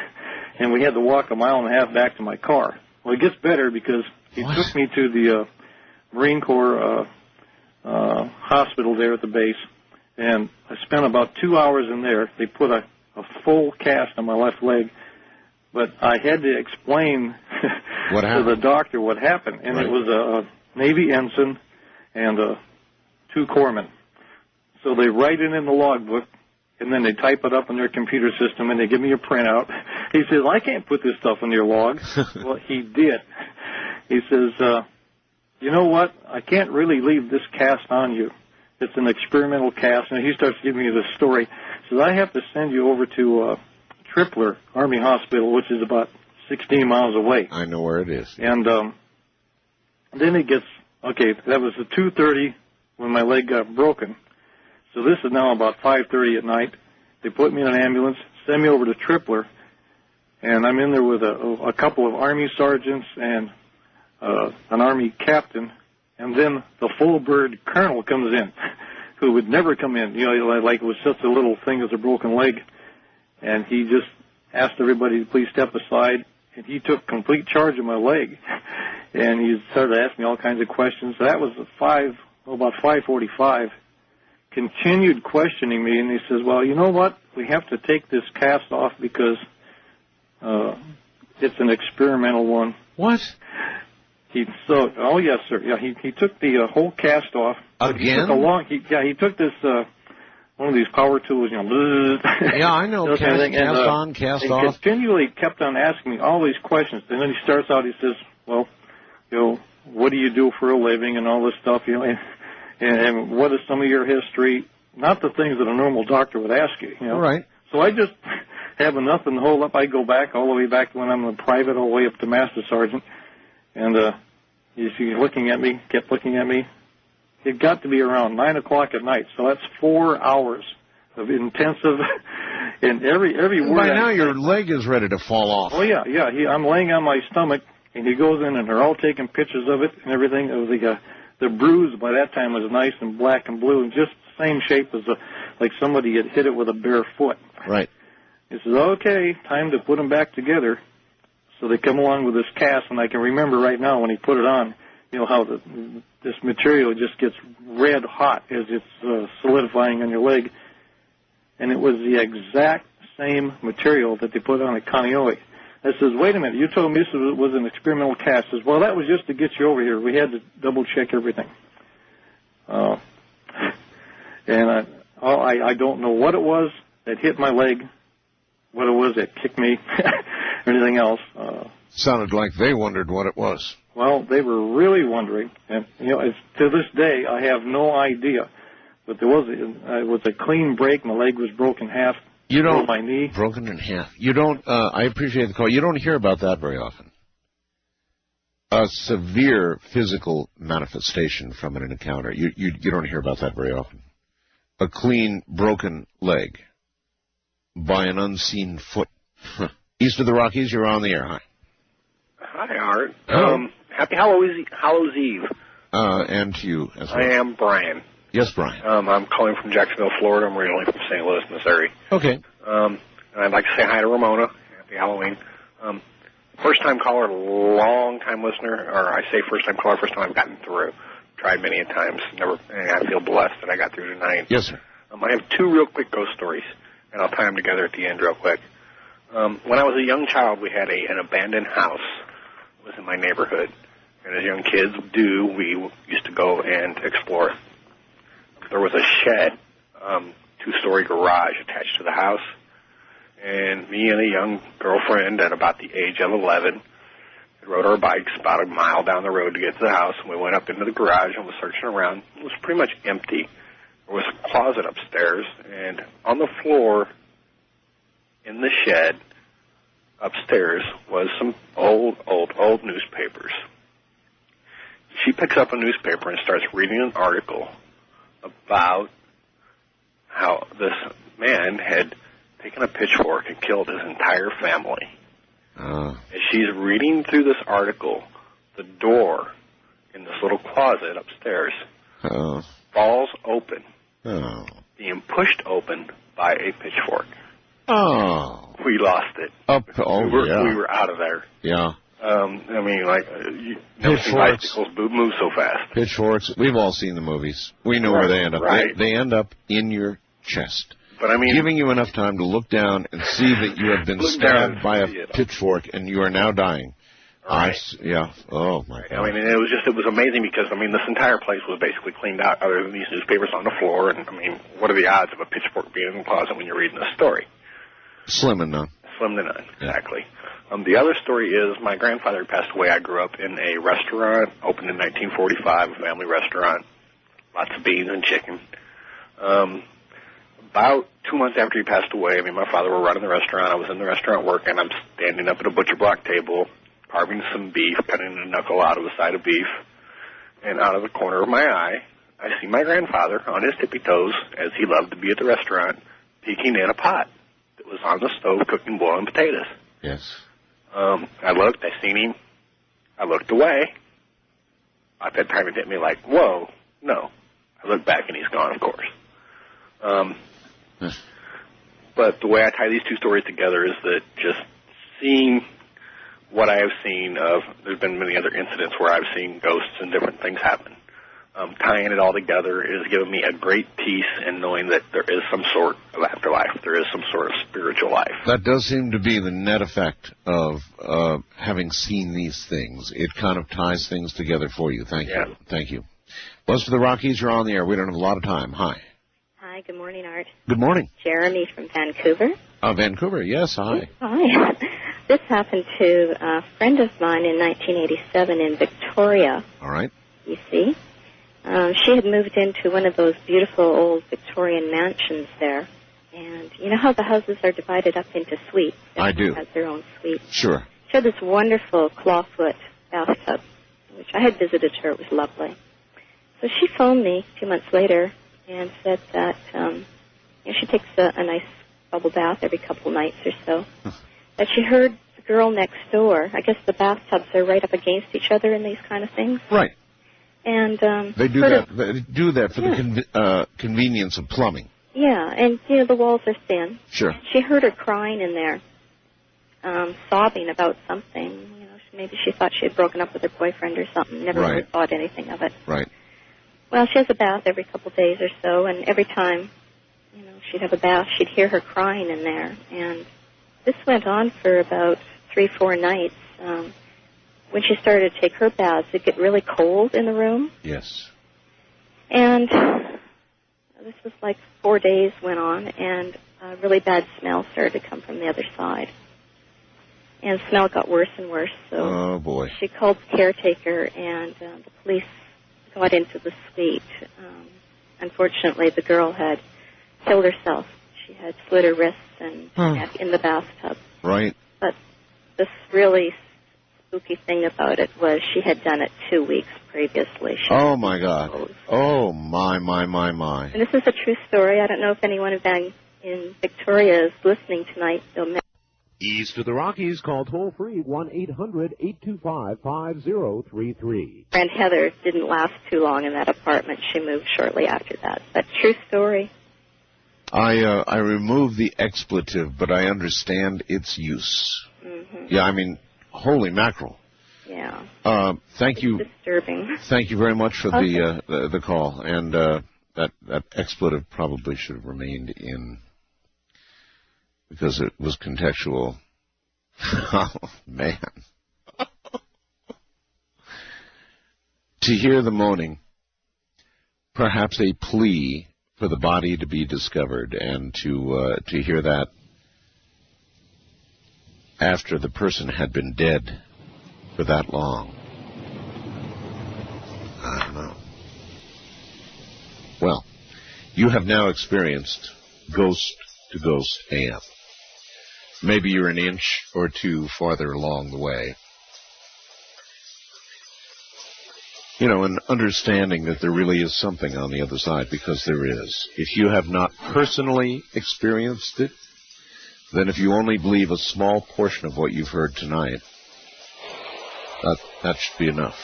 and we had to walk 1.5 miles back to my car. Well, it gets better because he took me to the Marine Corps hospital there at the base, and I spent about 2 hours in there. They put a full cast on my left leg, but I had to explain to the doctor what happened, and it was a Navy ensign and 2 corpsmen. So they write it in the logbook, and then they type it up in their computer system, and they give me a printout. He says, "I can't put this stuff in your log." Well, he did. He says, "You know what? I can't really leave this cast on you. It's an experimental cast." And he starts giving me this story. He says, "I have to send you over to Tripler Army Hospital, which is about 16 miles away." I know where it is. And then it gets, that was at 2:30 when my leg got broken. So this is now about 5:30 at night. They put me in an ambulance, send me over to Tripler, and I'm in there with a couple of Army sergeants and an Army captain, and then the full-bird colonel comes in, who would never come in, like it was just a little thing as a broken leg. And he just asked everybody to please step aside, and he took complete charge of my leg. And he started asking me all kinds of questions. That was about 5:45. Continued questioning me, and he says, "Well, you know what? We have to take this cast off because it's an experimental one." What? Oh yes, sir. Yeah, he took the whole cast off. Again? He took this one of these power tools, Yeah, I know. Cast on, cast off. He continually kept on asking me all these questions, and then he starts out. He says, "Well, what do you do for a living and all this stuff, and what is some of your history?" Not the things that a normal doctor would ask you, All right. So I just have nothing to hold up. I go back all the way back to when I'm a private, all the way up to master sergeant, and he's looking at me, kept looking at me. It got to be around 9 o'clock at night, so that's 4 hours of intensive, and every word. By now your leg is ready to fall off. Oh yeah. I'm laying on my stomach, and he goes in, and they're all taking pictures of it and everything. It was the bruise by that time was nice and black and blue, and just the same shape as like somebody had hit it with a bare foot. Right. He says, "Okay, time to put them back together." So they come along with this cast, and I can remember right now when he put it on, how this material just gets red hot as it's solidifying on your leg. And it was the exact same material that they put on at Kaneohe. I says, "Wait a minute, you told me this was an experimental cast." I says, "Well, that was just to get you over here. We had to double-check everything." And I don't know what it was that hit my leg, what it was that kicked me, or anything else. Sounded like they wondered what it was. Well, they were really wondering, and to this day I have no idea. But there was a clean break. My leg was broken in half. My knee broken in half. You don't. I appreciate the call. You don't hear about that very often. A severe physical manifestation from an encounter. You don't hear about that very often. A clean broken leg by an unseen foot. East of the Rockies, you're on the air. Hi. Hi, Art. Hello. Happy Hallows Eve. And to you as well. I am Brian. Yes, Brian. I'm calling from Jacksonville, Florida. I'm originally from St. Louis, Missouri. Okay. And I'd like to say hi to Ramona. Happy Halloween. First-time caller, long-time listener, or I say first-time caller, first time I've gotten through. Tried many a times. And I feel blessed that I got through tonight. Yes, sir. I have 2 real quick ghost stories, and I'll tie them together at the end real quick. When I was a young child, we had an abandoned house was in my neighborhood. And as young kids do, we used to go and explore. There was a shed, 2-story garage attached to the house. And me and a young girlfriend at about the age of 11 rode our bikes about a mile down the road to get to the house. And we went up into the garage and was searching around. It was pretty much empty. There was a closet upstairs. And on the floor in the shed upstairs was some old newspapers. She picks up a newspaper and starts reading an article about how this man had taken a pitchfork and killed his entire family. As she's reading through this article, the door in this little closet upstairs falls open, being pushed open by a pitchfork. We lost it. We were out of there. Yeah. I mean, like, you never seen bicycles move so fast. Pitchforks, we've all seen the movies. We know where they end up. Right. They end up in your chest. But I mean, giving you enough time to look down and see that you have been stabbed by a pitchfork and you are now dying. Right. Yeah. Oh, my God. I mean, it was amazing because, I mean, this entire place was basically cleaned out other than these newspapers on the floor. And, I mean, what are the odds of a pitchfork being in the closet when you're reading this story? Slim and none. Slim to none, exactly. The other story is my grandfather passed away. I grew up in a restaurant, opened in 1945, a family restaurant, lots of beans and chicken. About 2 months after he passed away, I mean, my father were running the restaurant. I was in the restaurant working. I'm standing up at a butcher block table, carving some beef, cutting a knuckle out of a side of beef, and out of the corner of my eye, I see my grandfather on his tippy toes, as he loved to be at the restaurant, peeking in a pot that was on the stove cooking boiling potatoes. Yes. I looked, I seen him, I looked away. At that time it hit me like, whoa, no. I looked back and he's gone, of course. But the way I tie these two stories together is that just seeing what I have seen there's been many other incidents where I've seen ghosts and different things happen. Tying it all together has given me a great peace in knowing that there is some sort of afterlife. There is some sort of spiritual life. That does seem to be the net effect of having seen these things. It kind of ties things together for you. Thank you. Thank you. Buzz for the Rockies, you're on the air. We don't have a lot of time. Hi. Hi, good morning, Art. Good morning. Jeremy from Vancouver. Vancouver, yes, hi. Hi. This happened to a friend of mine in 1987 in Victoria. All right. BC. She had moved into one of those beautiful old Victorian mansions there. And you know how the houses are divided up into suites? I do. Has their own suite. Sure. She had this wonderful clawfoot bathtub, which I had visited her. It was lovely. So she phoned me a few months later and said that she takes a nice bubble bath every couple nights or so. That she heard the girl next door. I guess the bathtubs are right up against each other in these kind of things. Right. And they do that. They do that for the convenience of plumbing. Yeah, and you know the walls are thin. Sure. She heard her crying in there, sobbing about something. You know, maybe she thought she had broken up with her boyfriend or something. Never really thought anything of it. Right. Well, she has a bath every couple days or so, and every time, you know, she'd have a bath, she'd hear her crying in there. And this went on for about 3-4 nights. When she started to take her baths, it'd get really cold in the room. Yes. And this was like 4 days went on, and a really bad smell started to come from the other side. And the smell got worse and worse. So she called the caretaker, and the police got into the suite. Unfortunately, the girl had killed herself. She had slit her wrists and neck in the bathtub. Right. But this really spooky thing about it was she had done it 2 weeks previously. Oh, my God. Oh, my. And this is a true story. I don't know if anyone in Victoria is listening tonight. East of the Rockies, call toll-free 1-800-825-5033. Friend Heather didn't last too long in that apartment. She moved shortly after that. But true story. I removed the expletive, but I understand its use. Mm-hmm. Yeah, I mean, holy mackerel. Yeah. Thank you. Disturbing. Thank you very much for the call. And that expletive probably should have remained in because it was contextual. Oh, man. to hear the moaning, perhaps a plea for the body to be discovered, and to hear that after the person had been dead for that long. I don't know. Well, you have now experienced Ghost to Ghost AM. Maybe you're an inch or two farther along the way. You know, and understanding that there really is something on the other side, because there is. If you have not personally experienced it, then if you only believe a small portion of what you've heard tonight, that should be enough.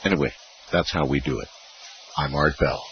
Anyway, that's how we do it. I'm Art Bell.